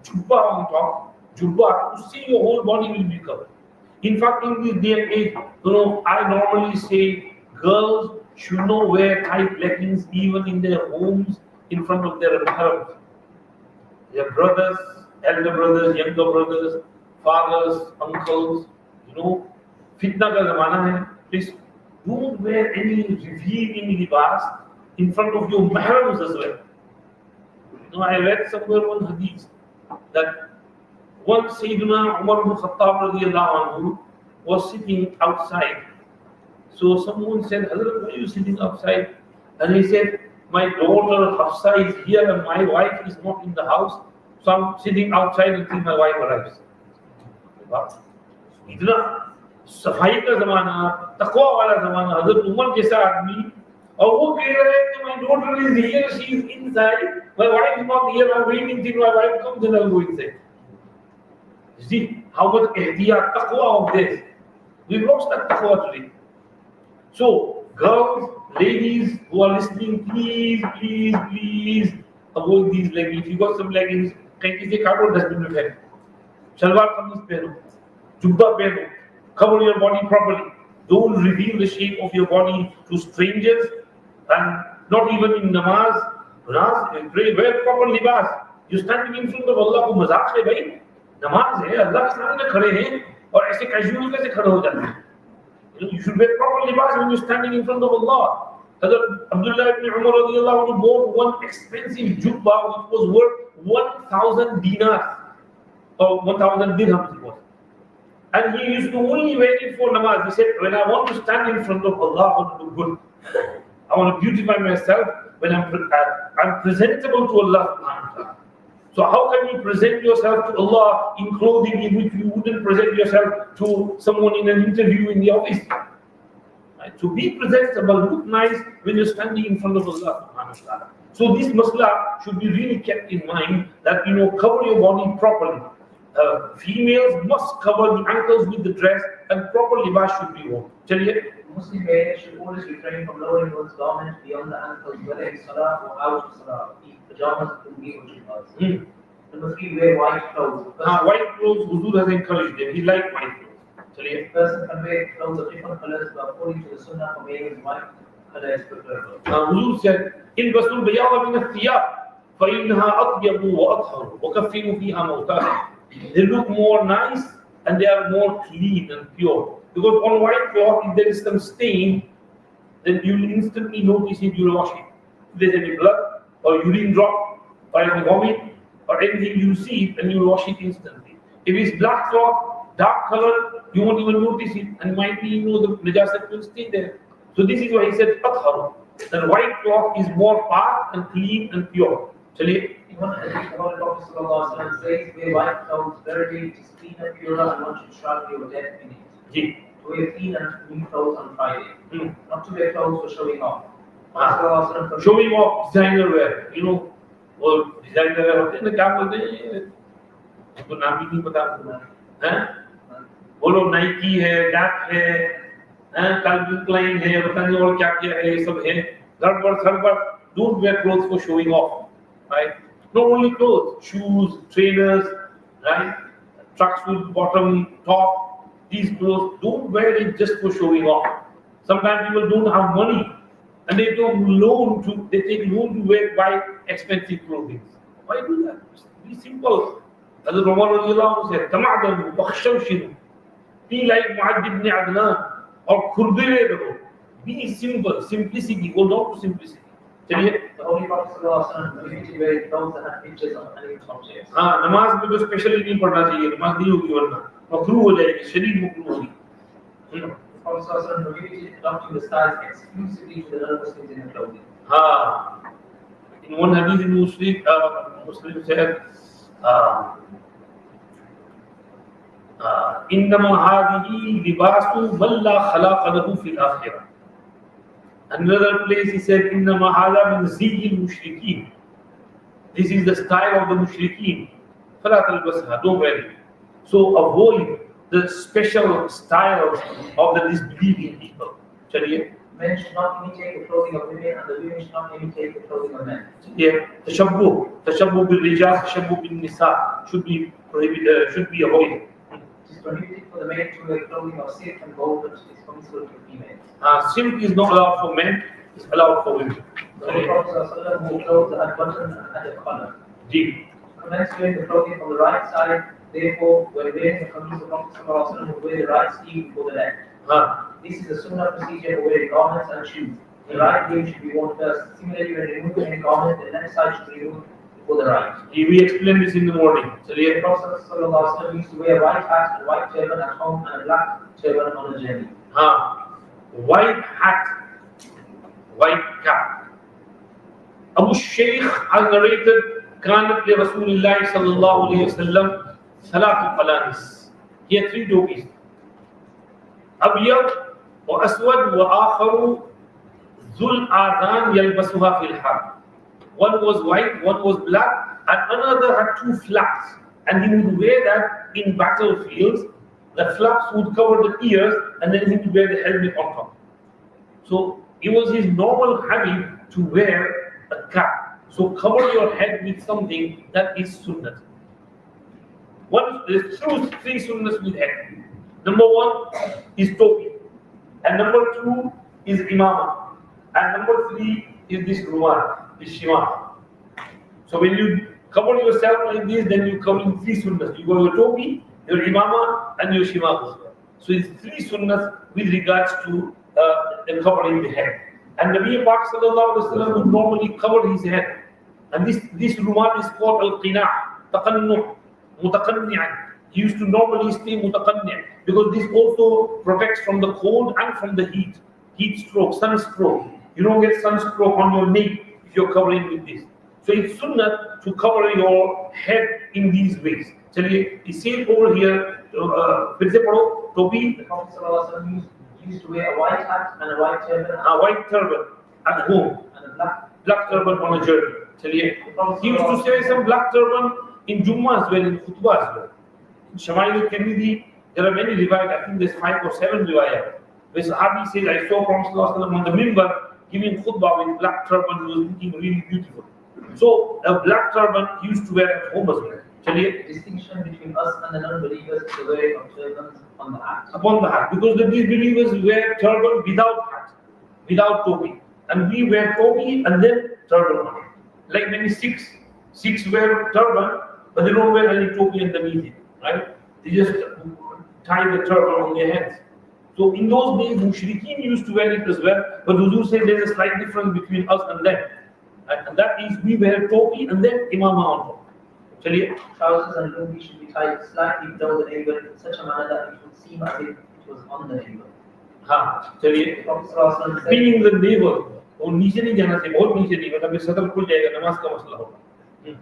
jubba on top, see your whole body will be covered. In fact, in this day and age, I normally say girls should not wear tight leggings even in their homes in front of their parents. Their brothers, elder brothers, younger brothers, fathers, uncles, fitna ka zamana hai. Please don't wear any revealing libas in front of your mahrams as well. I read somewhere one hadith that once Sayyidina Umar ibn Khattab radiyallahu anhu was sitting outside. So someone said, Hazrat, why are you sitting outside? And he said, my daughter Hafsa is here and my wife is not in the house. So I'm sitting outside until my wife arrives. इतना सफाई का जमाना, तकवा वाला जमाना, हजरत उमर जैसा आदमी, और वो कह रहे हैं कि my daughter is here, she is inside, my wife is not here, I'm waiting till my wife comes and I'll go inside. You see how much ihtiyat, taqwa of this. We've lost that taqwa today. So, girls, ladies who are listening, please avoid these leggings. If you got some leggings, कहीं किसी काटो dustbin में फेंको, शलवार कमीज पहनो, जुब्बा पहनो, cover your body properly. Don't reveal the shape of your body to strangers, and not even in namaz. Pray, wear proper libas. You standing in front of Allah को मजाक है भाई, नमाज है, अल्लाह के सामने खड़े हैं और ऐसे कैजुअल कैसे खड़े हो जाते हैं? You should wear proper libas when you're standing in front of Allah. Hazrat Abdullah ibn Umar radiyallahu anhu bought one expensive jubba which was worth 1,000 dinars or 1,000 dirhams it was. And he used to only wait it for namaz. He said, when I want to stand in front of Allah, I want to do good. I want to beautify myself when I'm presentable to Allah subhanahu wa ta'ala. So how can you present yourself to Allah in clothing in which you wouldn't present yourself to someone in an interview in the office? Right? To be presentable, look nice when you're standing in front of Allah subhanahu wa ta'ala. So this masla should be really kept in mind that, cover your body properly. Females must cover the ankles with the dress and proper libas should be worn. Muslim male should always refrain from lowering one's garment beyond the ankles, whether in salah or out of salah. Pajamas, lungi or jubas. Number 3, wear white clothes. White clothes, Huzur has encouraged them. He liked white clothes. A person can wear clothes of different colors, but according to the sunnah for males, white color is preferable. Huzur said, إِلْبَسُوا الْبَيَاضَ مِنَ الثِّيَابِ فَإِنَّهَا أَطْيَبُ وَأَطْهَرُ وَكَفِّنُوا فِيهَا مَوْتَاهُ. They look more nice and they are more clean and pure. Because on white cloth, if there is some stain, then you will instantly notice it, you will wash it. If there's any blood or urine drop or any vomit or anything, you see it and you will wash it instantly. If it's black cloth, dark color, you won't even notice it and might be, the najasat will stay there. So this is why he said, أطهر. That white cloth is more part and clean and pure. In one hadith, the Prophet ﷺ says, wear white clothes, verily it is clean and pure, and one should shroud your death in it. To wear clean and new clothes on Friday. Not to wear clothes for showing off. Showing off designer wear, or designer wear होते हैं ना, क्या बोलते हैं, तो नाम भी नहीं पता हैं, बोलो नाइकी है, गैप है, कैल्विन क्लाइन है, पता नहीं और क्या क्या है, ये सब है, गड़बड़. Don't wear clothes for showing off, right? Not only clothes, shoes, trainers, right? Tracksuit, bottom, top, these clothes, don't wear it just for showing off. Sometimes people don't have money and they take loan to buy expensive clothing. Why do that? Be simple. As the Roman said, "Tamadanu, bakhshawshinu." Be like Mu'adh ibn Adnan or Khurdire. Be simple, simplicity. Hold on to simplicity. The Holy Prophet ﷺ wearing clothes that have pictures of animal objects. नमाज में तो specially नहीं पढ़ना चाहिए, नमाज नहीं होगी वरना मकरूह हो जाएगी, शरीर मकरूह होगी. The Prophet ﷺ prohibited adopting the styles exclusively to the non-Muslims in the clothing. In one hadith in Muslim said, إنما هذه لباس من لا خلاق له في الآخرة. Another place he said, إنما هذا من زي المشركين. This is the style of the mushrikeen. فلا تلبسها, don't wear it. So avoid the special styles of the disbelieving people. Men should not imitate the clothing of women, and the women should not imitate the clothing of men. Tashabbuh bil-rijal, tashabbuh bil-nisa should be prohibited, should be avoided. It is prohibited for the men to wear clothing of silk and gold, but it is permissible for females. Silk is not allowed for men, it's allowed for women. The Prophet ﷺ wore clothes that had buttons and had a collar. Commence wearing the clothing on the right side, therefore, when wearing the clothes, the Prophet ﷺ would wear the right sleeve before the left. This is a sunnah procedure for wearing garments and shoes. The right leg should be worn first. Similarly, when removing any garment, the left side should be removed before the right. We explained this in the morning. The Prophet ﷺ used to wear a white hat and white turban at home and a black turban on a journey. White hat, white cap. Abu Shaykh has narrated, كانت لرسول الله صلى الله عليه وسلم ثلاث قلانس. He had 3 dopis. أبيض وأسود وآخر ذو الآذان يلبسها في الحرب. One was white, one was black, and another had 2 flaps. And he would wear that in battlefields. The flaps would cover the ears, and then he would wear the helmet on top. So it was his normal habit to wear a cap. So cover your head with something that is sunnah. There's 3 sunnahs with head. Number 1 is topi, and number 2 is imama, and number 3 is this rumal, this shimar. So when you cover yourself like this, then you cover in 3 sunnahs. You got your topi, your imama, and your shimar. So it's 3 sunnahs with regards to covering the head. And Nabi Pak sallallahu alaihi wasallam would normally cover his head. And this rumal is called al-qina', taqannu', mutaqanni'an. He used to normally stay mutaqanni' because this also protects from the cold and from the heat stroke, sunstroke. You don't get sunstroke on your neck if you're covering with this. So it's sunnah to cover your head in these ways. Chaliye, it says over here, फिर से पढ़ो, टोपी. The Prophet ﷺ used to wear a white hat and a white turban. A white turban at home. And a black turban on a journey. Chaliye. He used to wear some black turban in Jummah as well, in khutbah as well. In Shama'il al-Tirmidhi, there are many riwayat, I think there's 5 or 7 riwayat, where Sahabi says, I saw Prophet ﷺ on the minbar giving khutbah with black turban, he was looking really beautiful. So a black turban he used to wear at home as well. The distinction between us and the non-believers is the wearing of turbans on the hat. Upon the hat, because the disbelievers wear turban without hat, without topi, and we wear topi and then turban on it. Like many Sikhs wear turban, but they don't wear any topi underneath it, right? They just tie the turban on their heads. So in those days, mushrikeen used to wear it as well, but Huzur said there's a slight difference between us and them, right? And that is we wear topi and then imama on top. Trousers and lungi should be tied slightly below the navel in such a manner that it would seem as if it was on the navel. हाँ, चलिए. Meaning the navel, वो नीचे नहीं जाना चाहिए, बहुत नीचे नहीं, मतलब सदर खुल जाएगा, नमाज का मसला होगा.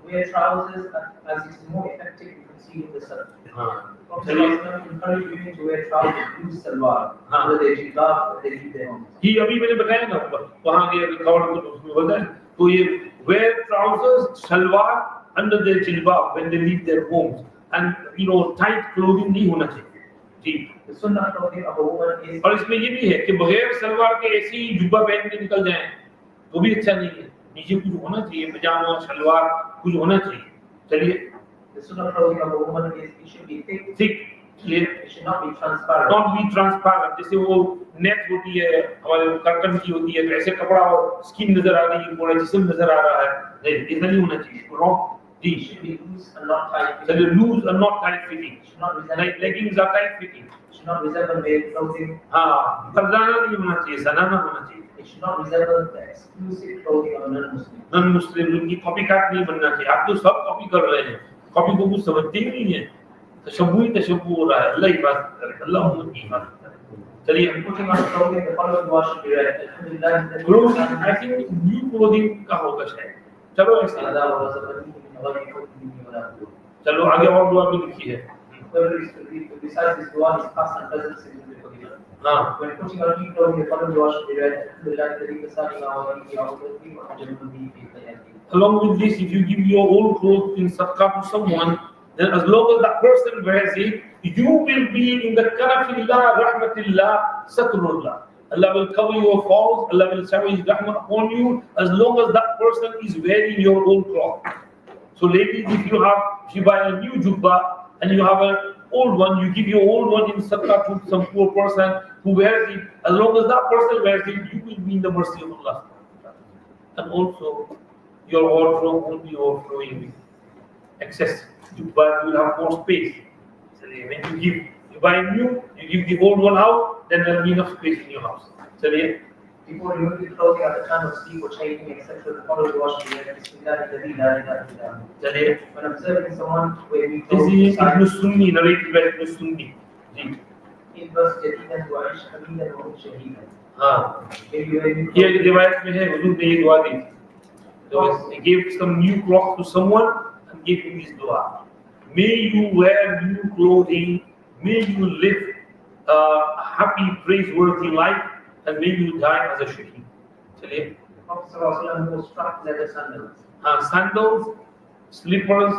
Wear trousers as it is more effective in concealing the sadr. हाँ. Prophet encouraged women to wear trousers, use salwar, whether they jilbab or they leave their homes. ये अभी मैंने बताया ना, वहाँ गया रिकॉर्ड तो उसमें बोलता है, तो ये wear trousers, salwar under their jilbab when they leave their homes, and tight clothing नहीं होना चाहिए. ठीक. The sunnah clothing of a woman is. और इसमें ये भी है कि बगैर सलवार के ऐसे ही जुब्बा पहन के निकल जाएं तो भी अच्छा नहीं है. नीचे कुछ होना चाहिए, पजामा, सलवार कुछ होना चाहिए. चलिए. The sunnah clothing of a woman is it should be thick. Thick. It should not be transparent. Not be transparent. जैसे वो नेट होती है, हमारे कर्टन की होती है, तो ऐसे कपड़ा और स्किन नजर आ रही है, पूरा जिस्म नजर आ रहा है. नहीं, ऐसा नहीं होना चाहिए. Wrong. It should be loose and not tight. So the loose and not tight fitting. Should not resemble. Like leggings are tight fitting. Should not resemble male clothing. हाँ, पर्दाना नहीं होना चाहिए, सनाना होना चाहिए. It should not resemble the exclusive clothing of a non-Muslim. Non-Muslim उनकी copycat नहीं बनना चाहिए. आप तो सब कॉपी कर रहे हैं. कॉपी को कुछ समझते ही नहीं है. तशब्बुह हो रहा है. अल्लाह की बात करे. अल्लाह उनकी बात करे. चलिए. Putting on clothing, the following dua should be read. Alhamdulillah. Grooming, I think new clothing का होगा शायद. चलो ऐसे. चलो आगे और दुआ भी लिखी है. Besides this dua, his past and present sins will be forgiven. हाँ. When putting on new clothing, the following dua should be read. Alhamdulillah, the Riksani Along with this, if you give your old clothes in sadaqah to someone, then as long as that person wears it, you will be in the kanafillah, rahmatillah, satrullah. Allah will cover your faults, Allah will shower His rahmah upon you as long as that person is wearing your old cloth. So ladies, if you buy a new jubba and you have an old one, you give your old one in sadaqah to some poor person who wears it. As long as that person wears it, you will be in the mercy of Allah. And also, your wardrobe will be overflowing with excess. Jubba, you will have more space. So when you buy new, you give the old one out, then there will be enough space in your house. So before removing clothing at the time of sleep or changing, etc., the following dua should be read. Bismillah. When observing someone wearing clothes, this is Ibn Sunni, narrated by Ibn Sunni. In verse Jadidan wa Aish Hamidan wa Shahidan. हाँ. Here the riwayat में है, हुजूर ने ये दुआ दी. They gave some new cloth to someone and gave him this dua. May you wear new clothing. May you live a happy, praiseworthy life, and may you die as a shaheed. The Prophet ﷺ struck leather sandals. Sandals, slippers,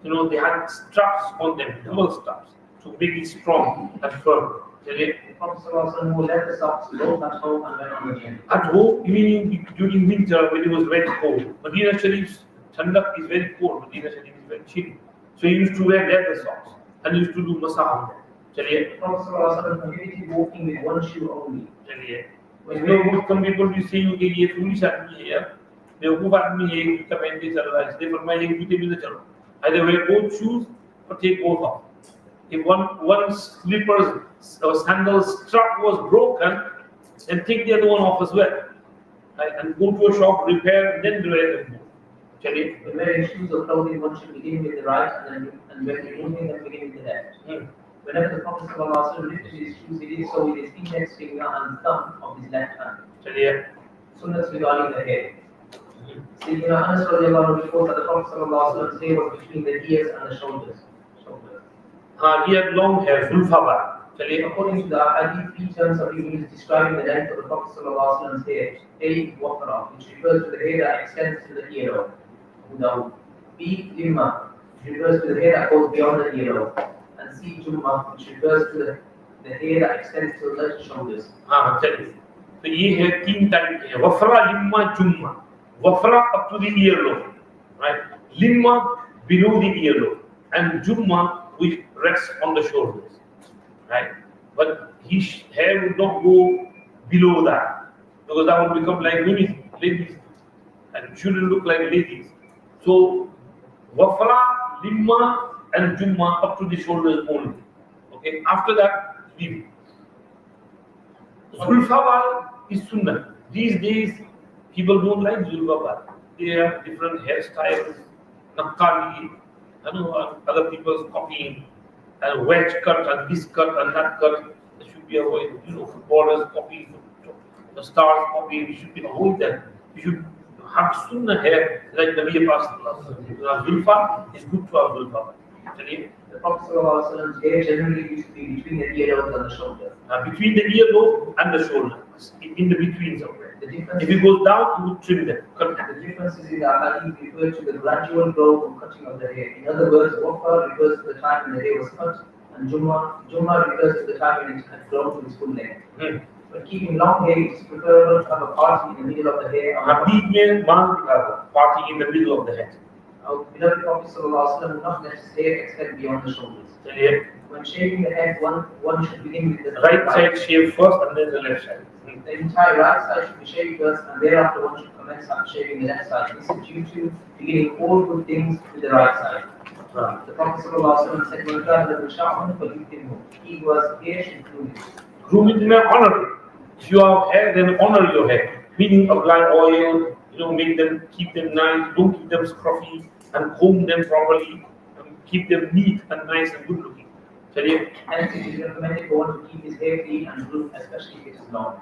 they had straps on them, double straps, to make it strong and firm. The Prophet ﷺ wore leather socks both at home and when on the journey. At home, meaning during winter when it was very cold. Medina Sharif's Tandak is very cold, Medina Sharif is very chilly. So he used to wear leather socks and he used to do masah on them. The Prophet ﷺ prohibited walking with one shoe only. When some people will say कि ये foolish आदमी है यार, बेवकूफ आदमी है, जूता पहन के चल रहा है, इसलिए फरमाया एक जूते में चलो. Either wear both shoes or take both off. If one slipper's or sandal's strap was broken, then take the other one off as well, right? And go to a shop, repair, and then wear them both. चलिए When wearing shoes or clothing, one should begin with the right and when removing them, begin with the left. Whenever the Prophet ﷺ lifted his shoes, he did so with his index finger and thumb of his left hand. चलिए Sunnahs regarding the hair. Sayyidina Anas radiallahu anhu reports that the Prophet ﷺ's hair was between the ears and the shoulders. हाँ he had long hair zulfa bar चलिए According to the hadith, three terms are used describing the length of the Prophet ﷺ's hair. A. Wafra, which refers to the hair that extends to the earlobe. Now, B. Nimra, which refers to the hair that goes beyond the earlobe. And C. Jumma, which refers to the hair that extends to the shoulders. हाँ चलिए तो ये है तीन type के हैं वफरा लिम्मा जुम्मा वफरा up to the earlobe right limma below the earlobe and jumma which rests on the shoulders right but his hair would not go below that because that would become like women ladies and it shouldn't look like ladies so wafra limma and jumma up to the shoulders only okay after that leave Zulfa bar is sunnah. These days, people don't like zulfa bar. They have different hairstyles, nakkali, other people's copying, and wedge cut, and this cut, and that cut. There should be avoided. Footballers copy, the stars copy. We should avoid that. We should have sunnah hair like Nabi Pastor. Zulfa is good to have zulfa bar. The Prophet ﷺ's hair generally used to be between the earlobe and the shoulder. Between the earlobe and the shoulder, in the between somewhere. If it goes down, you would trim them. The differences in the hadith refer to the gradual growth or cutting of the hair. In other words, Wafra refers to the time when the hair was cut, and Jumma refers to the time when it had grown to its full length. When keeping long hair, it is preferable to have a party in the middle of the hair. Hadith mein maan dikhata, party in the middle of the head. Our beloved Prophet ﷺ would not let his hair extend beyond the shoulders. When shaving the head, one should begin with the Right side shave first and then the left side. The entire right side should be shaved first, and thereafter one should commence shaving the left side. This is due to beginning all good things with the right side. The Prophet ﷺ said, "When God has a shaman, for you can move." He was hair should groom it. Groom it in an honor. If you have hair, then honor your hair. Meaning apply oil, make them, keep them nice, don't keep them scruffy, and comb them properly, and keep them neat and nice and good looking. Hence, it is recommended for one to keep his hair clean and groomed, especially if it is long.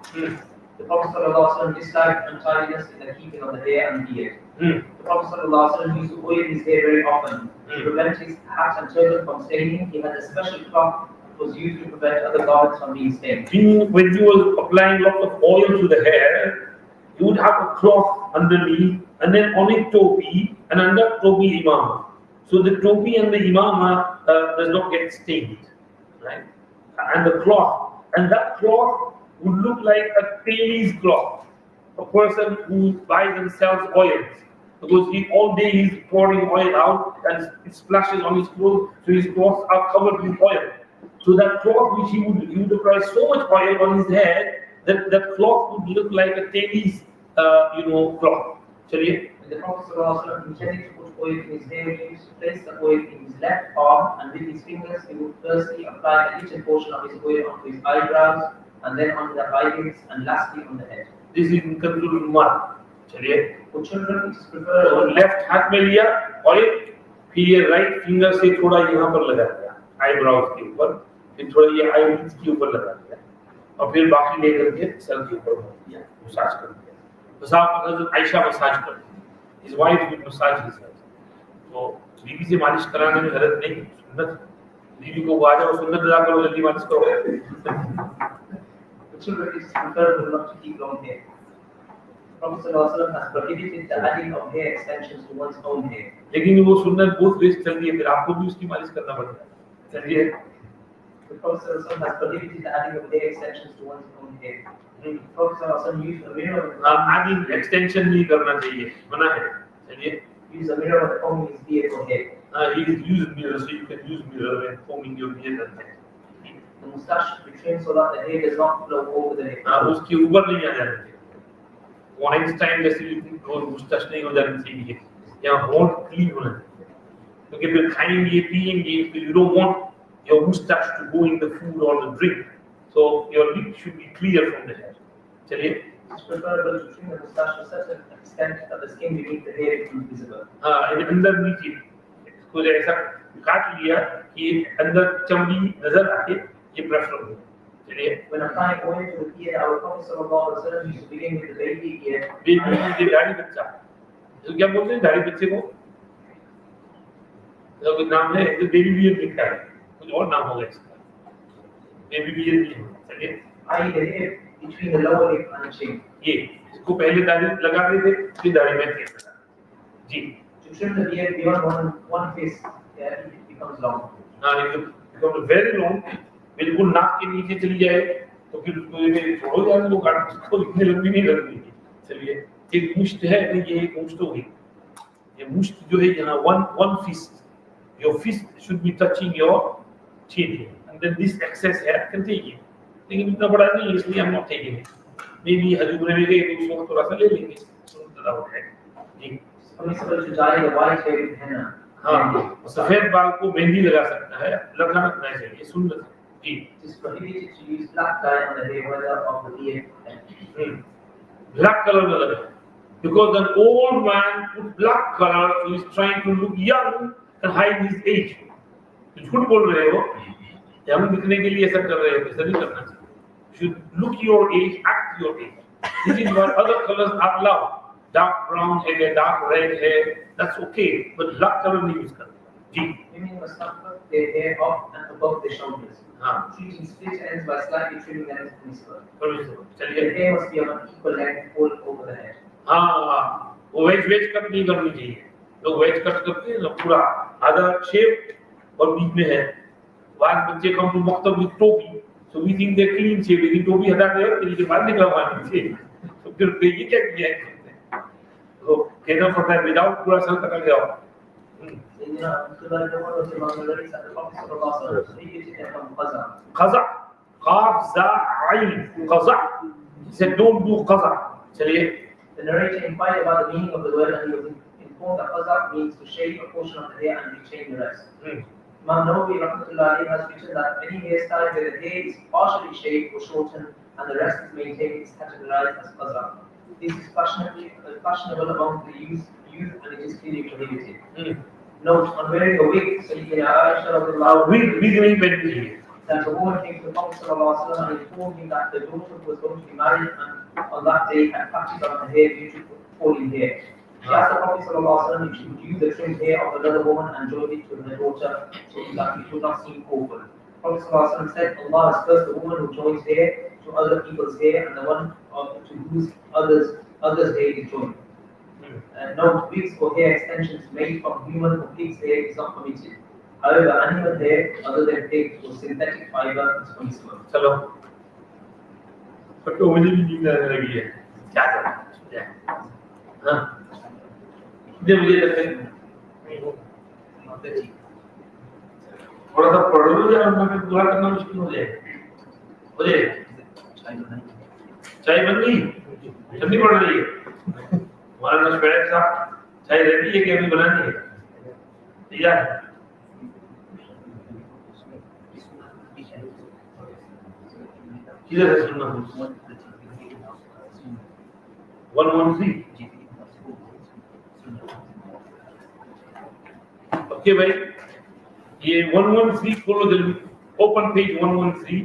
The Prophet ﷺ disliked untidiness in the keeping of the hair and beard. The Prophet ﷺ used to oil his hair very often. To prevent his hat and turban from staining, he had a special cloth that was used to prevent other garments from being stained. When you were applying lots of oil to the hair, you would have a cloth underneath, and then on it topi, and under topi imama. So the topi and the imama does not get stained, right? And the cloth, and that cloth would look like a tailor's cloth. A person who buys and sells oils, because all day he's pouring oil out and it splashes on his clothes, so his clothes are covered with oil. So that cloth which he would apply so much oil on his head that cloth would look like a tailor's cloth. When the Prophet ﷺ intended to put oil in his hair, he used to place the oil in his left palm, and with his fingers he would firstly apply a little portion of his oil onto his eyebrows, and then on the eyelids, and lastly on the head. This is in Kantul Umar. For children, it is preferred. So left हाथ में लिया oil, फिर ये right finger से थोड़ा यहाँ पर लगा दिया eyebrows के ऊपर, फिर थोड़ा ये eyelids के ऊपर लगा दिया, और फिर बाकी लेकर के सर के ऊपर कर दिया, मसाज कर दिया. बस आप अगर आयशा मसाज कर, his wife would massage his head. तो बीवी से मालिश कराने में गलत नहीं, सुन्नत. बीवी को आ जाओ सुन्नत अदा करो, जल्दी मालिश करो. For children, it is preferable not to keep long hair. Prophet ﷺ has prohibited the adding of hair extensions to one's own hair. लेकिन वो सुन्नत बहुत वेस्ट चल रही है, फिर आपको भी उसकी मालिश करना पड़ता है. चलिए. The Prophet ﷺ has prohibited the adding of hair extensions to one's own hair. The Prophet ﷺ used a mirror. adding extension नहीं करना चाहिए, मना है. चलिए. Use a mirror when combing his beard or hair. He used mirror, so you can use mirror when combing your beard and hair. The mustache should be trimmed so that the hair does not flow over the neck. उसके ऊपर नहीं आ जाना चाहिए. वो Einstein जैसे वो moustache नहीं हो जाना चाहिए. यहाँ होंठ क्लीन होना चाहिए. क्योंकि फिर खाएंगे पिएंगे, फिर you don't want your mustache to go in the food or the drink. So your lip should be clear from the hair. चलिए. It's preferable to trim the moustache to such an extent that the skin beneath the hair is visible. हाँ अंदर नीचे इसको ऐसा काट लिया कि अंदर चमड़ी नजर आके ये प्रेफर हो चलिए When applying oil to the beard, our Prophet sallallahu alaihi wasallam used to begin with the baby ear. Baby ये दाढ़ी बच्चा तो क्या बोलते हैं दाढ़ी बच्चे को तो कोई नाम है तो बेबी बियर्ड लिखा है कुछ और नाम होगा इसका बेबी बियर्ड नहीं है चलिए I.e. the hair between the lower lip and the chin. ये इसको पहले दाढ़ी लगा देते फिर दाढ़ी में केस लगा जी To trim the beard beyond one fist, it becomes long. हाँ ये तो वेरी लॉन्ग बिल्कुल नाक के नीचे चली जाए तो फिर उसको ये छोड़ो जाने वो काट उसको इतनी लंबी नहीं लगनी चलिए एक मुश्त है नहीं ये एक मुश्त होगी ये मुश्त जो है यहाँ one fist your fist should be touching your chin and then this excess hair can take it लेकिन इतना बड़ा नहीं इसलिए हम not taking it maybe हजूर में गए तो उसको थोड़ा सा ले लेंगे सुनता है जी Permissible to dye the white hair with henna. हाँ सफेद बाल को मेहंदी लगा सकता है लगाना नहीं चाहिए सुन्नत जी It is prohibited to use black dye on the hair, whether of the beard. black color में लगा because an old man put black color so he's trying to look young and hide his age झूठ बोल रहे हो या हम दिखने के लिए ऐसा कर रहे हो ऐसा नहीं करना चाहिए should look your age act your age this is why other colors are allowed dark brown hair dark red hair that's okay but black color नहीं use करना जी Women must not cut their hair off and above their shoulders. हाँ Treating split ends by slightly trimming them is permissible. Permission The चलिए hair must be of an equal length all over the head. हाँ वो veg cut नहीं करनी चाहिए लोग veg cut करते हैं ना पूरा आधा शेप और बीच में है बाद बच्चे कम टू मकतब विद टोपी so we think they clean shape लेकिन टोपी हटा दे और के बाद निकलवानी चाहिए तो फिर ये क्या किया है तो कहना पड़ता है विदाउट पूरा सर तक गया قزع قاف زا عين قزع said don't do قزع चलिए The narrator inquired about the meaning of the word and he was informed that qazak means to shave a portion of the hair and retain the rest. Imam Nawawi rahmatullahi has written that any hairstyle where the hair is partially shaved or shortened and the rest is maintained is categorized as qazak. This is fashionable among the youth and it is clearly prohibited. Note, on wearing a wig, Sayyidina Aisha radhiyallahu wig that the woman came to the Prophet sallallahu alaihi wasallam and informed him that the daughter was going to be married and on that day had patches on her hair due to falling hair. She asked the Prophet sallallahu alaihi wasallam if she would use the trimmed hair of another woman and join it to her daughter so that it would not seem awful. The Prophet sallallahu alaihi wasallam said, Allah has cursed the woman who joins hair to other people's hair and the one to whose others' hair is joined. Note, wigs or hair extensions made from human or pig's hair is not permitted. However, animal hair other than pig or synthetic fiber is permissible. चलो तो मुझे भी नींद आने लगी है क्या करें हाँ इतने मुझे लगता है थोड़ा सा पढ़ लो यार उनका पूरा करना मुश्किल हो जाए चाय बन गई ठंडी पड़ रही है हमारा नौशेख साहब चाय रेडी है कि अभी बनानी है तैयार है किधर है सुनना 113 ओके भाई ये 113 खोलो जल्दी open page 113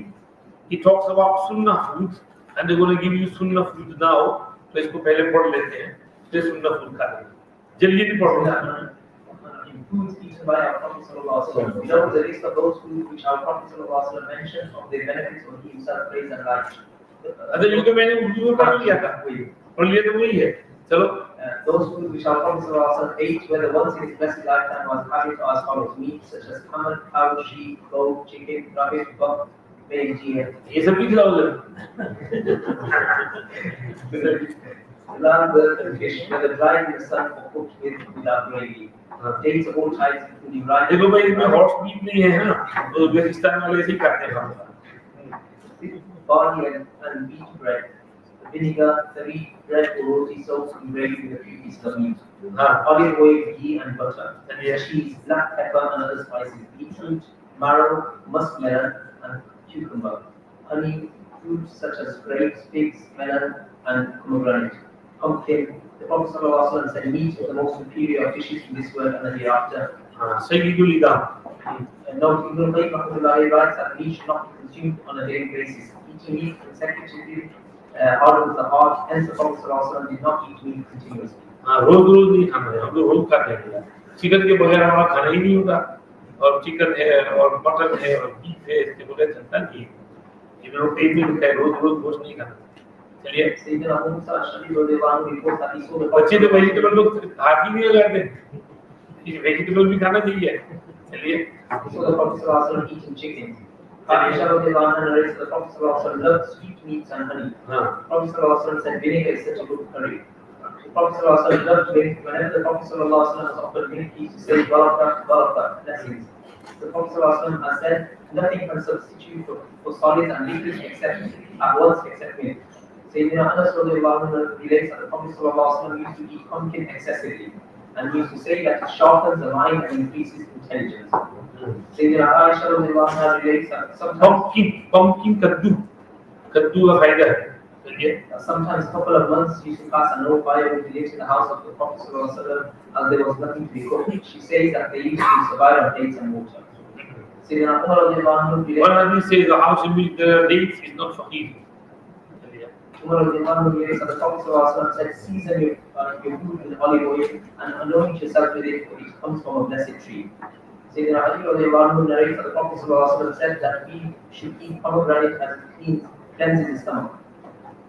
he talks about sunnah foods and they're going to give you sunnah foods now तो इसको पहले पढ़ लेते हैं फिर सुन्नह फूड खा लेंगे जल्दी नहीं पढ़ो Foods eaten by our Prophet sallallahu alaihi wasallam. We know the list of those foods which our Prophet sallallahu alaihi wasallam mentioned of their benefits when he himself praised and liked. अच्छा ये तो मैंने उर्दू में पढ़ लिया था और ये तो वही है चलो those foods which our Prophet sallallahu alaihi wasallam ate whether once in his blessed lifetime was habit as follows: meat such as camel, cow, sheep, goat, chicken, rabbit, buck, bear, deer. ये सब भी खिलाओ Land, bird, and fish, whether dried in the sun or cooked without gravy. Dates of all types, including rice. देखो भाई इसमें hot meet नहीं है ना तो उज़्बेकिस्तान वाले ऐसे ही करते हैं barley and wheat bread, vinegar, wheat bread or roti soaked in gravy with a few pieces of meat. Olive oil, ghee and butter, and cheese, black pepper and other spices, beetroot, marrow, muskmelon and cucumber, honey, fruits such as grapes, figs, melon, and pomegranate. Pumpkin. The Prophet ﷺ said meat is the most superior of dishes in this world and the hereafter. Sayyidul Idam. And note, Ibn Qayyim Rahmatullahi writes that meat should not be consumed on a daily basis. Eating meat consecutively hardens the heart, hence the Prophet ﷺ did not eat meat continuously. रोज रोज नहीं खाना है, हम लोग रोज खाते हैं। Chicken के बगैर हमारा खाना ही नहीं होगा, और चिकन है और मटन है और बीफ है, इसके बगैर चलता नहीं। ये मेरे पेट में दुखता है, रोज रोज गोश्त नहीं खाना। चलिए, बच्चे तो वेजिटेबल लोग हाथ ही नहीं लगाते, वेजिटेबल भी खाना चाहिए। चलिए, So the Prophet ﷺ eating chicken. Aisha radiallahu anha narrates that the Prophet ﷺ loved sweet meats and honey. The Prophet ﷺ said vinegar is such a good curry. The Prophet ﷺ loved drink. Whenever the Prophet ﷺ was offered drink, he used to say, Barakat, blessings. The Prophet ﷺ has said, nothing can substitute for solids and liquids at once except milk. Sayyidina Anas radiallahu anhu relates that the Prophet ﷺ used to eat pumpkin excessively, and he used to say that it sharpens the mind and increases intelligence. Sayyidina Aisha radiallahu anha relates that pumpkin kaddu का फायदा है। चलिए, sometimes a couple of months used to pass and no fire would be lit in the house of the Prophet ﷺ, as there was nothing to be cooked. She says that they used to survive on dates and water. Sayyidina Umar radiallahu anhu relates. One hadith says the house in which there are dates is not faqir. Umar radiallahu anhu relates that the Prophet ﷺ said, season your food with olive oil and anoint yourself with it, for it comes from a blessed tree. Sayyidina Ali radiallahu anhu narrates that the Prophet ﷺ said that we should eat pomegranate as it cleanses the stomach.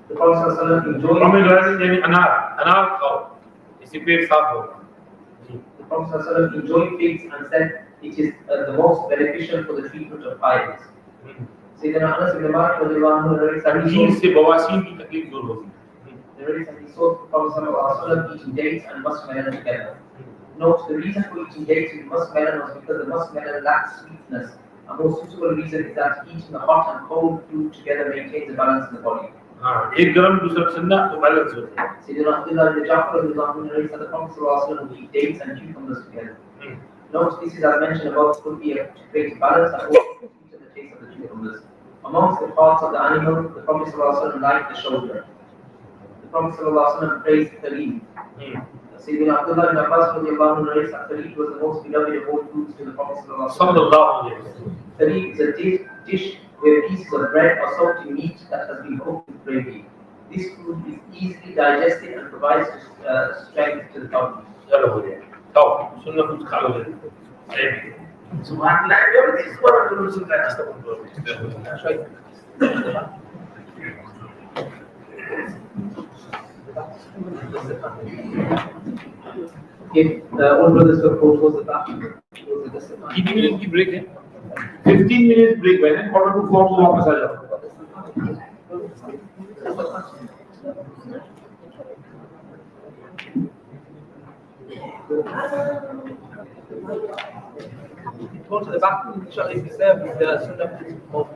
The Prophet ﷺ enjoyed pomegranate यानी अनार खाओ, इससे पेट साफ होगा। The Prophet ﷺ enjoyed figs and said it is the most beneficial for the treatment of piles. Sayyidina Anas ibn Malik radiallahu anhu narrates that से बवासीर की तकलीफ दूर होगी। he saw the Prophet ﷺ eating dates and muskmelon together. Note, the reason for eating dates with muskmelon was because the muskmelon lacks sweetness. A more suitable reason is that eating the hot and cold fruit together maintains a balance in the body. एक गरम दूसरा ठंडा तो balance होता है। Sayyidina Abdullah ibn Ja'far radiallahu anhu narrates that the Prophet ﷺ would eat dates and cucumbers together. Note, this is as mentioned above could be to create balance and also to sweeten the taste of the cucumbers. Amongst the parts of the animal, the Prophet ﷺ liked the shoulder. The Prophet ﷺ praised the lean. Sayyidina Abdullah ibn Abbas radiallahu anhu narrates that Tariq was the most beloved of all foods to the Prophet ﷺ. Tariq is a dish where pieces of bread or salty meat that has been cooked with gravy. This food is easily digested and provides strength to the tongue. चलो हो गया। खाओ, सुनना कुछ खा लो। सुभान अल्लाह, ये इस पर तुम सुन रहे हो। If all brothers could go towards the back, कितनी मिनट की ब्रेक है? 15 minutes break है ना, quarter to 4 को वापस आ जाओ। go to the back, inshallah, if it's there with the sunnah of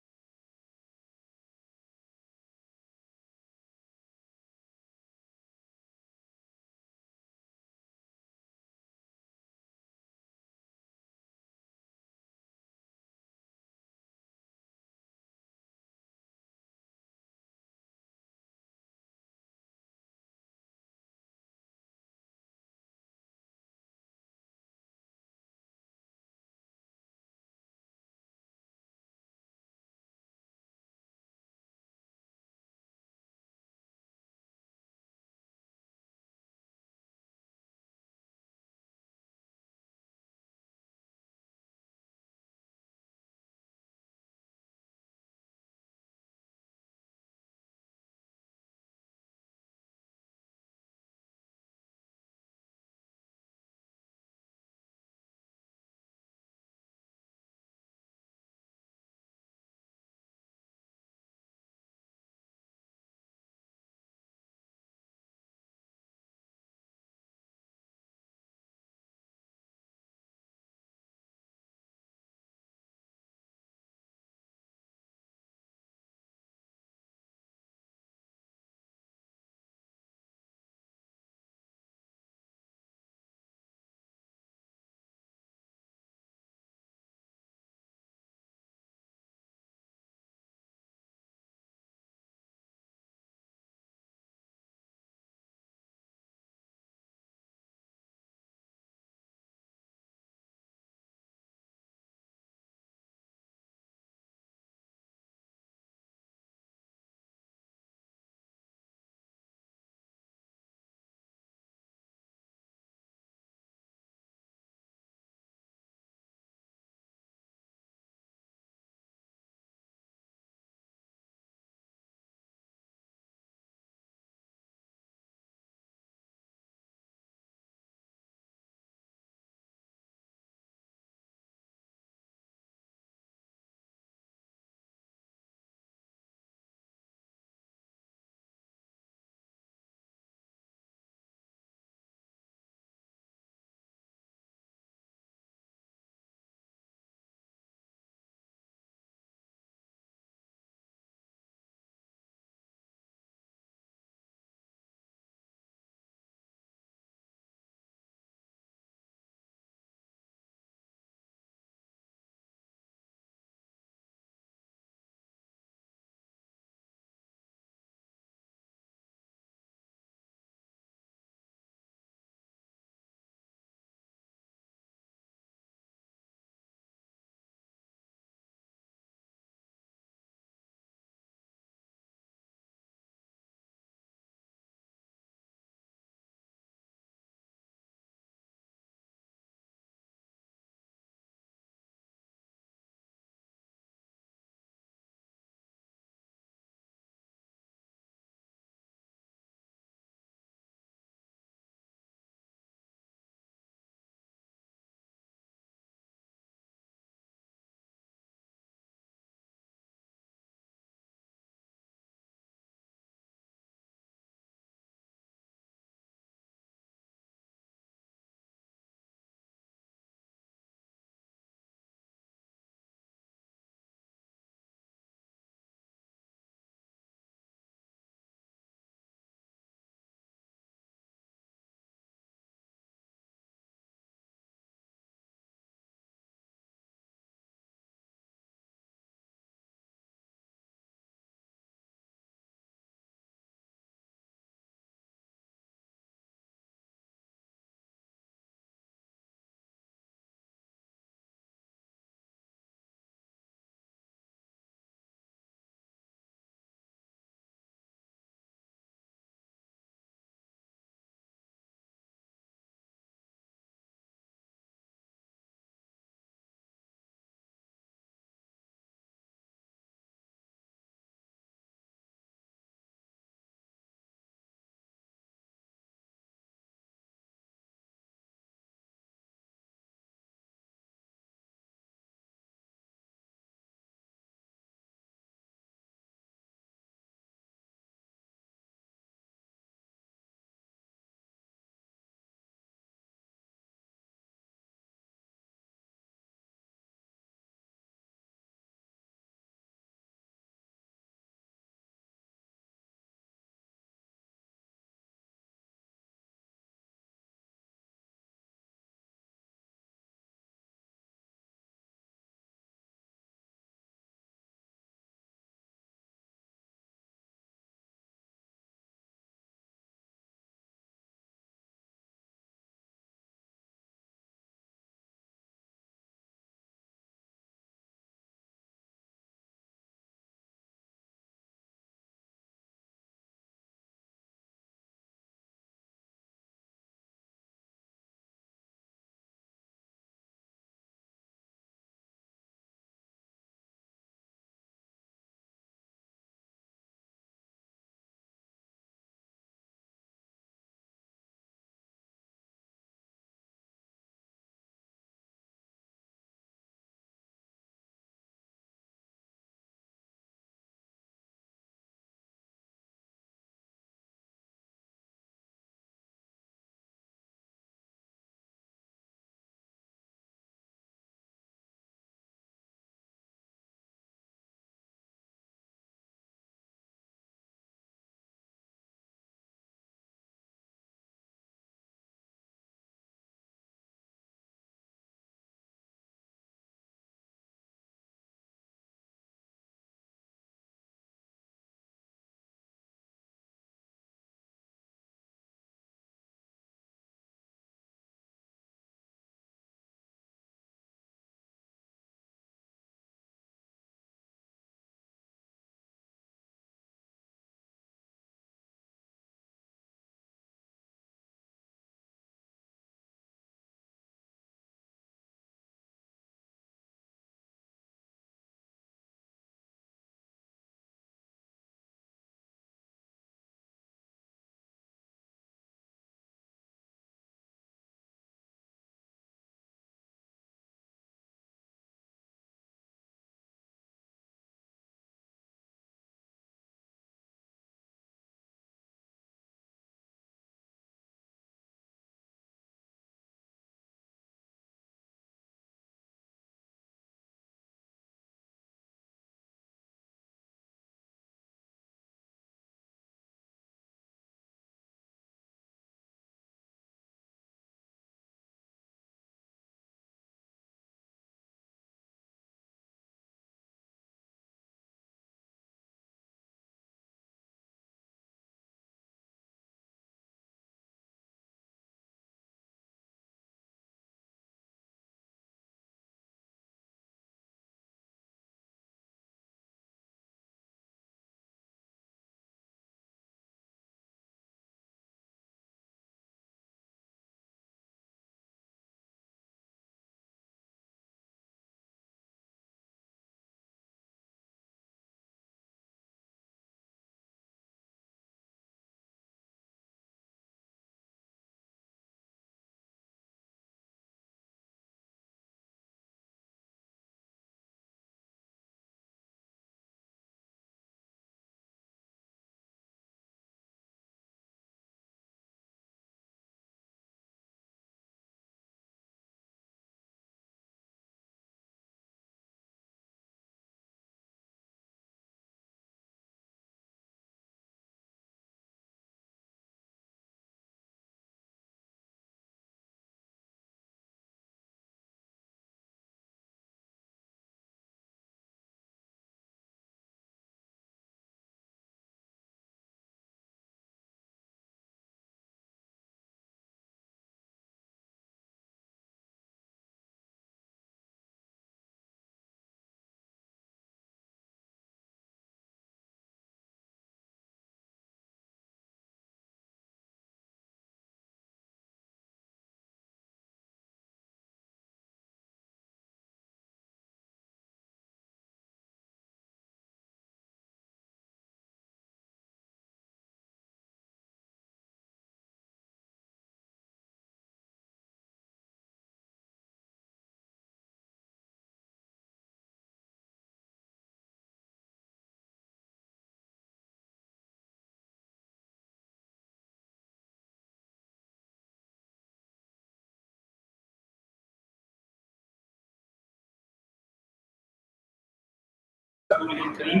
रसूलिल करीम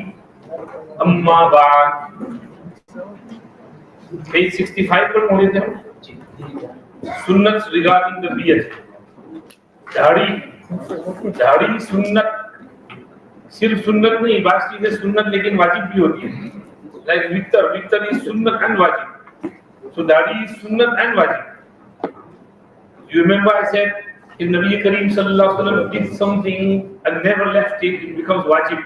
अम्मा बाद। पेज 65 पर मौजूद है सुन्नत रिगार्डिंग द बियर्ड। दाढ़ी सुन्नत, सिर्फ सुन्नत नहीं, बात चीजें सुन्नत लेकिन वाजिब भी होती है। लाइक वितर इज सुन्नत एंड वाजिब, सो दाढ़ी इज सुन्नत एंड वाजिब। You remember I said if Nabi Kareem sallallahu alaihi wasallam did something and never left it, it becomes wajib.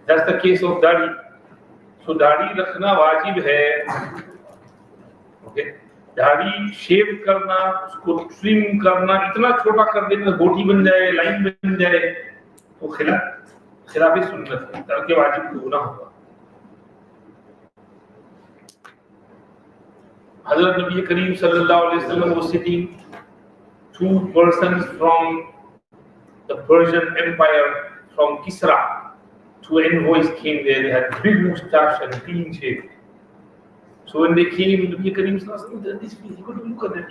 That's the case of दाढ़ी। So दाढ़ी रखना वाजिब है। ओके, दाढ़ी शेव करना, उसको ट्रिम करना, इतना छोटा कर देना गोटी बन जाए, लाइन बन जाए, तो खिलाफ सुन्नत है, तर्क वाजिब को गुनाह होगा। हजरत नबी करीम सल्लल्लाहु अलैहि वसल्लम was sitting, two persons from the Persian Empire, from Kisra, two envoys came there. They had big moustache and clean shave. So when they came, Nabi Kareem sallallahu alaihi wasallam, this face, he couldn't look at them.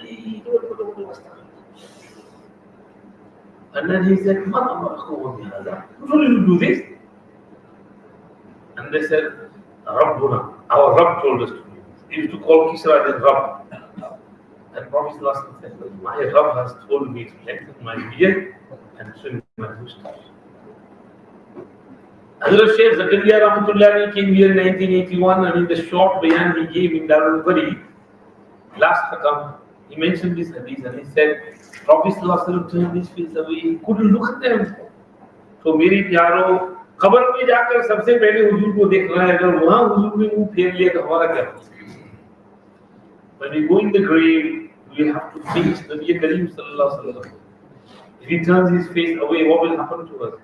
And then he said, "Man amarakum bihadha? Who told you to do this?" And they said, "Rabbuna, our Rabb told us to do this." He used to call Kisra the Rabb. And Prophet said, "My Rabb has told me to lengthen my beard and trim my moustache." Hazrat Shaykh Zakaria Rahmatullah came here in 1981, and in the short bayan he gave in Darul Bari, last Khatam, he mentioned this hadith and he said, Prophet turned his face away, he couldn't look at them. So मेरी प्यारो, कब्र में जाकर सबसे पहले हुजूर को देख रहा है, अगर वहाँ हुजूर ने मुंह फेर लिया तो हमारा क्या होगा? When we go in the grave, we have to face Nabi Kareem sallallahu alaihi wasallam. If he turns his face away, what will happen to us?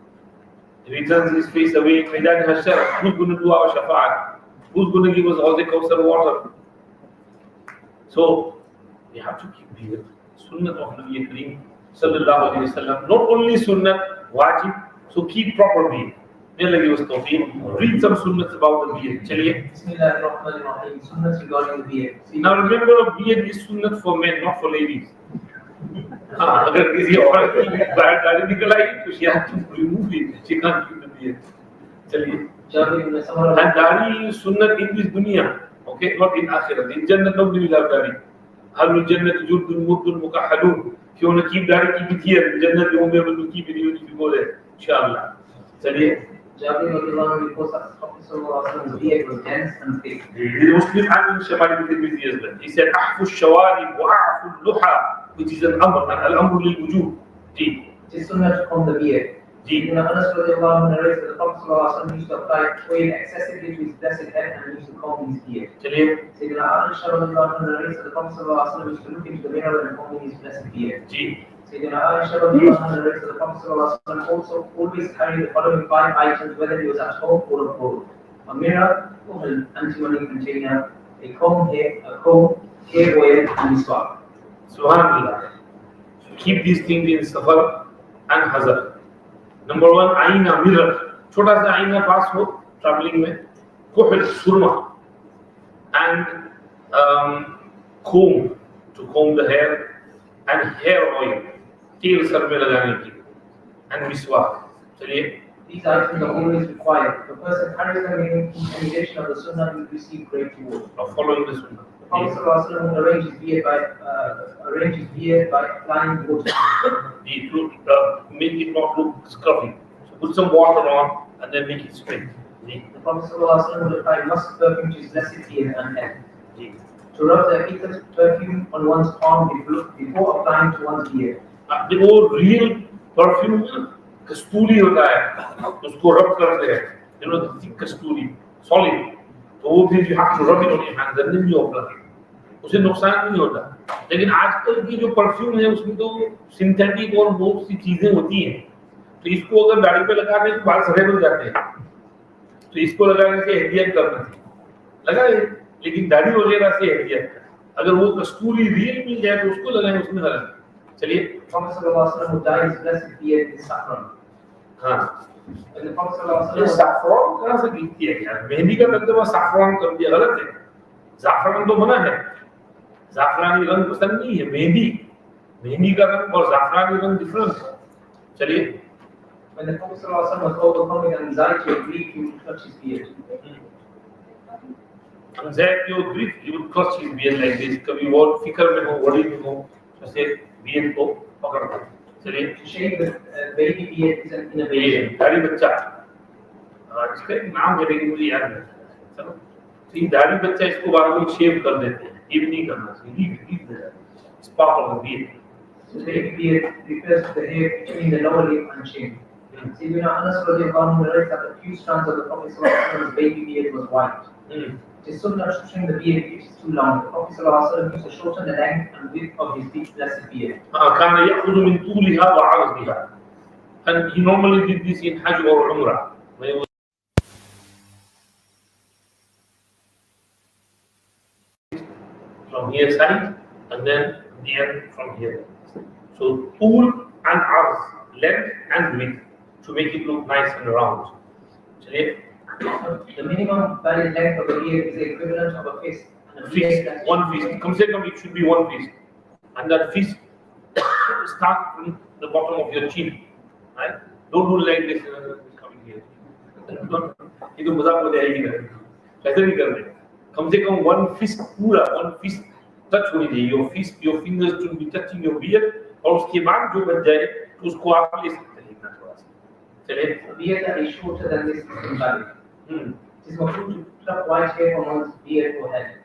If he turns his face away, Maidan Hashar, who's going to do our shafa'at? Who's going to give us all the Kawthar water? So, we have to keep the sunnah of Nabi Kareem sallallahu alaihi wasallam. Not only sunnah, wajib, so keep proper beard. May Allah give us tawfiq. Read some sunnahs about the beard. Chaliye. Bismillahirrahmanirrahim. Sunnahs regarding the beard. Now remember, a beard is sunnah for men, not for ladies. अगर किसी औरत की बाहर दाढ़ी निकल आई तो she has to remove it. She can't keep the beard. चलिए. And दाढ़ी is sunnah in this dunya, okay, not in आखिरत. In Jannah nobody will have दाढ़ी. Ahlul Jannah jurdun muddun mukahhalun. If you want to keep दाढ़ी, keep it here. In Jannah you won't be able to keep it even if you go there. Inshallah. चलिए. Jabir radhiyallahu anhu reports that Prophet sallallahu alaihi wasallam's beard was dense and thick. The Muslim and Shabbat Tirmidhi as well. He said, "Ahfu shawari wa ahfu luha," which is an amr, and al-amr lil wujub. It is sunnah to comb the beard. Ibn Anas radhiyallahu anhu narrates that the Prophet sallallahu alaihi wasallam used to apply oil excessively to his blessed head and used to comb his beard. चलिए. Sayyidina Aisha radhiyallahu anha narrates that the Prophet sallallahu alaihi wasallam used to look into the mirror and comb his blessed beard. Sayyidina Aisha radhiyallahu anha narrates that the Prophet sallallahu alaihi wasallam also always carried the following 5 items, whether he was at home or abroad: a mirror, an antimony container, a comb, hair oil, and miswak. Subhanallah. Keep these things in safar and hazar. Number 1, आईना, mirror. छोटा सा आईना पास हो traveling में. कुहल, सुरमा, and comb to comb the hair, and hair oil, तेल sir में लगाने की, and miswak. चलिए. These items are always required. The person carries them in imitation of the sunnah will receive great reward. Of following the sunnah. The Prophet sallallahu alaihi wasallam arranged his beard by applying water. Make it not look scruffy. So put some water on and then make it straight. The Prophet sallallahu alaihi wasallam would apply musk perfume to his blessed beard and head. To rub the etiquette perfume on one's palm before applying to one's beard. वो real perfume कस्तूरी होता है, उसको रब करते हैं, you know, the thick Kasturi, solid, तो वो फिर you have to rub it on your hands and then you apply it. उसे नुकसान नहीं होता. लेकिन आजकल की जो परफ्यूम है उसमें तो सिंथेटिक और बहुत सी चीजें होती हैं, तो इसको अगर दाढ़ी पे लगा दें तो बाल सफेद हो जाते हैं, तो इसको लगाने से एहतियात करना चाहिए. लगाए, लेकिन दाढ़ी वगैरह से एहतियात करें. अगर वो कस्तूरी रियल मिल जाए तो उसको लगाएं, उसमें हरज नहीं. चलिए. Prophet sallallahu alaihi wasallam would dye his blessed beard with saffron. हाँ. And the Prophet sallallahu alaihi wasallam saffron कहाँ से गिनती है यार? मेहंदी का तर्जुमा saffron कर दिया, गलत है. Saffron तो मना है. जाफरानी रंग पसंद नहीं है. मेहंदी का रंग और जाफरानी रंग डिफरेंट है. चलिए. When the Prophet ﷺ was overcome with anxiety or grief, he would touch his beard. Anxiety or grief, he would clutch his beard like this. कभी वो फिक्र में हो, worry में हो, ऐसे beard को पकड़ कर. चलिए. To shave the baby beard is an innovation. दाढ़ी बच्चा. इसका एक नाम है लेकिन मुझे याद नहीं. चलो. तो ये दाढ़ी बच्चा इसको बार बार शेव कर देते हैं. ये नहीं करना चाहिए. Leave the spark of the beard. So baby beard refers to the hair between the lower lip and chin. See, you know, Anas radiallahu anhu narrates that a few strands of the Prophet ﷺ's baby beard was white. It is sunnah to trim the beard if it is too long. The Prophet ﷺ used to shorten the length and width of his big blessed beard. كان يأخذ من طولها وعرضها. And he normally did this in Hajj or Umrah. When he was from here side and then the end from here. So tool and arz, length and width to make it look nice and round. The minimum valid length of the beard is the equivalent of a fist. And a Fist, one fist. Come say come, it should be one fist. And that fist start from the bottom of your chin. Right? Don't do like this. It's coming here. ये तो मजाक हो जाएगी ना. ऐसे नहीं करने. कम से कम one fist पूरा one fist touch होनी चाहिए. Your fist, your fingers should be touching your beard. और उसके बाद जो बच जाए तो उसको आप ले सकते हैं इतना थोड़ा सा. चलिए. A beard that is shorter than this is invalid. It is mafruh to pluck white hair from one's beard or head.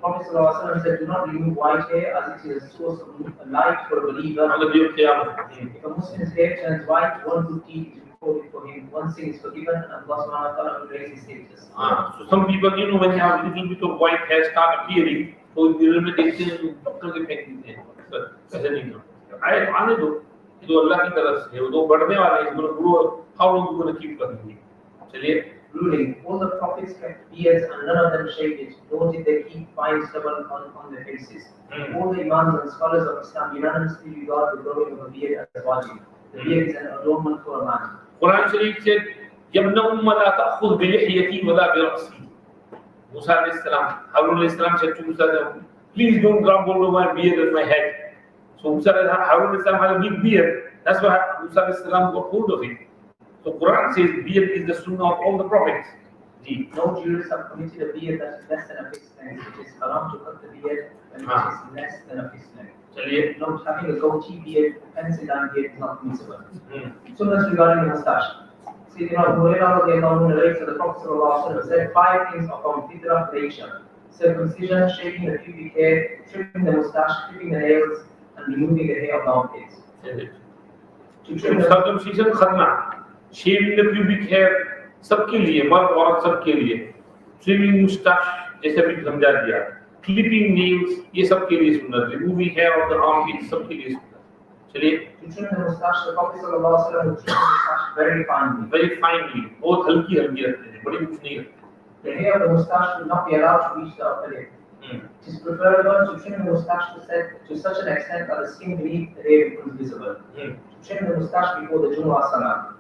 Prophet ﷺ said, do not remove white hair as it is a source of light for a believer. On the day of Qiyamah. If a Muslim's hair turns white, one good deed is recorded for him, one sin is forgiven, and Allah subhanahu wa ta'ala will raise his status. So some people, you know, when you have a little bit of white hair start appearing, so the little bit is doctor के फेंक देते हैं. ऐसे नहीं करना. आने दो. ये तो अल्लाह की तरफ से है. वो तो बढ़ने वाला है. इसको grow. How long you gonna keep करेंगे? चलिए. Ruling, all the prophets kept beards and none of them shaved it, nor did they keep fine stubble on their faces. All the imams and scholars of Islam unanimously regard the growing of a beard as wajib. The beard is an adornment for a man. Quran Sharif said, "Yabna umma la ta'khudh bi lihyati wa la bi ra'si." Musa alayhi salam, Harun alayhi salam said to Musa, "Please don't grab hold of my beard and my head." So Harun alayhi salam had a big beard. That's why Musa alayhi salam got hold of it. So Quran says beard is the sunnah of all the prophets. No Jews have committed a beard that is less than a fist length, which is haram to cut the beard and which is less than a fist length. Not having a goatee beard, a pencil line beard is not permissible. Sunnahs regarding the moustache. See, you know, Hurairah narrates that the Prophet ﷺ said 5 things are from fitrah nature: circumcision, shaving the pubic hair, trimming the moustache, clipping the nails, and removing the hair of armpits. To trim the circumcision खतना. Shaving the pubic hair सबके लिए, मर्द औरत सबके लिए. Trimming mustache जैसे अभी समझा दिया. Clipping nails ये सबके लिए सुन्नत. Removing hair of the armpits सबके लिए सुन्नत. चलिए. To trim the moustache, the Prophet ﷺ would trim the moustache very finely. Very finely. बहुत हल्की हल्की रखते हैं. बड़ी कुछ नहीं रखते. The hair of the moustache should not be allowed to reach the upper lip. It is preferable to trim the moustache to such an extent that the skin beneath the hair becomes visible. To trim the moustache before the Jumu'ah Salah.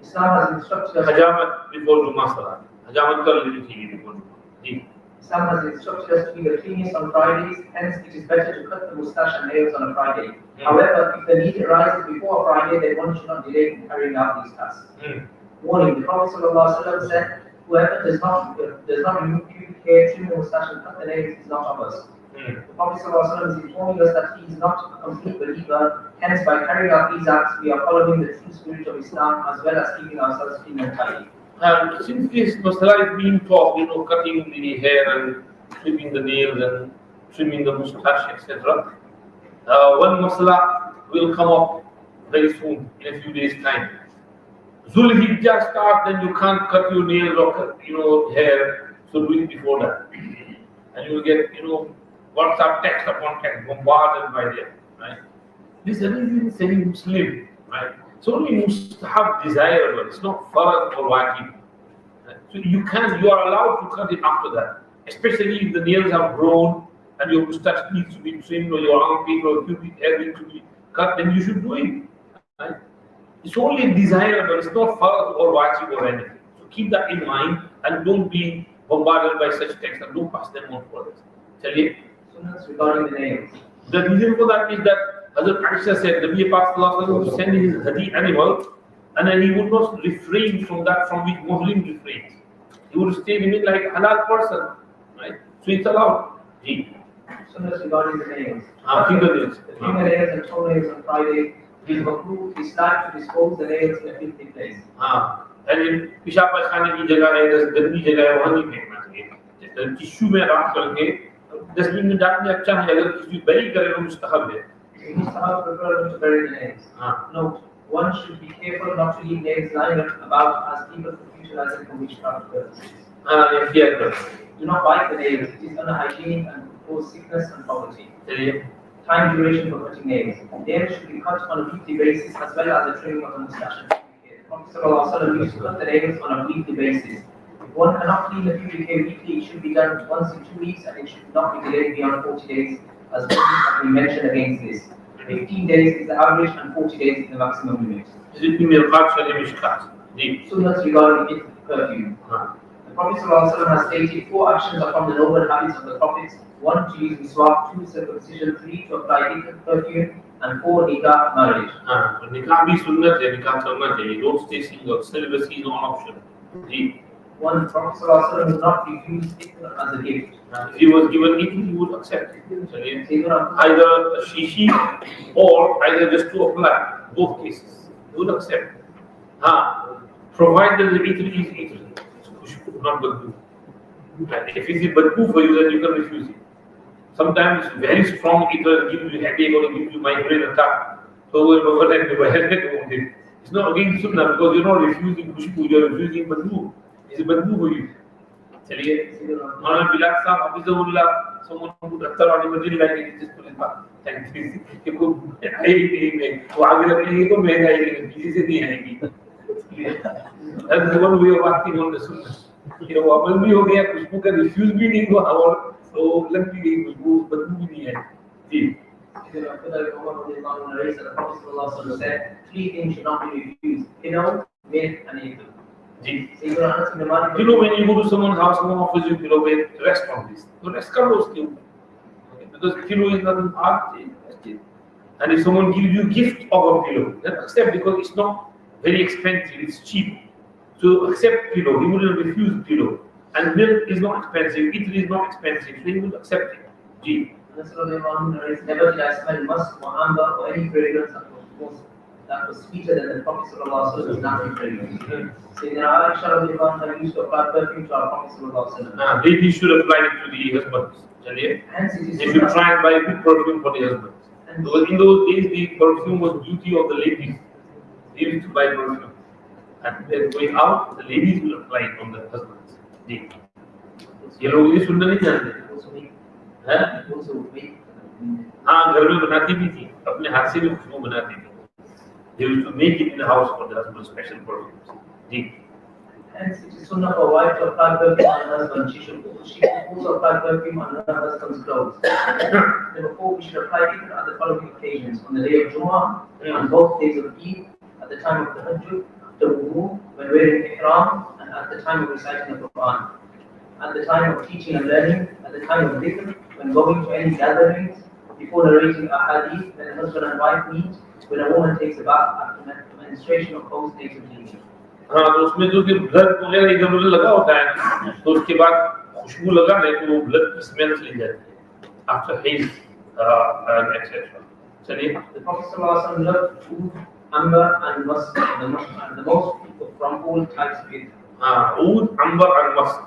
Islam has instructed us. Hajamat before Jumu'ah Salah. Hajamat कर लेनी चाहिए before Jumu'ah. Islam has instructed us to be the cleanest on Fridays. Hence, it is better to cut the moustache and nails on a Friday. However, if the need arises before a Friday, then one should not delay in carrying out these tasks. Warning: the Prophet ﷺ said, "Whoever does not remove pubic hair, trim the moustache, and cut the nails is not of us." The Prophet ﷺ is informing us that he is not a complete believer. Hence, by carrying out these acts, we are following the true spirit of Islam as well as keeping ourselves clean and tidy. Since this masala is being taught, you know, cutting the hair and trimming the nails and trimming the moustache, etc., one masala will come up very soon, in a few days' time. Zulhijjah starts, then you can't cut your nails or cut, you know, hair, so do it before that. And you will get, you know, WhatsApp text upon text bombarded by them, right? This is any Muslim, right? It's only mustahab desirable, it's not farad or wajib. So you are allowed to cut it after that, especially if the nails have grown and your moustache needs to be trimmed or your armpit or pubic hair needs to be cut, then you should do it, right? It's only desirable, it's not farad or wajib or anything. So keep that in mind and don't be bombarded by such texts and don't pass them on for others. Chaliye. Regarding the nails. The reason for that is that Hazrat Aisha said, Nabi Pak would send his hadi animal And then he would not refrain from that from which Muslim refrains. He would stay remain like a halal person, right? So it's allowed. Ji. Sunnahs regarding the nails. Fingernails. The fingernails and toenails on Friday, it is makruh, Islam to dispose the nails in a filthy place. And पेशाब पायखाने की जगह है, गंदी जगह है, वहाँ नहीं फेंकना चाहिए. टिश्यू में रख करके डस्टबिन में डालने अच्छा है. अगर किसी बरी करे तो मुस्तहब है. It is preferable to bury the nails. Note, one should be careful not to leave nails lying about as people utilize it for witchcraft purposes. Do not bite the nails. It is unhygienic and cause sickness and poverty. Time duration for cutting nails. Nails should be cut on a weekly basis as well as the trimming of the mustache. The Prophet ﷺ used to cut the nails on a weekly basis. If one cannot clean the pubic hair weekly, it should be done once in 2 weeks and it should not be delayed beyond 40 days, as have been mentioned against this. 15 days is the average and 40 days is the maximum limit. Sunnahs regarding perfume. The Prophet ﷺ has stated 4 actions are from the noble habits of the Prophets: 1 to use miswak, 2 circumcision, 3 to apply perfume, and 4 nikah, marriage. Nikah bhi sunnat hai, nikah karna chahiye. Don't stay single. Celibacy is not an option. Ji. 1. The Prophet ﷺ would not refuse it as a gift. If he was given it, he would accept it. Either a shishi or either just to apply. Both cases. He would accept. Provided the itri is itri. Not badbu. If it is badbu for you, then you can refuse it. Sometimes very strong itri gives you headache or gives you migraine attack. So it's not against sunnah because you're not refusing khushbu, you're refusing badbu. It's badbu for you. Bilal Sahab, Hafizahullah, someone would attar on him, like it, just put it back. Thank you. He could that's the one way of acting on the sunnah. Amal bhi ho gaya, khushbu ka refuse bhi nahi hua, aur so lag bhi gayi khushbu, badbu bhi nahi hai. Ji. The Prophet said 3 things should not be refused: pillow, milk, and evil. Ji. When you go to someone's house, someone offers you pillow, rest on this. So rest kar lo uske upar. Because pillow is nothing hard. And if someone gives you gift of a pillow, then accept because it's not very expensive, it's cheap. So accept pillow. He wouldn't refuse pillow. And milk is not expensive, it is not expensive, so he will accept it. Ji. Never did I smell musk or amber or any fragrance that was sweeter than the Prophet ﷺ's natural fragrance. Sayyidina Aisha used to apply perfume to our Prophet ﷺ. Ladies should apply it to the husbands. They should try and buy a good perfume for the husbands. Because in those days, the perfume was beauty of the ladies. They used to buy perfume. And when going out, the ladies will apply it on the husbands. ये लोग ये सुनना नहीं जानते हैं? हाँ, घर में बनाती भी थी, अपने हाथ से भी खुशबू बनाती थी. They used to make it in the house for the husband, special perfumes. Ji. Hence, it is sunnah for a wife to apply perfume on her husband. She should also apply perfume on her husband's clothes. Number 4, we should apply it at the following occasions: on the day of Jumu'ah, on both days of Eid, at the time of the Tahajjud, the wudu, when wearing ihram, and at the time of reciting the Quran. At the time of teaching and learning, at the time of dhikr, when going to any gatherings, before narrating a hadith, when a husband and wife meet, when a woman takes a bath after menstruation or post days of bleeding. हाँ, तो उसमें जो कि blood वगैरह इधर उधर लगा होता है, तो उसके बाद खुशबू लगा ले तो वो ब्लड की स्मेल चली जाती है. After haze, etc. चलिए. The Prophet ﷺ loved oud, amber, and musk, and the most from all types of it. Oud, amber, and musk.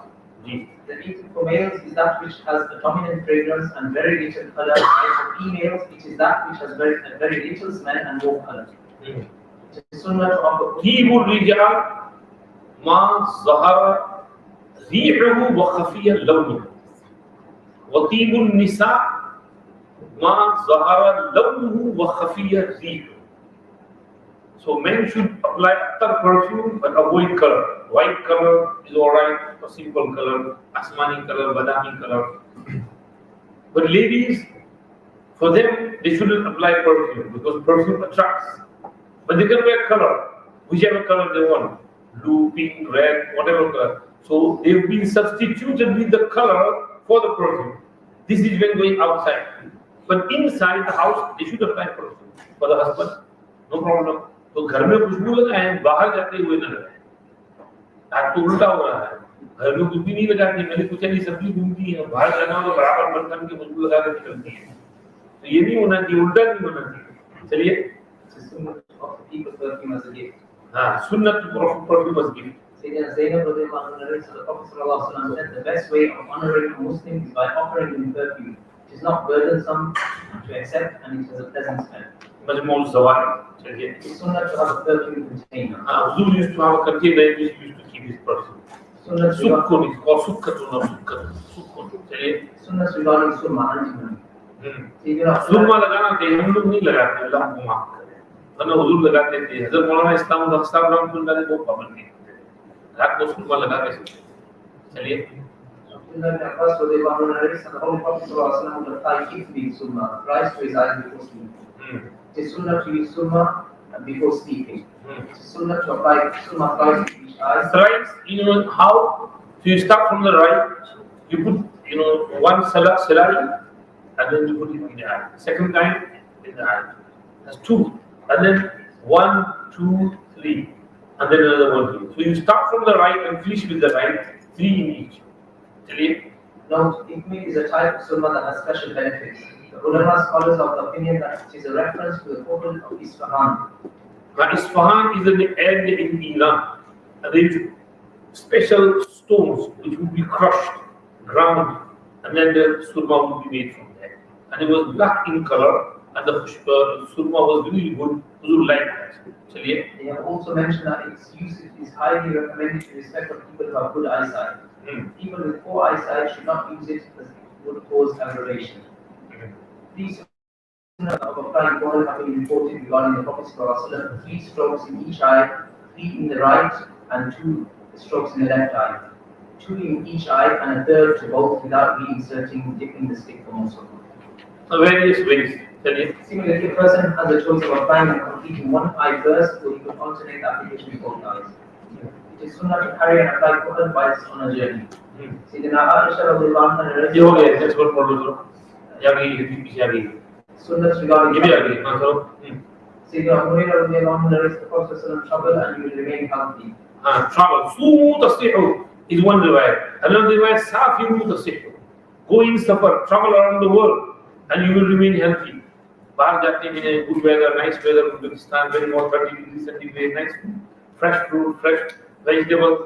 The ethic for males is that which has a dominant fragrance and very little color, and for females it is that which has very little smell and no color. It is sunnah to offer طيب الرجال ما ظهر ريحه وخفي لونه وطيب النساء ما ظهر لونه وخفي ريحه. So men should apply attar perfume but avoid color. White color is alright, a simple color, asmani color, badami color. But ladies, for them, they shouldn't apply perfume because perfume attracts. But they can wear color, whichever color they want. Blue, pink, red, whatever color. So they've been substituted with the color for the perfume. This is when going outside. But inside the house, they should apply perfume for the husband. No problem. तो घर में खुशबू लगाएं, बाहर जाते हुए न लगाएं। आज तो उल्टा हो रहा है, घर में कुछ भी नहीं लगाती, मैंने कुछ ऐसी सब्जी घूमती है, बाहर जाना हो तो बराबर बर्तन की खुशबू लगा के निकलती है। तो ये नहीं होना चाहिए, उल्टा नहीं होना चाहिए। चलिए, हाँ, सुन्नत perfume gift. Sayyidina Zainab radiallahu anha narrates that the Prophet sallallahu alaihi wasallam said the best way of honoring a Muslim is by offering him perfume. It is not burdensome to accept and it has a pleasant smell. Majmul Zawari. चलिए, It's sunnah to have a perfume container. हाँ, हुजूर used to have a container in which he used to keep his perfume. Sunnah सुक्कुन, और सुक्कुन, चलिए। Sunnah regarding surma antimony. सुरमा लगाना चाहिए, हम लोग नहीं लगाते, अल्लाह को माफ करे। वरना हुजूर लगाते थे, हज़रत मौलाना इस्लाम साहब रहमतुल्लाह अलैह वो पाबंद नहीं करते, रात को सुरमा लगा के सोते। चलिए, Abdullah ibn Abbas radiallahu anhu narrates that the Holy Prophet sallallahu alaihi wasallam would apply keep surma, rice to his eyes before sleeping. It is sunnah to use surma before sleeping. It is sunnah to apply surma thrice to each eye. Thrice, you know how? So you start from the right, you put, one salari, and then you put it in the eye. Second time in the eye. That's two. And then 1, 2, 3. And then another 1, 2. So you start from the right and finish with the right, 3 in each. Chaliye. Note, ikmi is a type of surma that has special benefits. The ulama scholars are of the opinion that it is a reference to the portal of Isfahan. Now Isfahan is at the end in Iran. And there is special stones which would be crushed, ground, and then the surma would be made from there. And it was black in color, and the surma was really good. Huzur liked that. Chaliye. They have also mentioned that its usage is highly recommended in respect of people who have good eyesight. People with poor eyesight should not use it as it would cause aggravation. These sunnah of applying oil have been reported regarding the Prophet ﷺ, 3 strokes in each eye, 3 in the right and 2 strokes in the left eye, 2 in each eye and a third to both without dipping the stick for most of them. Various ways. Chaliye. Similarly, a person has a choice of applying and completing one eye first, or he could alternate the application of both eyes. It is sunnah to carry and apply cotton whilst on a journey. Sayyidina Aisha radiallahu anha narrates. ये हो गया, that's what पढ़ लो जरा। या गई, पीछे आ गई। Sunnah regarding. ये भी आ गई, हाँ चलो। Sayyidina Nimra radiallahu anha narrates the Prophet ﷺ travel and you will remain healthy. हाँ, travel. Sumu tasihhu is one riwayat. Another riwayat, safiru tasihhu. Go in safar, travel around the world, and you will remain healthy. बाहर जाते हैं, good weather, nice weather, Uzbekistan, very more 30 degrees centigrade, nice food, fresh fruit, fresh vegetables.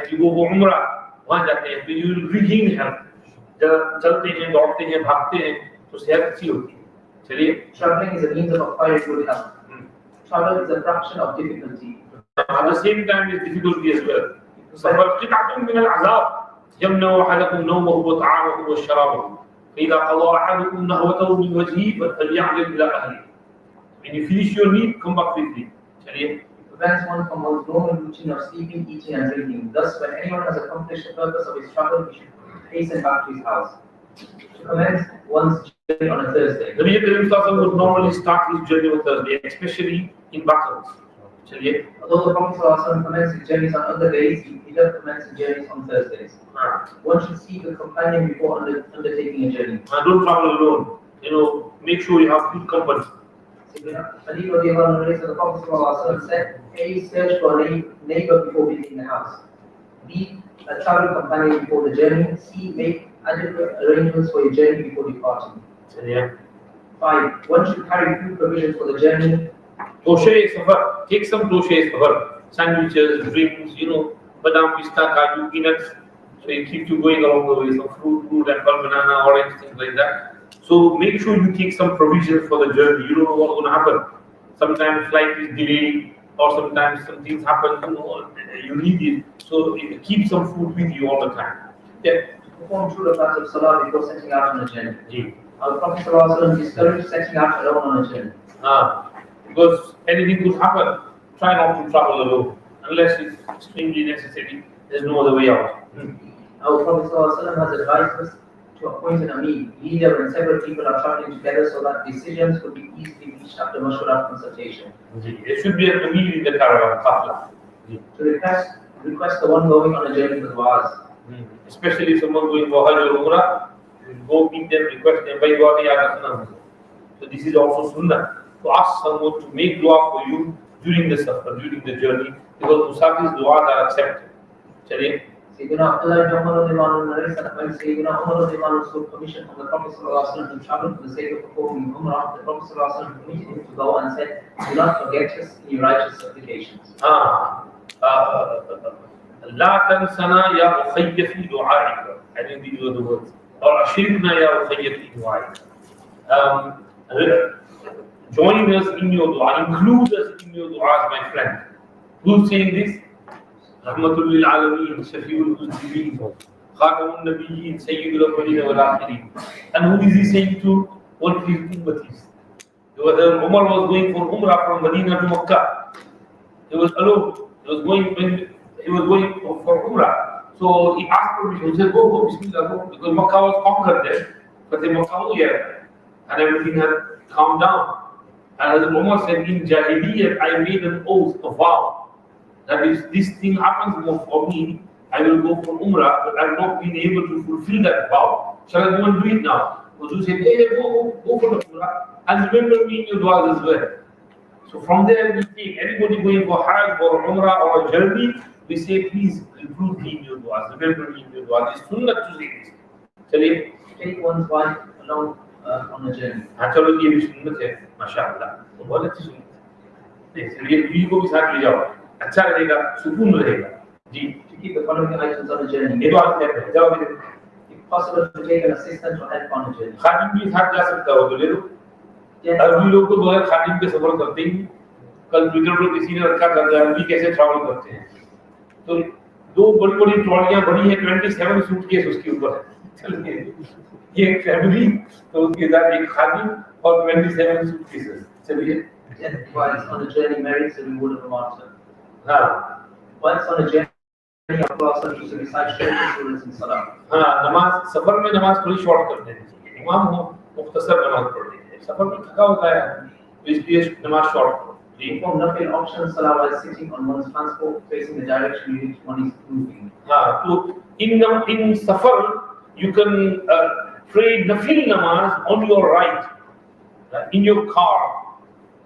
You go for Umrah, वहाँ जाते हैं, तो you will regain health. जब चलते हैं, दौड़ते हैं, भागते हैं, तो सेहत अच्छी होती है. चलिए. Traveling is a means of acquiring good health. Travel is a fraction of difficulty. At the same time, it's difficulty as well. سفر قطعة من العذاب يمنع أحدكم نومه وطعامه وشرابه. فإذا قضى أحدكم نهوته من وجهه فليعجل إلى أهله. When you finish your need, come back quickly. चलिए. Prevents one from one's normal routine of sleeping, eating, and drinking. Thus, when anyone has accomplished the purpose of his travel, he should hasten back to his house. To commence one's journey on a Thursday. The Nabi Karim Sallallahu Alaihi Wasallam would normally start his journey on Thursday, especially in battles. चलिए. Although the Prophet ﷺ commences journeys on other days, he does commence journeys on Thursdays. One should seek a companion before undertaking a journey. Don't travel alone. Make sure you have good company. Ali radiallahu anhu narrates that the Prophet ﷺ said, A, search for a neighbor before leaving the house. B, a travel companion before the journey. C, make adequate arrangements for your journey before departing. 5, one should carry food provisions for the journey. Toshe safar, take some toshe safar, sandwiches, drinks, badam, pista, kaju, peanuts. So it keeps you going along the way. Some fruit, apple, banana, orange, things like that. So make sure you take some provisions for the journey. You don't know what's going to happen. Sometimes flight is delayed, or sometimes some things happen. You need it. So keep some food with you all the time. Yeah. Perform two rakats of salah before setting out on a journey. Our Prophet ﷺ discouraged setting out alone on a journey. Because anything could happen. Try not to travel alone unless it's extremely necessary. There's no other way out. Our Prophet ﷺ has advised us to appoint an amir, leader, when several people are traveling together so that decisions could be easily reached after mashwara consultation. There should be an amir in the caravan, qafla. To request the one going on a journey with du'as. Especially if someone going for Hajj or Umrah, go meet them, request them, so this is also sunnah. To ask someone to make dua for you during the safar, during the journey, because Musafir's du'as are accepted. Chaliye. Sayyidina Abdullah ibn Umar radiallahu anhu narrates that when Sayyidina Umar radiallahu anhu sought permission from the Prophet sallallahu alaihi wasallam to travel for the sake of performing Umrah, the Prophet sallallahu alaihi wasallam permitted him to go and said, "Do not forget us in your righteous supplications." لا تنسنا يا أخي في دعائك. I think these were the words. Or أشركنا يا أخي في دعائك. Join us in your dua, include us in your du'as, my friend. Who's saying this? Rahmatul lil Alameen, Shafiul Muzdileen, Khatamun Nabiyyin, Sayyidul Awwalin wal Akhirin. And who is he saying to? One of his ummatis. Umar was going for Umrah from Medina to Makkah. He was alone. He was going for Umrah. So he asked permission. He said, go, Bismillah, go. Because Makkah was conquered then. But the Makkah was here. And everything had calmed down. And as Umar said, in Jahiliyyah, I made an oath, a vow, that if this thing happens for me, I will go for Umrah, but I've not been able to fulfill that vow. Shall I go and do it now? Huzu said, hey, go for the Umrah. And remember me in your du'as as well. So from there, we take everybody going for Hajj or Umrah or a journey, we say, please include me in your du'as, remember me in your du'as. It's sunnah to say this. Chaliye. Take one's wife along on a journey. चलो ये भी सुन्नत है माशाअल्लाह बहुत अच्छी सुन्नत है ये बीवी को भी साथ ले जाओ अच्छा रहेगा सुकून रहेगा जी To keep the following items on a journey. ये तो आप कहते हैं जाओ If possible, to take an assistant or help on a journey. खादिम भी साथ जा सकता हो तो ले लो अरबी लोग तो बगैर खादिम के सफर करते ही कल ट्विटर पर किसी ने रखा था अरबी कैसे ट्रैवल करते हैं तो दो बड़ी ट्रॉलियां बड़ी हैं 27 सूटकेस उसके ऊपर है चलिए ये एक फैमिली तो उसके साथ एक खादिम और 27 सूटकेसेस चलिए Once on a journey, married the reward of a martyr. हाँ Once on a journey, a person used to recite short surahs in salah. हाँ नमाज सफर में नमाज थोड़ी शॉर्ट कर देनी चाहिए इमाम हो मुख्तसर नमाज पढ़ लीजिए सफर में थका होता है इसलिए नमाज शॉर्ट करो Perform nafil optional salah while sitting on one's transport facing the direction in which one is moving. हाँ तो in suffer you can pray nafil namaz on your right in your car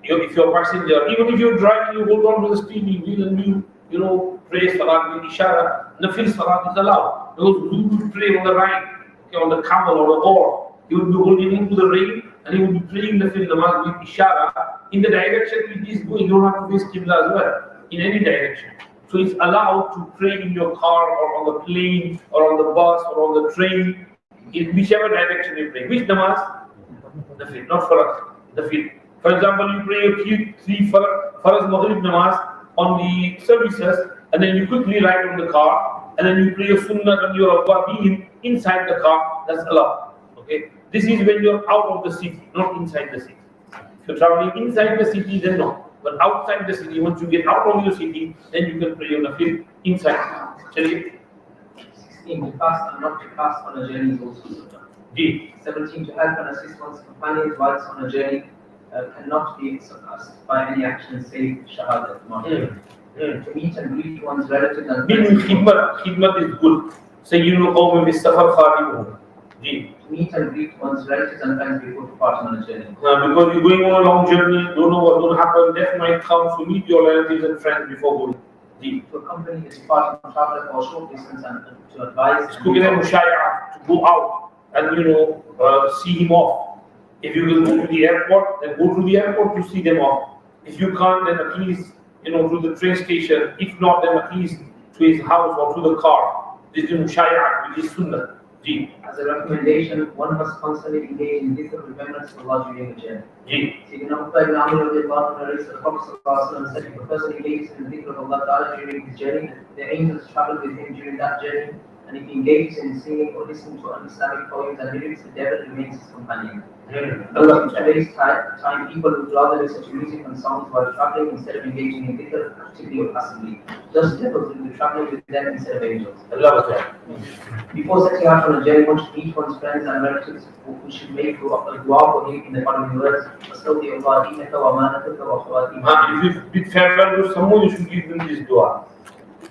if you're a passenger even if you're driving you hold on to the steering wheel and you know pray salat with ishara nafil salat is allowed those who would pray on the right okay, on the camel or the horse he would be holding into the rein and he would be praying nafil namaz with ishara in the direction which is going. You don't have to face qibla as well in any direction. So it's allowed to pray in your car or on the plane or on the bus or on the train in whichever direction you pray. Which namaz? Nafil, not farad. Nafil. For example, you pray your three farad maghrib namaz on the services and then you quickly ride on the car and then you pray your sunnah and your awwabin inside the car. That's allowed. Okay. This is when you're out of the city, not inside the city. If you're traveling inside the city, then no. But outside the city, once you get out of your city, then you can pray your nafil inside. Chaliye. 16. To fast and not to fast on a journey is also sunnah. 17. To help and assist one's companions whilst on a journey cannot be surpassed by any action save shahadat. To meet and greet one's relatives and friends. Khidmat is good. Sayyidul qawmi bis safar khadimuhum. To meet and greet one's relatives and friends before departing on a journey. Because you're going on a long journey, don't know what's going to happen, death might come, so meet your relatives and friends before going. To accompany the departing traveler for a short distance and to advise. To go out and see him off. If you will go to the airport, then go to the airport to see them off. If you can't, then at least to the train station. If not, then at least to his house or to the car. This is mushaya'at, which is sunnah. As a recommendation, one must constantly engage in dhikr remembrance of Allah during the journey. Sayyidina Abdullah ibn Amr narrates that the Prophet said, if a person engages in dhikr of Allah Ta'ala during his journey, the angels travel with him during that journey, and if he engages in singing or listening to Islamic poems and lyrics, the devil remains his companion. In today's time, people would rather listen to music and songs while traveling instead of engaging in dhikr actively or passively. Thus, devils will be traveling with them instead of angels. Before setting out on a journey, one should meet one's friends and relatives who should make a dua for him in the following words: "Astaghfirullah dinaka wa amanataka wa khawatimaka." If you bid farewell to someone, you should give them this dua.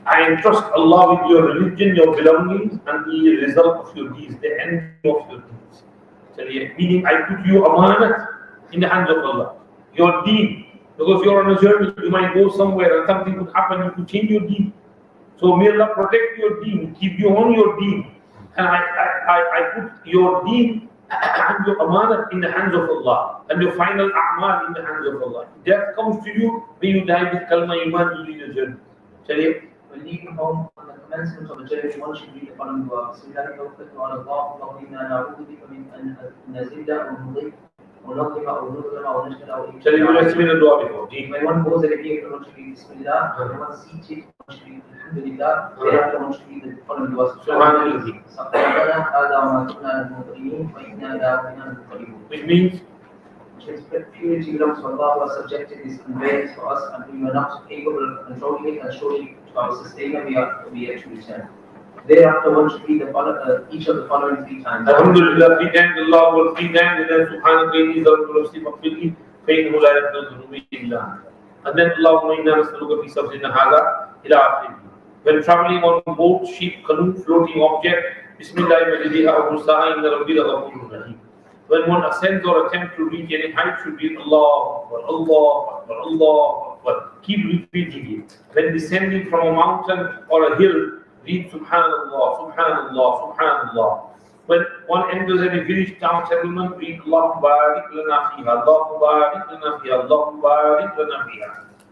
I entrust Allah with your religion, your belongings, and the result of your deeds, the end of your deeds. Meaning, I put you amanat in the hands of Allah. Your deen, Because you're on a journey, you might go somewhere and something could happen, you could change your deen. So may Allah protect your deen, keep you on your deen. And I put your deen and your amanah in the hands of Allah, and your final a'mal in the hands of Allah. Death comes to you, may you die with kalma iman during your journey. Chaliye. When leaving home, on the commencement of a journey, one should read the following dua. Bismillahir Rahmanir Rahim. Inna na'udhu bika min an nazilla wa nudhif wa nadhima wa nudhima wa najhala wa Chaliye, you have seen the dua before. when one goes at a vehicle, one should read Bismillah. When one seats it, one should read Alhamdulillah. Thereafter, one should read the following dua. Which means purity belongs to Allah, who has subjected His conveyance for us, and we are not capable of controlling it and showing it to our sustainer. We are to return. Thereafter, one should read each of the following 3 times. Alhamdulillah, we thank Allah, wa we thank Allah, subhanahu wa ta'ala, فإنه لا يقبل الذنوب إلا أنت. And then Allahumma inna nas'aluka fi sabrina hadha ila akhirih. When traveling on boat, ship, canoe, floating object, Bismillah majliha wa mursaha inna rabbi ghafurur rahim. When one ascends or attempts to reach any height, should be Allah Akbar, Allah Akbar, Allah Akbar. Keep repeating it. When descending from a mountain or a hill, read Subhanallah, Subhanallah, Subhanallah. When one enters any village, town, settlement, read Allah barik lana fiha, Allah barik lana fiha, Allah barik lana fiha.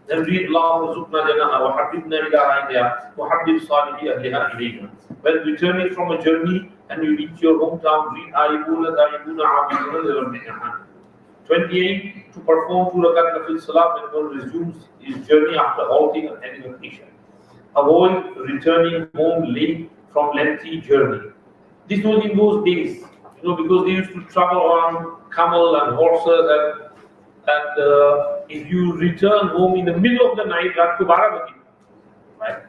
Then read Allah warzuqna janaha wa habibna ila ilayha wa habib salihi ahliha ilayha. When returning from a journey and you reach your hometown, read Aibuna Daibuna Abiduna Lirabbiha. 28. To perform 2 rakat nafil salah when one resumes his journey after halting and ending occasion. Avoid returning home late from lengthy journey. This was in those days, because they used to travel on camel and horses, and if you return home in the middle of the night, right?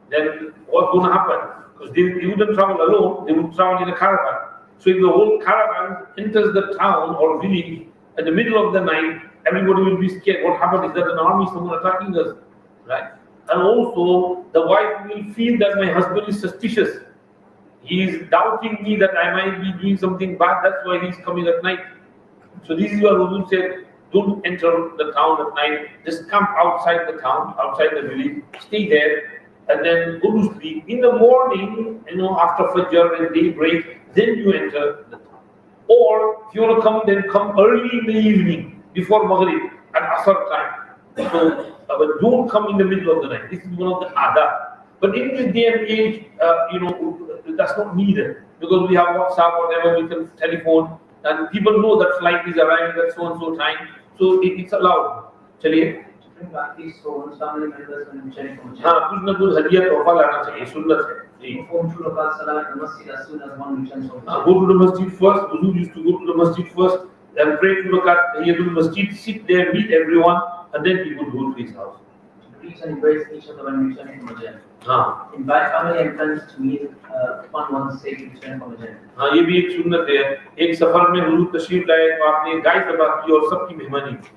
Then what's going to happen? Because they wouldn't travel alone; they would travel in a caravan. So if the whole caravan enters the town or village at the middle of the night, everybody will be scared. What happened? Is that an army, someone attacking us, right? And also, the wife will feel that my husband is suspicious. He is doubting me that I might be doing something bad. That's why he's coming at night. So this is what Rasul said: don't enter the town at night. Just camp outside the town, outside the village. Stay there, and then go to sleep. In the morning, after Fajr and daybreak, then you enter the town. Or if you want to come, then come early in the evening before Maghrib at Asr time. So, but don't come in the middle of the night. This is one of the adab. But in this day and age, that's not needed, because we have WhatsApp, whatever, we can telephone, and people know that flight is arriving at so and so time, so it's allowed. Chaliye. To bring back these stones, family members when returning from a हाँ, कुछ ना कुछ हदिया तोहफा लाना चाहिए, सुन्नत है. जी. Perform 2 rakat salah in the masjid as soon as one returns from Go to the masjid first. Wudu used to go to the masjid first, then pray 2 rakat tahiyatul masjid, sit there, meet everyone, and then he would go to his house. greet and embrace each other when returning from a journey. हाँ. Invite family and friends to meet upon one's safe return from a journey. हाँ, ये भी एक सुन्नत है. एक सफर में हुजूर तशरीफ लाए तो आपने गाय ज़बह की और सबकी मेहमानी की.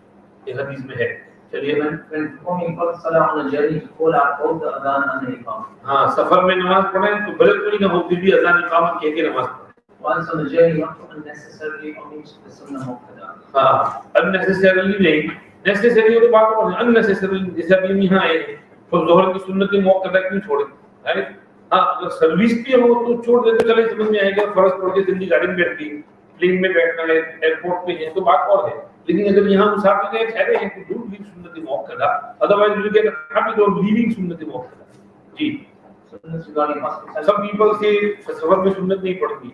ये हदीस में है. चलिए. When performing salah on a journey, to call out both the adhan and the iqam. हाँ, सफर में नमाज पढ़ें तो भले कोई ना हो फिर भी अज़ान इक़ामत कह के नमाज पढ़ें. Once on the journey, not to unnecessarily omit the sunnah muqtada. हाँ, unnecessarily नहीं. Necessary तो बात और unnecessarily जैसे अभी हम यहाँ आए तो ज़ोहर की सुन्नत मुअक्कदा क्यों छोड़े? राइट? हाँ, अगर सर्विस भी हो तो छोड़ दे तो चले, समझ में आएगा. फर्ज पढ़ के जिंदगी गाड़ी में बैठ गई, प्लेन में बैठना है, एयरपोर्ट पे है तो बात और है. लेकिन अगर यहाँ मुसाफिर हैं, ठहरे हैं तो डोंट लीव सुन्नत मुअक्कदा. Otherwise you get habit of leaving सुन्नत मुअक्कदा. जी. Sunnahs regarding hospitality. Some people say सफर में सुन्नत नहीं पढ़ती.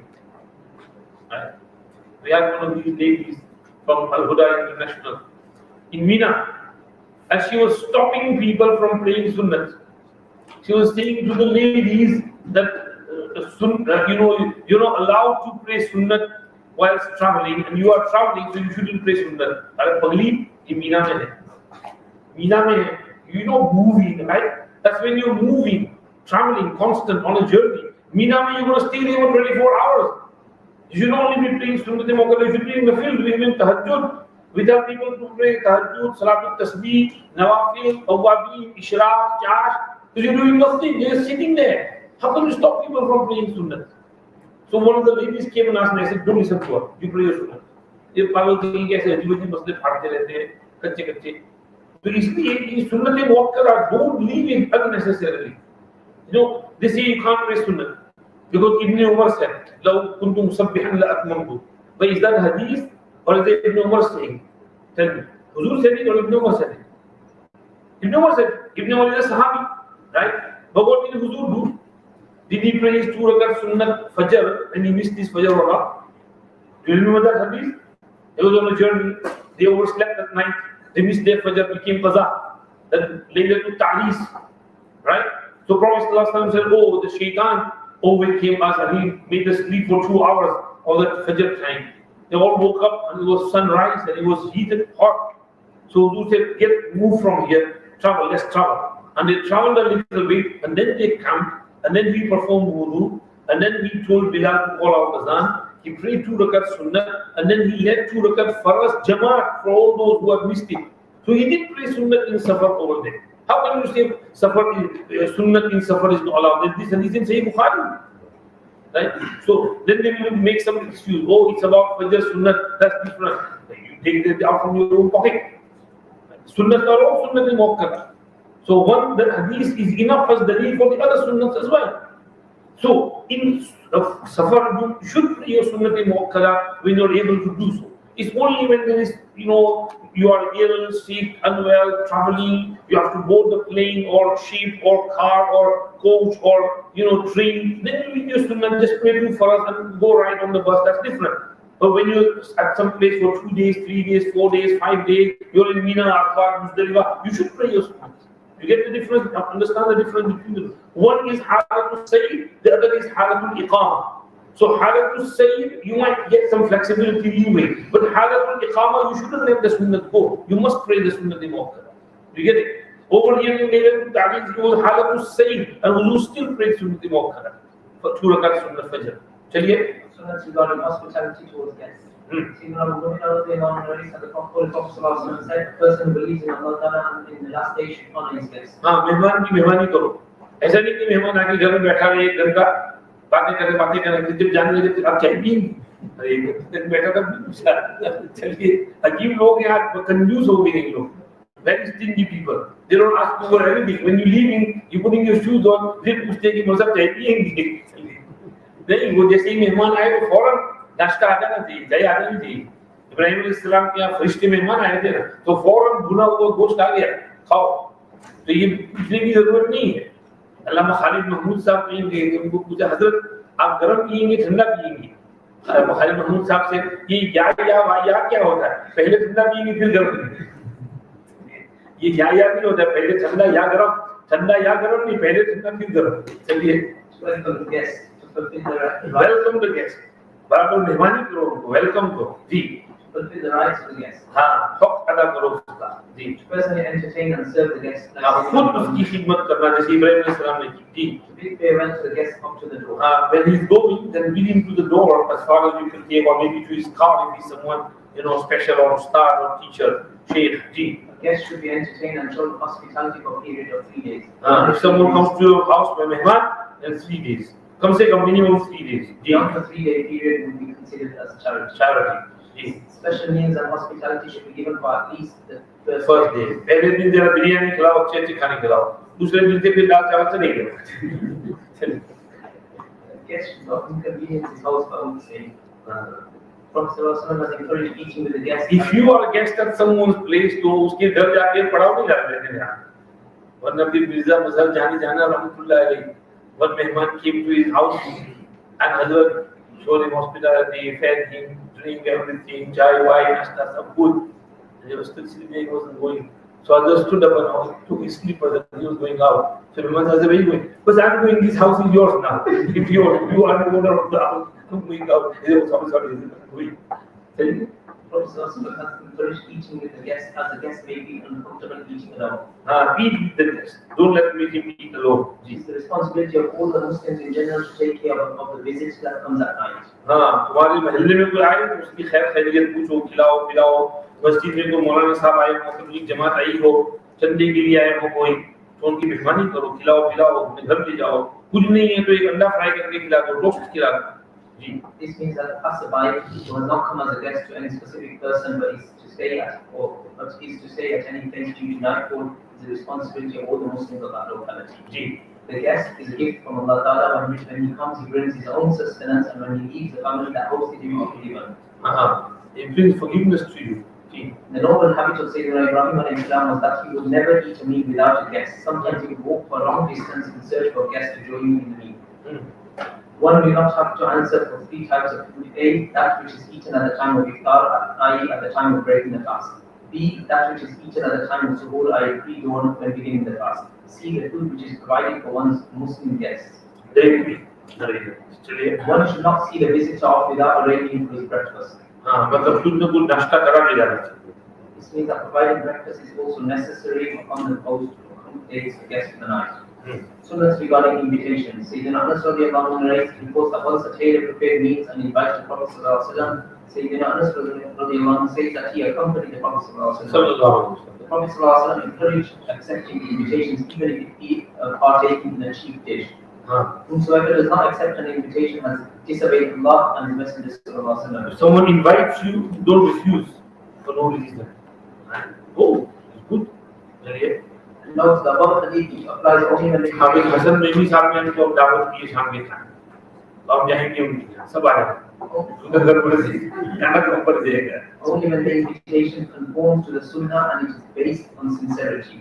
We have one of these ladies from Al Huda International in Mina, and she was stopping people from praying sunnat. She was saying to the ladies that you're not allowed to pray sunnat whilst traveling, and you are traveling, so you shouldn't pray sunnat. Are believe in Mina mein hai. Mina mein hai. Moving, right? That's when you're moving, traveling, constant on a journey. Mina mein you're going to stay there for 24 hours. You should not only be praying sunnat muakkada, you should be in the field doing tahajjud. Without people to pray tahajjud, salatul tasbih, nawafil, awwabin, ishraq, chash, because you're doing nothing, you're sitting there. How can you stop people from praying sunnah? So one of the ladies came and asked me, I said, don't listen to her, you pray your sunnah. ये पागल कहीं कैसे अजीब अजीब मसले फाड़ते रहते हैं, कच्चे कच्चे. तो इसलिए ये सुन्नत मुअक्कदा, don't leave it unnecessarily. They say you can't pray sunnah because Ibn Umar said, لو كنت مسبحا لأتممت. But is that hadith or is it Ibn Umar saying? Tell me. Huzur said it or Ibn Umar said it? Ibn Umar said, Ibn Umar is a Sahabi, right? But what did Huzur do? Did he pray his 2 rakat sunnat Fajr and he missed his Fajr or not? Do you remember that hadith? He was on a journey, they overslept at night, they missed their Fajr, became Qaza. That Laylatul Ta'ris, right? So Prophet ﷺ said, oh, the shaitan overcame us and he made us sleep for 2 hours all that Fajr time. They all woke up and it was sunrise and it was heated hot. So Huzur said, move from here, travel, let's travel. And they traveled a little bit and then they camped and then we performed wudu and then we told Bilal to call out Azan. He prayed 2 rakat sunnah and then he led 2 rakat faraz jamaat for all those who had missed it. So he did pray sunnah in Safar over there. How can you say sunnah in Safar is not allowed? This hadith in Sahih Bukhari. Right? So then they will make some excuse. Oh, it's about Fajr sunnah, that's different. You take that out from your own pocket. Sunnahs are all sunnah muakkada. So the hadith is enough as dalil for the other sunnahs as well. So in Safar, you should pray your sunnah muakkada when you're able to do so. It's only when there is, you are ill, sick, unwell, traveling, you have to board the plane or ship or car or coach or train, then you read your sunnah, just pray to for us and go right on the bus, that's different. But when you're at some place for 2 days, 3 days, 4 days, 5 days, you're in Mina, Arfat, Muzdalifah, you should pray your sunnah. You get the difference, understand the difference between them. One is Halatul Sayyid, the other is Halatul Iqamah. So Halatul Sayyid, you might get some flexibility leeway, but Halatul Iqamah, you shouldn't let the sunnah go. You must pray the sunnah muakkada. You get it? Over here in Laylatul Ta'liq, it was Halatul Sayyid, and Huzur still prayed sunnah muakkada for 2 rakat sunnah Fajr. Chaliye? Sunnah regarding hospitality towards guests. The Prophet said, a person who believes in Allah Ta'ala and in the last day should honor his guests. मेहमान की मेहमानी करो. ऐसा नहीं कि मेहमान आके घर में बैठा रहे 1 घंटा बातें करें जब जाने लगे तो आप चाय पिएंगे. अरे बैठा था चलिए अजीब लोग यहाँ कंफ्यूज हो गए लोग. Very stingy people. They don't ask you for anything. When you leaving, you putting your shoes on, फिर पूछते कि मौसम चाय पिएंगे. नहीं, वो जैसे ही मेहमान आए तो फौरन नाश्ता आ जाना चाहिए, चाय आ जानी चाहिए. इब्राहिम अलैहिस्सलाम के यहाँ फरिश्ते मेहमान आए थे ना, तो फौरन भुना हुआ गोश्त आ गया, खाओ. तो ये पूछने की जरूरत नहीं है. अल्लामा खालिद महमूद साहब कहेंगे, उनको पूछा हजरत आप गर्म पिएंगे ठंडा पिएंगे? खालिद महमूद साहब से ये या क्या होता है? पहले ठंडा पिएंगे फिर गर्म पिएंगे. ये या नहीं होता है, पहले ठंडा या गर्म नहीं, पहले ठंडा फिर गर्म. चलिए वेलकम द गेस्ट. बराबर मेहमानी करो उनको, वेलकम करो जी. Fulfill the rights of the guest. हाँ, हक अदा करो उसका जी. Personally entertain and serve the guest. खुद उसकी खिदमत करना जैसे इब्राहिम अलैहिस्सलाम ने की जी. To bid farewell to the guest up to the door. When he's going, then lead him to the door as far as you can take, or maybe to his car if he's someone special or star or teacher, sheikh ji. A guest should be entertained and shown hospitality for a period of 3 days. If someone comes to your house by mehman, then 3 days. कम से कम minimum 3 days. Beyond the 3-day period would be considered as charity. Special meals and hospitality should be given for at least the first day. पहले दिन जरा बिरयानी खिलाओ, अच्छे खाने खिलाओ. दूसरे दिन से फिर दाल चावल से नहीं खिलाओ. Guest should not inconvenience his house by own saying. Prophet ﷺ has encouraged eating with the guests. If you are a guest at someone's place, तो उसके घर जाके पड़ाव नहीं डाल देते हैं. वरना फिर मिर्जा मजहर जाना रहमतुल्लाह अलैह. One mehman came to his house and Hazrat showed him hospitality, fed him, drink everything, chai, wine, nasta, some food. And he was still sleeping, he wasn't going. So Hazrat stood up and took his slipper and he was going out. So the man said, where are you going? Because I'm going, this house is yours now. If you are the owner of the house, I'm going out. He said, sorry, I'm going. Prophet ﷺ has encouraged eating with the guest as the guest may be uncomfortable eating alone. Eat with the guest. Don't let him eat alone. It's the responsibility of all the Muslims in general to take care of the visits that comes at night. तुम्हारे महल्ले में कोई आए तो उसकी खैर खैरियत पूछो, खिलाओ पिलाओ. मस्जिद में कोई मौलाना साहब आए हो, तबलीग जमात आई हो, चंदे के लिए आए हो कोई, तो उनकी मेहमानी करो, खिलाओ पिलाओ, अपने घर ले जाओ. कुछ नहीं है तो एक अंडा फ्राई करके खिला दो, रोस्ट खिला दो. जी This means that the passerby who has not come as a guest to any specific person but is to stay at any place due to nightfall is the responsibility of all the Muslims of that locality. Ji The guest is a gift from Allah Ta'ala when he comes he brings his own sustenance and when he leaves the family that hosted him is given. It brings forgiveness to you. Ji The noble habit of Sayyidina Ibrahim alayhi salam was that he would never eat a meal without a guest. Sometimes he would walk for a long distance in search for a guest to join him in the meal. One will not have to answer for 3 types of food. A, that which is eaten at the time of iftar, i.e. at the time of breaking the fast. B, that which is eaten at the time of suhoor, i.e. pre-dawn when beginning the fast. C, the food which is provided for one's Muslim guests. One should not see the visitor off without arranging for his breakfast. मतलब खुद में कुछ नाश्ता करा ले जाना चाहिए. This means that providing breakfast is also necessary upon the host to accommodate the guest for the night. Sunnahs regarding invitations. Sayyidina Anas radiallahu anhu reports that once a tailor prepared meals and invited the Prophet sallallahu alaihi wasallam, Sayyidina Anas radiallahu anhu says that he accompanied the Prophet sallallahu alaihi wasallam. The Prophet sallallahu alaihi wasallam encouraged accepting the invitations even if he partaking in a cheap dish. Whosoever does not accept an invitation has disobeyed Allah and His Messenger sallallahu alaihi wasallam. If someone invites you, don't refuse for no reason. Oh, it's good. Note the above hadith applies only when the Hamid Hasan Memi साहब ने हमको दावत की शाम के खाने. तो हम जाएंगे उनके यहाँ सब आ रहे हैं. उनका घर बड़े से यहाँ का ऊपर जाएगा. Only when the invitation conforms to the sunnah and it is based on sincerity.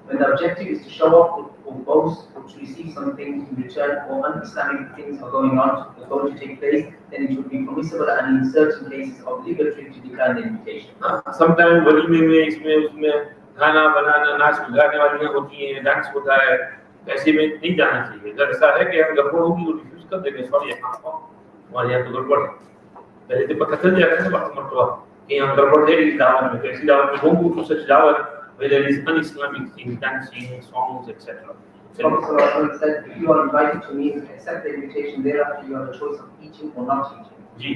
When the objective is to show off or boast or to receive something in return or un-Islamic things are going to take place, then it would be permissible and in certain cases obligatory to decline the invitation. Sometimes वलीमे में इसमें उसमें खाना बनाना नाच गाने वालियाँ होती हैं, dance होता है, ऐसे में नहीं जाना चाहिए. अगर ऐसा है कि हम गड़बड़ होगी तो रिफ्यूज कर देंगे. सॉरी हमारे यहाँ तो गड़बड़ है. पहले तो पता चल जाएगा ना बात मरतबा कि हम गड़बड़ है इस दावत में. ऐसी दावत में होंगे तो सच दावत where there is un-Islamic things, dancing, songs, etc. Prophet said, if you are invited to meet, accept the invitation. Thereafter, you have a choice of eating or not eating. Ji.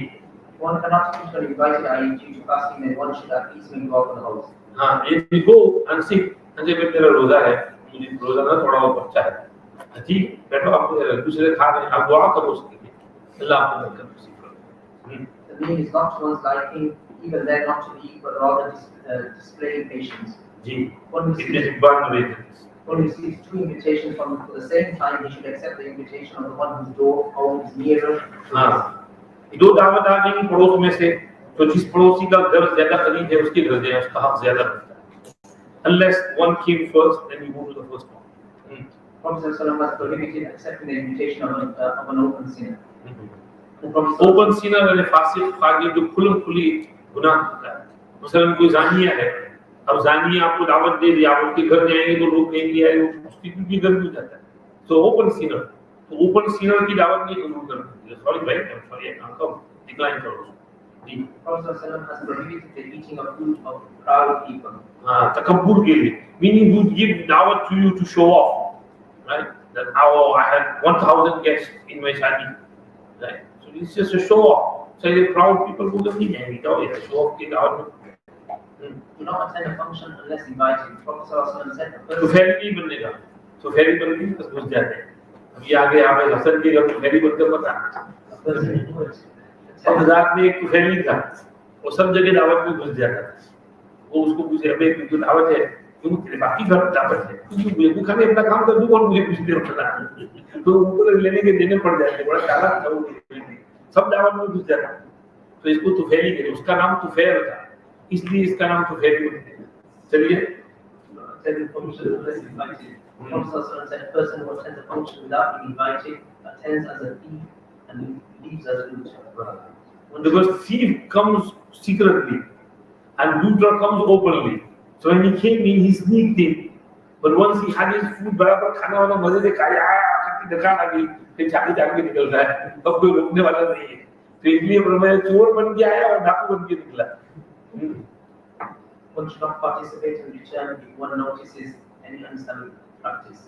If one cannot eat when invited, i.e. due to fasting, then one should at least make dua for the host. हाँ, ये go and sit. अंजे में तेरा रोजा है, मुझे रोजा ना थोड़ा और बच्चा है. ठीक, बैठो आप दूसरे खा रहे हैं, आप दुआ करो उसके लिए. अल्लाह आपको बरकत नसीब करे. The meal is not to one's liking, even then not to eat, but rather displaying patience. Ji. One receives 2 invitations from for the same time. He should accept the invitation of the one whose door home is nearer. हाँ. दो दावत आ गई पड़ोस में से, तो जिस पड़ोसी का घर ज्यादा करीब है उसके घर जाए, उसका हक ज्यादा बनता है. Unless one came first, then you go to the first one. Prophet ﷺ has prohibited accepting the invitation of an open sinner. Open sinner यानी फासिक फागिर जो खुलम खुली गुनाह करता है. मसलन कोई जानिया है, अब जानिया आपको दावत दे दी, आप उसके घर जाएंगे तो लोग कहेंगे यार उसकी क्योंकि घर में जाता है. तो ओपन सिनर की दावत नहीं कबूल करते. सॉरी भाई, सॉरी अंकल, डिक्लाइन करो. जी. Prophet ﷺ has prohibited the eating of food of proud people. हाँ, तकब्बुर के लिए, meaning you give dawat to you to show off, right? That oh, I had 1,000 guests in my shadi, right? So it's just a show off. So the proud people who don't need any dawat, show off के dawat में. Do not attend a function unless invited. Prophet ﷺ said, तो फेरी बनने का, तो फेरी बनने की बस घुस जाते हैं. अभी आगे आप हसन के घर फेरी बनकर बता. अब रात में एक फेरी था, वो सब जगह दावत में घुस जाता था. वो उसको पूछे अबे क्योंकि दावत है, क्यों तेरे बाकी घर दावत है, क्योंकि मुझे भूखा नहीं अपना काम कर दूँ और मुझे कुछ देर पड़ा. तो ऊपर लेने के देने पड़ जाते, बड़ा चालाक था वो. सब दावत में घुस जाता. तो इसको तुफैली कहते, उसका नाम तुफैल था, इसलिए इसका नाम तुफैली है. चलिए. Prophet said, a person who attends a function without being invited attends as a thief and leaves as a looter. Because thief comes secretly and looter comes openly. So when he came in, he sneaked in. But once he had his food, बराबर खाना वाला मजे से खाया, खाती दुकान आ गई, फिर जाके निकल रहा है. अब कोई रोकने वाला नहीं है. तो इसलिए मैं चोर बन के आया और डाकू बन के निकला. One should not participate in return if one notices any unstable practice.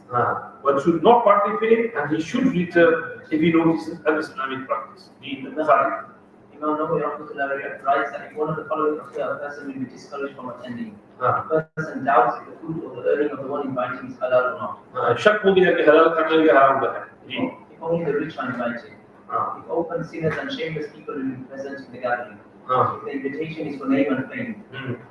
One should not participate and he should return if he notices un-Islamic practice. Imam Nawawi writes that if one of the following occur, a person will be discouraged from attending. A person doubts if the food or the earning of the one inviting is halal or not. शक हो गया कि हलाल खाना या हराम का है. If only the rich are invited. If open sinners and shameless people will be present in the gathering. Ah. If the invitation is for name and fame,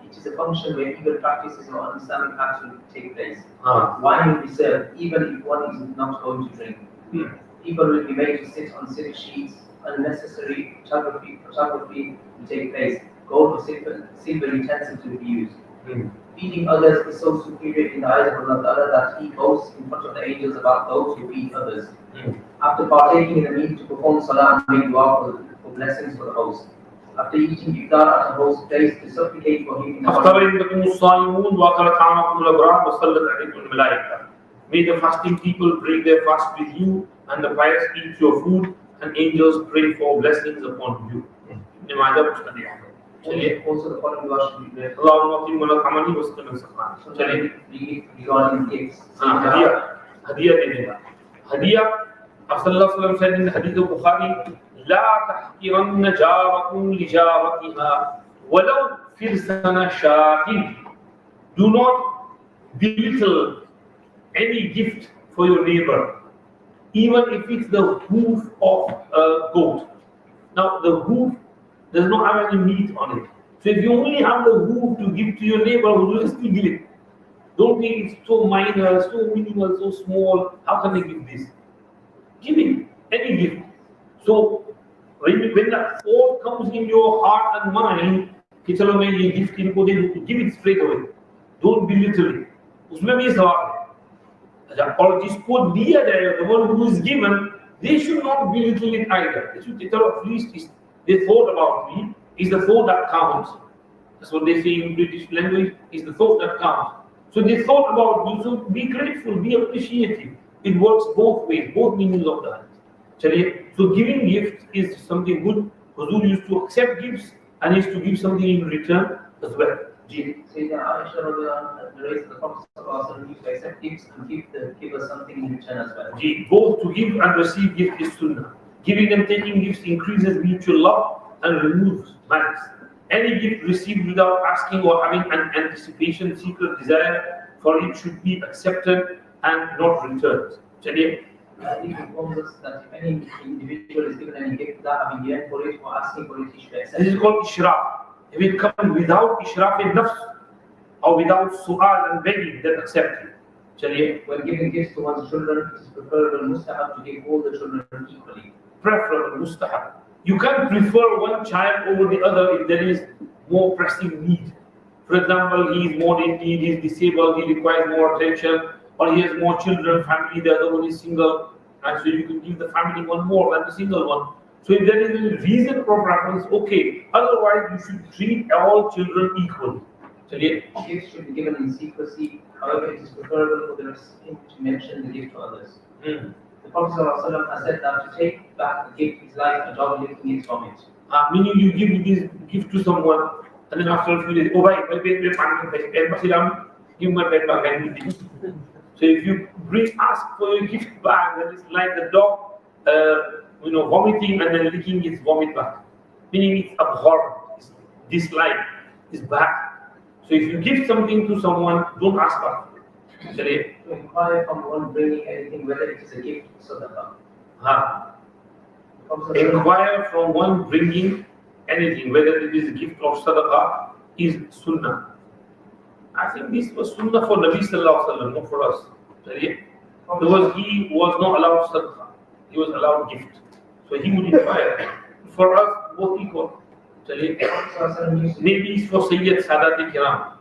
it is a function where evil practices or un-Islamic acts will take place. Ah. Wine will be served even if one is not going to drink. People will be made to sit on silk sheets. Unnecessary photography will take place. Gold or silver utensils will be used. Feeding others is so superior in the eyes of Allah that He boasts in front of the angels about those who feed others. After partaking in the meal to perform salah and make dua for blessings for the host. After eating iftar at a host's place to supplicate for him in the May the fasting people break their fast with you, and the pious eat your food, and angels pray for blessings upon you. Also the following dua should be read. Regarding gifts. Hadiya. Rasulullah said in the Hadith of Bukhari, لا تحقرن جاركم لجارتها ولو فرسن شاة. Do not belittle any gift for your neighbor, even if it's the hoof of a goat. Now the hoof does not have any meat on it. So if you only have the hoof to give to your neighbor, who will still give it? Don't think it's so minor, so minimal, so small. How can I give this? Give him any gift. So when that thought comes in your heart and mind, कि चलो मैं ये gift इनको दे दूँ, give it straight away. Don't belittle it. उसमें भी सवाल है. और जिसको दिया जाएगा, the one who is given, they should not belittle it either. They should tell at least they thought about me. Is the thought that counts. That's what they say in British language. Is the thought that counts. So they thought about you. So be grateful, be appreciative. It works both ways, both meanings of the hadith. So giving gifts is something good. Huzur used to accept gifts and used to give something in return as well. Sayyidina Aisha narrates the Prophet used to accept gifts and give us something in return as well. Both to give and receive gifts is sunnah. Giving and taking gifts increases mutual love and removes malice. Any gift received without asking or having an anticipation, secret desire for it should be accepted and not returned. It informs us that if any individual is given any gift without having yearned for it or asking for it, he should accept it. This is called ishraf. If it comes without ishraf al-nafs or without su'al and begging, then accept it. When giving gifts to one's children, it is preferable mustahab to give all the children equally. Preferable mustahab. You can't prefer one child over the other if there is more pressing need. For example, he is more in need, he is disabled, he requires more attention, or he has more children, family, the other one is single, and so you can give the family one more than the single one. So if there is a reason for preference, okay. Otherwise, you should treat all children equally. Gifts should be given in secrecy. However, it is preferable for the recipient to mention the gift to others. The Prophet ﷺ has said that to take back the gift is like a dog licking it from it. Meaning you give this gift to someone, and then after a few days, oh, give my pet back. So if you ask for your gift back, then it's like the dog, vomiting and then licking its vomit back. Meaning it's abhorrent, it's disliked, it's bad. So if you give something to someone, don't ask back. To inquire from one bringing anything, whether it is a gift or sadaqah. Inquire from one bringing anything, whether it is a gift or sadaqah, is sunnah. I think this was sunnah for Nabi Sallallahu Alaihi Wasallam, not for us. Because he was not allowed sadaqah, he was allowed gift. So he would inquire. For us, both equal. Maybe it's for Sayyid Sadat Kiram.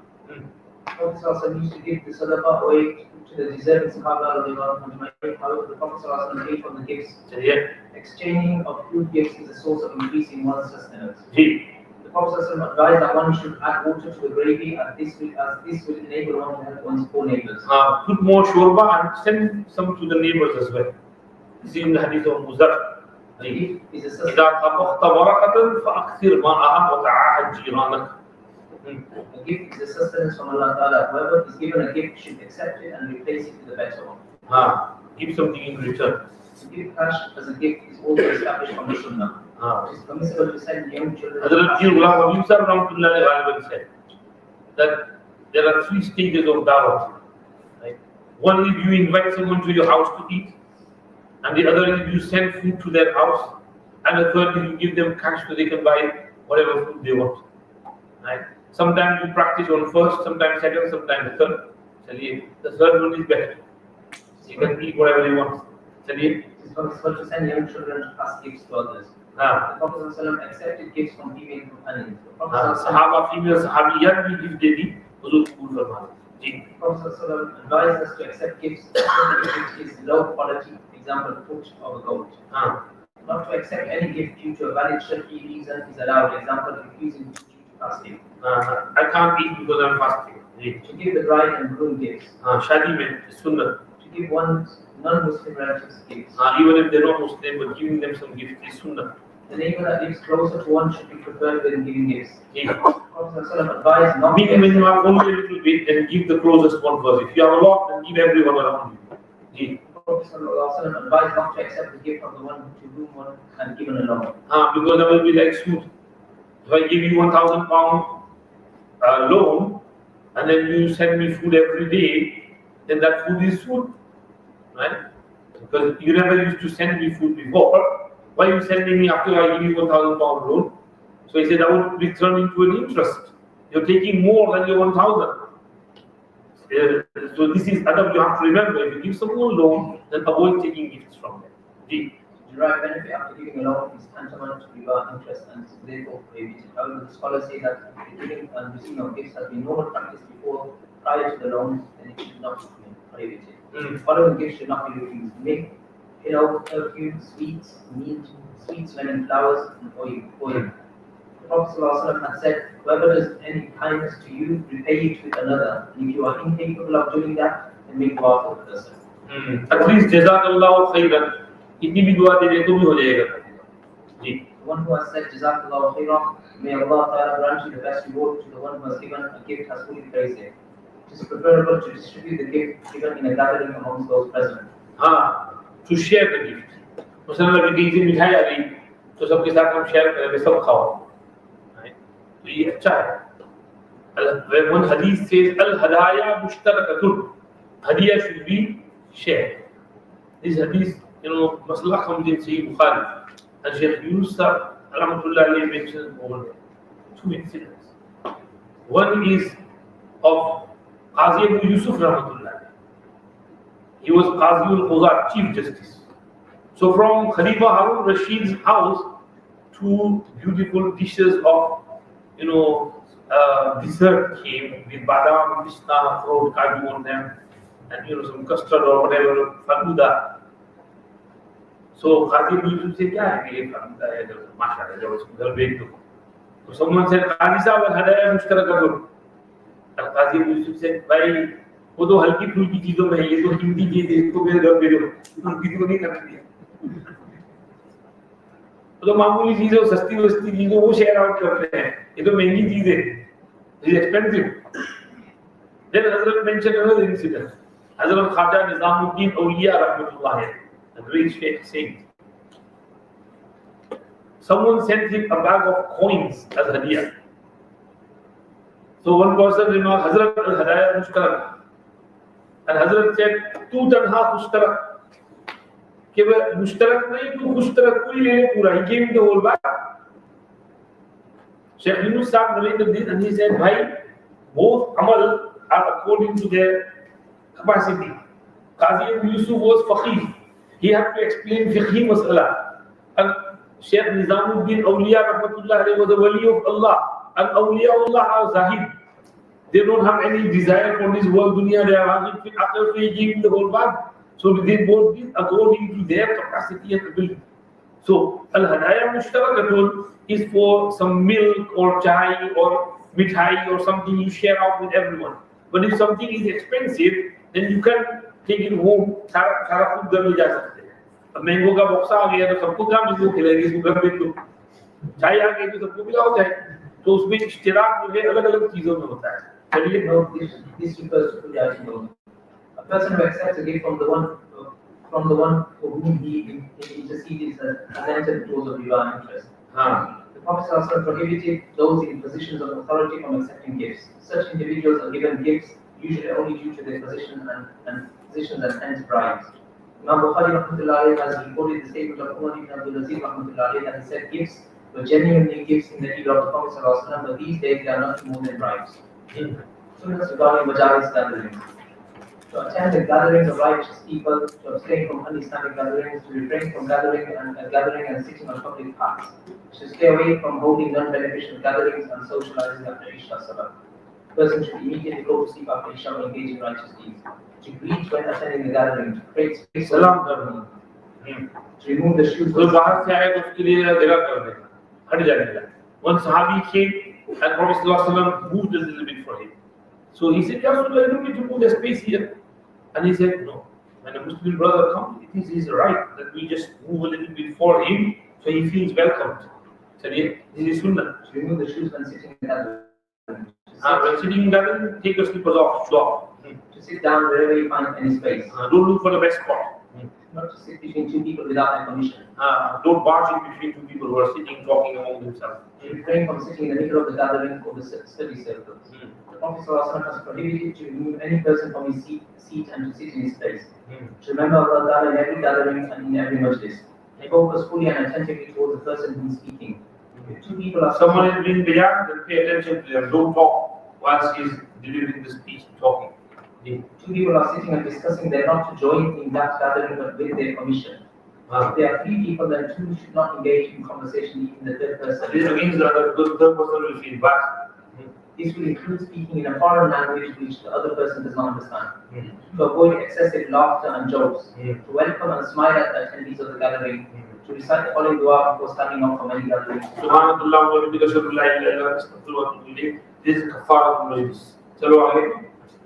Prophet used to give the sadaqah away to the deserving Sahaba. However, the Prophet gave from the gifts. Exchanging of good gifts is a source of increasing one's sustenance. The Prophet advised that one should add water to the gravy, as this will enable one to help one's poor neighbors. Put more shorba and send some to the neighbors as well. This is in the hadith of Muzar. إذا طبخت ورقة فأكثر معها وتعاهد جيرانك. A gift is a sustenance from Allah Ta'ala. Whoever is given a gift should accept it and replace it with a better one. Give something in return. To give cash as a gift is also established from the Sunnah. It is permissible to send young children. Said that there are 3 stages of dawah. Right? One is you invite someone to your house to eat, and the other is you send food to their house, and the third is you give them cash so they can buy whatever food they want. Right? Sometimes you practice on first, sometimes second, sometimes the third. The third one is better. So you can eat whatever you want. It's possible to send young children to pass gifts to others. The Prophet ﷺ accepted gifts from female companions. The Prophet Sahaba, female Sahabiyat भी gift दे दी, हुजूर कबूल फरमाए. जी. The Prophet ﷺ advised us to accept gifts which is low quality, example, foot of a goat. Not to accept any gift due to a valid Shari'i reason is allowed, example, refusing due to fasting. I can't eat because I'm fasting. Ji. To give the bride and groom gifts. शादी में सुन्नत. To give one's non-Muslim relatives gifts. Even if they're not Muslim, but giving them some gifts is sunnah. The neighbor that lives closer to one should be preferred when giving gifts. Ji. Prophet ﷺ advised not to Meaning when you have only a little bit, then give the closest one first. If you have a lot, then give everyone around you. Ji. Prophet ﷺ advised not to accept the gift of the one to whom one had given a loan. Because that will be like suit. If I give you £1,000 loan, and then you send me food every day, then that food is food. Right? Because you never used to send me food before. Why are you sending me after I give you £1,000 loan? So he said that would be turned into an interest. You're taking more than your 1,000. So this is S.A.W. You have to remember, if you give someone a loan, then avoid taking gifts from them. The direct benefit after giving a loan is tantamount to riba interest and is therefore prohibited. However, the scholars say that the giving and receiving of gifts has been normal practice before, prior to the loans, then it should not be prohibited. Following gifts should not be refused. Make perfume, sweets, meat, sweet smelling flowers, and oil. The Prophet ﷺ had said, whoever does any kindness to you, repay it with another. And if you are incapable of doing that, then make dua for the person. At least Jazakallahu khairan. इतनी भी दुआ दे दे तो भी हो जाएगा. जी. The one who has said Jazakallahu khairan, may Allah Ta'ala grant you the best reward to the one who has given a gift has fully praised it. It is preferable to distribute the gift given in a gathering amongst those present. To share the gift. मसलन अभी कहीं से मिठाई आ गई तो सबके साथ हम शेयर करें, सब खाओ. तो ये अच्छा है. One hadith says al-hadaya mushtarakatun. Hadiya should be shared. This hadith, masala comes in Sahih Bukhari. And Shaykh Yunus Rahmatullah alayhi mentions over there. Two incidents. One is of Qazi Abu Yusuf Rahmatullah. He was Qazi al-Qudhat, Chief Justice. So from Khalifa Harun Rashid's house, two beautiful dishes of, dessert came with badam, pista, fruit, kaju on them, and some custard or whatever, faluda. So Qazi Abu Yusuf said, "Kya hai ye faluda hai? Mashallah, jab usko ghar bhej do." So someone said, "Qazi sahab, hadaya mushtaraka karo." And Qazi Abu Yusuf said, "Bhai, वो तो हल्की फुल्की चीजों में है, ये तो कीमती चीज है, इसको मेरे घर भेजो, कीमती तो नहीं करनी है." तो मामूली चीजें, सस्ती वस्ती चीजों वो शेयर आउट करते हैं, ये तो महंगी चीज है, it is expensive. Then Hazrat mentioned another incident. Hazrat Khaja Nizamuddin Awliya Rahmatullah, a great saint. Someone sent him a bag of coins as hadiyah. So one person remarked, "Hazrat al-hadaya mushtarak." And Hazrat said, "Tu tanha mushtarak." कि वह मुश्तरक नहीं, तू मुश्तरक कोई ले पूरा. He gave the whole bag. Shaykh Yunus Sahib narrated this and he said, "Bhai, both amal are according to their capacity." Qazi Abu Yusuf was faqih. He had to explain fiqhi mas'ala. And Shaykh Nizamuddin Awliya Rahmatullah was a wali of Allah. And Awliya Allah are zahid. They don't have any desire for this world dunya. They are zahid. After he gave him the whole bag. So they both did according to their capacity and ability. So al-hadaya mushtarakatun is for some milk or chai or mithai or something you share out with everyone. But if something is expensive, then you can take it home. सारा food घर ले जा सकते हैं. अब mango का box आ गया तो सबको क्या मैंगो खिलाएंगे, इसको घर भेज दो. चाय आ गई तो सबको पिलाओ चाय. तो उसमें इश्तिराक जो है अलग-अलग चीजों में होता है. चलिए, this refers to the idea. A person who accepts a gift from the one for whom he intercedes has entered the cause of riba interest. The Prophet ﷺ prohibited those in positions of authority from accepting gifts. Such individuals are given gifts usually only due to their position and positions and hence bribes. Imam Bukhari rahmatullahi has reported the statement of Umar ibn Abdul Aziz rahmatullahi that he said gifts were genuinely gifts in the era of the Prophet sallallahu alaihi wasallam, but these days they are not more than bribes. Sunnahs regarding Majalis gatherings. To attend the gatherings of righteous people, to abstain from un-Islamic gatherings, to refrain from gathering and sitting on public paths, to stay away from holding non-beneficial gatherings and socializing after Isha Salah. The person should immediately go to sleep after Isha and engage in righteous deeds. To greet when attending the gathering, to create space for to remove the shoes. तो बाहर से आए तो उसके लिए जगह कर देना, हट जाने का. One Sahabi came and Prophet sallallahu alaihi wasallam moved a little bit for him. So he said, "Ya Rasulullah, you don't need to move the space here." And he said, "No. When a Muslim brother comes, it is his right that we just move a little bit for him so he feels welcomed." He said, "Yeah, this is sunnah." To remove the shoes when sitting in the gathering. When sitting in gathering, take your slippers off, stop. To sit down wherever you find any space. Don't look for the best spot. Not to sit between two people without their permission. Don't barge in between two people who are sitting, talking among themselves. Refrain from sitting in the middle of the gathering or the study circles. The Prophet ﷺ has prohibited to remove any person from his seat and to sit in his place. To remember Allah Ta'ala in every gathering and in every majlis. And focus fully and attentively towards the person who is speaking. If two people are Someone is being beyond, then pay attention to them. Don't talk whilst he is delivering the speech, talking. If two people are sitting and discussing, they are not to join in that gathering but with their permission. If there are three people, then two should not engage in conversation, even the third person. This means that the third person will feel bad. This will include speaking in a foreign language which the other person does not understand. To avoid excessive laughter and jokes. To welcome and smile at the attendees of the gathering. To recite the following dua before standing up from any gathering. Subhanallah wa bihamdihi ashhadu an la ilaha illa anta astaghfiruka wa atubu ilayk. This is kafaratul majlis. Chalo aage.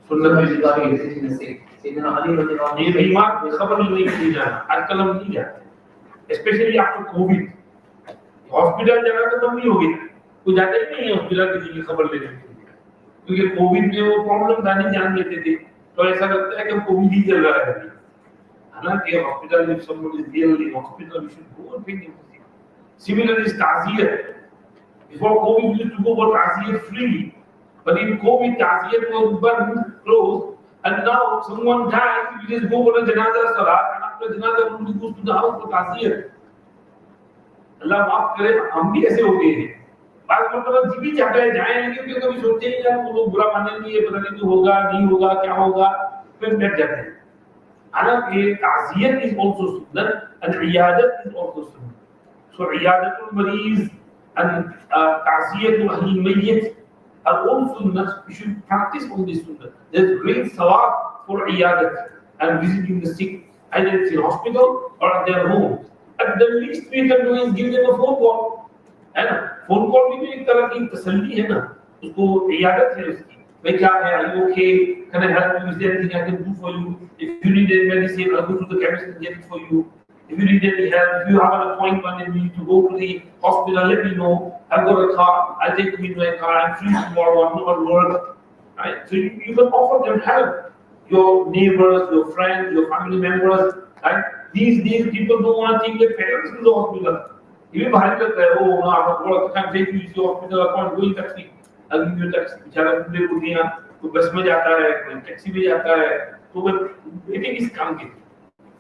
Sunnah regarding visiting the sick. Sayyidina Ali radiallahu ये बीमार की खबर नहीं दी जाना, आजकल हम नहीं जाते, especially after COVID. हॉस्पिटल जाना तो कम ही हो गया, कोई जाता ही नहीं है हॉस्पिटल किसी की खबर लेने के लिए, क्योंकि कोविड में वो प्रॉब्लम था नहीं जान लेते थे, तो ऐसा लगता है कि कोविड ही चल रहा है. हालांकि hospital if someone is ill in hospital, we should go and pay him. Similarly, is ta'ziyat. Before COVID, we used to go for ta'ziyat freely. But in COVID, ta'ziyat was burned, closed, and now someone dies, we just go for a janazah salat, and after janazah, nobody goes to the house for ta'ziyat. Allah माफ करे, हम भी ऐसे हो गए हैं. बात मतलब जी भी चाहते हैं जाएं, लेकिन कभी सोचते हैं यार वो लोग बुरा मानेंगे, पता नहीं तो होगा, नहीं होगा, क्या होगा, फिर बैठ जाते हैं. हालांकि ta'ziyat is also sunnah, and iyadat is also sunnah. So iyadatul mariz and ta'ziyatul ahli mayyit are all sunnahs. We should practice on this sunnah. There's great sawab for iyadat and visiting the sick, either it's in hospital or at their home. At the least we can do is give them a phone call. है ना? Phone call भी एक तरह की तसल्ली है ना? उसको इयादत है उसकी. भाई क्या है? Are you okay? Can I help you? Is there anything I can do for you? If you need any medicine, I'll go to the chemist and get it for you. If you need any help, if you have an appointment and you need to go to the hospital, let me know. I've got a car, I'll take you in my car, I'm free tomorrow, I'm not at work. Right? So you can offer them help. Your neighbors, your friends, your family members. Right? These days, people don't want to take their parents to the hospital. Even behind the oh, no, I'm at work, I can't take you to the hospital, I can't go in taxi. I'll give you a taxi. बेचारा पूरे बुढ़िया, तो बस में जाता है, कोई taxi में जाता है, तो वो बेटे किस काम के?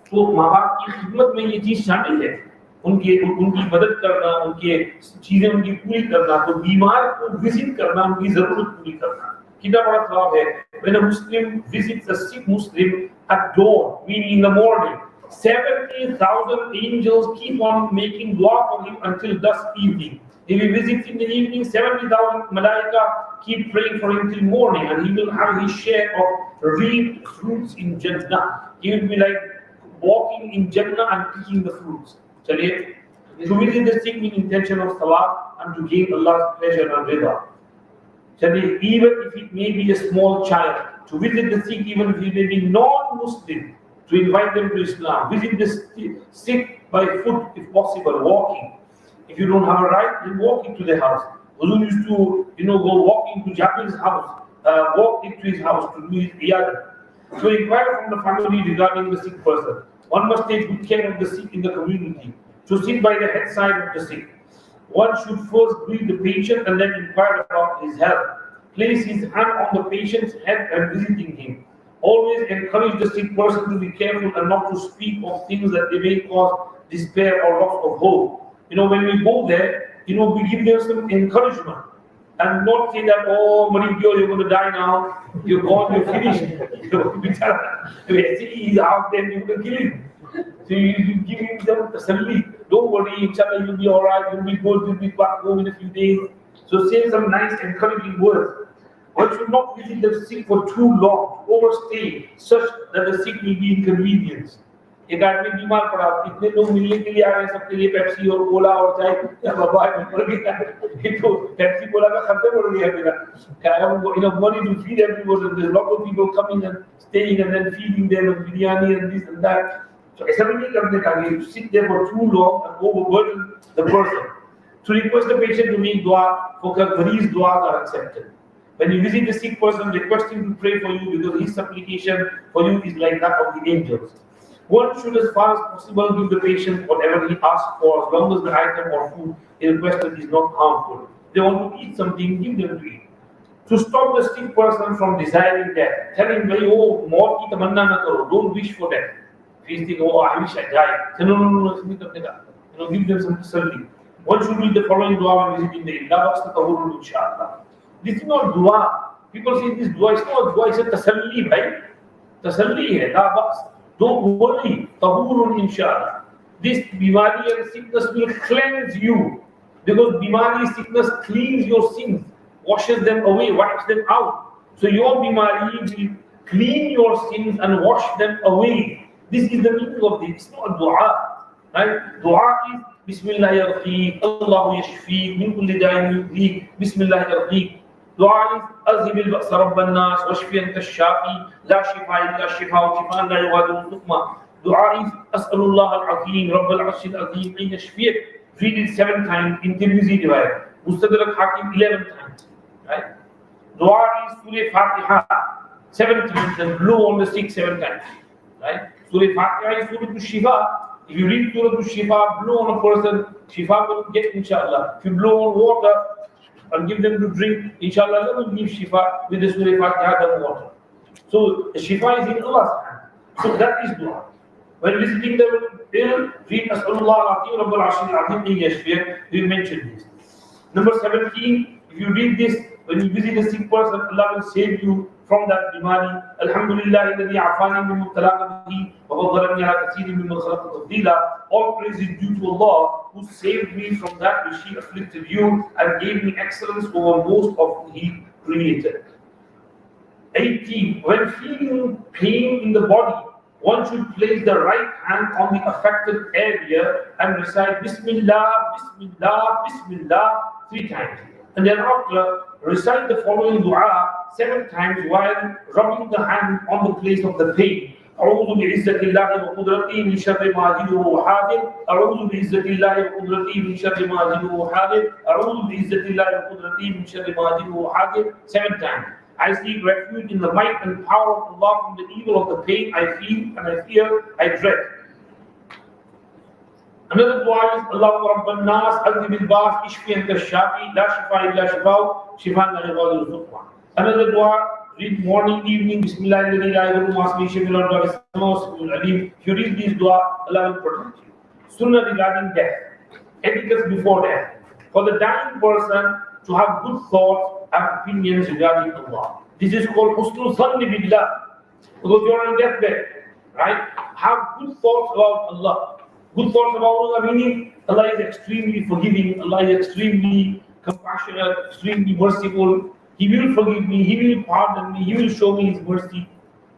तो माँ बाप की खिदमत में ये चीज शामिल है, उनकी मदद करना, उनके चीजें उनकी पूरी करना, तो बीमार को विजिट करना, उनकी जरूरत पूरी करना, कितना बड़ा सवाब है. When a Muslim visits a sick Muslim at dawn, meaning in the morning, 70,000 angels keep on making dua for him until dusk evening. If he visits in the evening, 70,000 malaika keep praying for him till morning, and he will have his share of reaped fruits in Jannah. He will be like walking in Jannah and picking the fruits. Chaliye, to visit the sick with intention of sawab and to gain Allah's pleasure and rida. Chaliye, even if it may be a small child, to visit the sick even if he may be non-Muslim, to invite them to Islam. Visit the sick by foot if possible, walking. If you don't have a ride, then walk into the house. Huzur used to, go walking to Jabir's house, walk into his house to do his iyadah. So inquire from the family regarding the sick person. One must take good care of the sick in the community. To sit by the bedside of the sick. One should first greet the patient and then inquire about his health. Place his hand on the patient's head and visiting him. Always encourage the sick person to be careful and not to speak of things that they may cause despair or loss of hope. When we go there, we give them some encouragement and not say that, oh, Marikyo, you're going to die now, you're gone, you're finished. He's out there, you're going to kill him. So you give him some tasalli. Don't worry, inshallah, you'll be alright, you'll be good, you'll be back home in a few days. So say some nice encouraging words. One should not visit the sick for too long, overstay, such that the sick will be inconvenienced. एक आदमी बीमार पड़ा, इतने लोग मिलने के लिए आ रहे हैं, सबके लिए पेप्सी और कोला और चाय, या बाबा मर गया, ये तो पेप्सी कोला का खर्चा बढ़ गया मेरा. I have enough money to feed everyone, and there's a lot of people coming and staying and then feeding them and biryani and this and that. So ऐसा भी नहीं करने का, you sit there for too long and overburden the person. To request the patient to make dua, because these duas are accepted. When you visit the sick person, request him to pray for you because his supplication for you is like that of the angels. One should, as far as possible, give the patient whatever he asks for, as long as the item or food he requested is not harmful. They want to eat something, give them to eat. To stop the sick person from desiring death, tell him, oh, maut ki tamanna na karo, don't wish for death. If he's thinking, oh, I wish I died, say, no, give them some tasalli. One should read the following dua when visiting the illa, inshallah. This is not dua. People say this dua is not dua, it's a tasalli, bhai. Tasalli hai, la bas. Don't worry, tahurun inshallah. This bimari and sickness will cleanse you. Because bimari, sickness cleans your sins, washes them away, wipes them out. So your bimari will clean your sins and wash them away. This is the meaning of this. It's not dua. Right? Dua is Bismillah yarqiq, Allahu yashfiq, min kulli da'in yuqik, Bismillah yarqiq. Dua is Azhib al-Ba'sa Rabban Nas, Washfi anta shafi, La shifa illa shifa, Shifaan la yughadiru sukma. Dua is As'alullah al-Azim, Rabb al-Arsh al-Azim, an yashfiq. Read it 7 times in Tirmidhi riwayat. Mustadrak Hakim 11 times. Right? Dua is Surah Fatiha 7 times and blow on the stick 7 times. Right? Surah Fatiha is Surah Shifa. If you read Surah Shifa, blow on a person, Shifa will get inshallah. If you blow on water and give them to drink, inshallah, Allah will give Shifa with the Surah Fatiha and water. So the Shifa is in Allah's hand. So that is dua. When visiting the ill, read As'alullah al-Azim, Rabbul Arsh al-Azim, yashfiq. We mentioned this. Number 17, if you read this, when you visit a sick person, Allah will save you from that bimari. Alhamdulillah, alladhi afani min mubtala bihi wa faddalani ala kathirin mimman khalaqa tafdila. All praise is due to Allah, who saved me from that which He afflicted you and gave me excellence over most of He created. 18. When feeling pain in the body, one should place the right hand on the affected area and recite Bismillah, Bismillah, Bismillah 3 times. And then after, recite the following dua 7 times while rubbing the hand on the place of the pain. أعوذ بعزة الله وقدرته من شر ما أجد وحاذر. أعوذ بعزة الله وقدرته من شر ما أجد وحاذر. أعوذ بعزة الله وقدرته من شر ما أجد وحاذر 7 times. I seek refuge in the might and power of Allah from the evil of the pain I feel and I fear, I dread. Another dua is Allahu Rabban Nas, Azhib al-Bas, Ishfi anta shafi, La shifa illa shifa, Shifaan la yughadiru sukma. Another dua, read morning, evening, Bismillah alladhi la yadurru ma'a ismihi shay'un fil ardi wa fis samaa'i. If you read this dua, Allah will protect you. Sunnah regarding death, etiquette before death. For the dying person to have good thoughts and opinions regarding Allah. This is called husnul zanni billah. Because you are on deathbed, right? Have good thoughts about Allah. Good thoughts about Allah meaning Allah is extremely forgiving, Allah is extremely compassionate, extremely merciful. He will forgive me, He will pardon me, He will show me His mercy.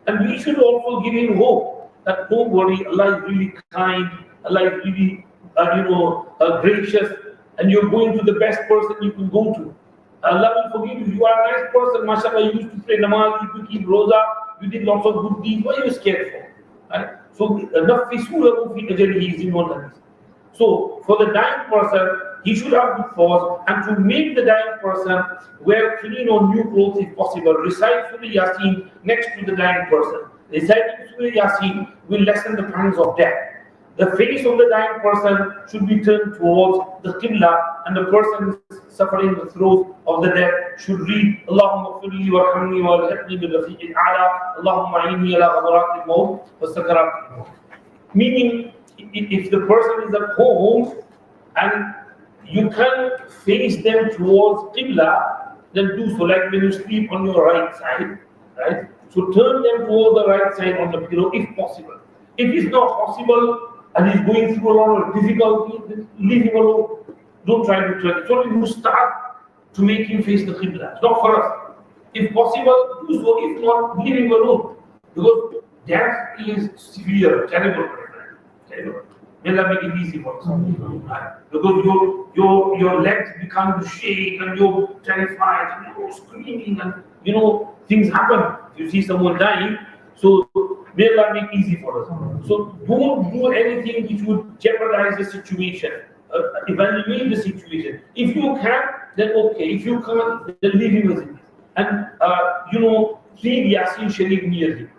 And we should also give Him hope that don't worry, Allah is really kind, Allah is really gracious, and you're going to the best person you can go to. Allah will forgive you. You are a nice person, mashallah, you used to pray namaz, you used to keep roza, you did lots of good deeds. What are you scared for? Right? So, nafisura fi ajalihi is in one hadith. So, for the dying person, he should have good thoughts, and to make the dying person wear clean or new clothes if possible. Recite Surah Yasin next to the dying person. Reciting Surah Yasin will lessen the pangs of death. The face of the dying person should be turned towards the Qibla, and the person's suffering the throes of the dead should read Allahumma firli warhamni walhiqni bil rafiqil a'la Allahumma a'inni ala ghabarat al-maut wa sakarat al-maut. Meaning, if the person is at home and you can face them towards Qibla, then do so. Like when you sleep on your right side, right? So turn them towards the right side on the pillow if possible. If it's not possible and he's going through a lot of difficulty, then leave him alone. Don't try to turn it. So you start to make him face the Qibla. It's not for us. If possible, do so. If not, leave him alone. Because death is severe, terrible. Terrible. May Allah make it easy for us. Because your legs become to shake and you're terrified and you're screaming and things happen. You see someone dying, so may Allah make it easy for us. So don't do anything which would jeopardize the situation. Evaluate the situation. If you can, then okay. If you can't, then leave him as it is. And read Yasin Sharif near him.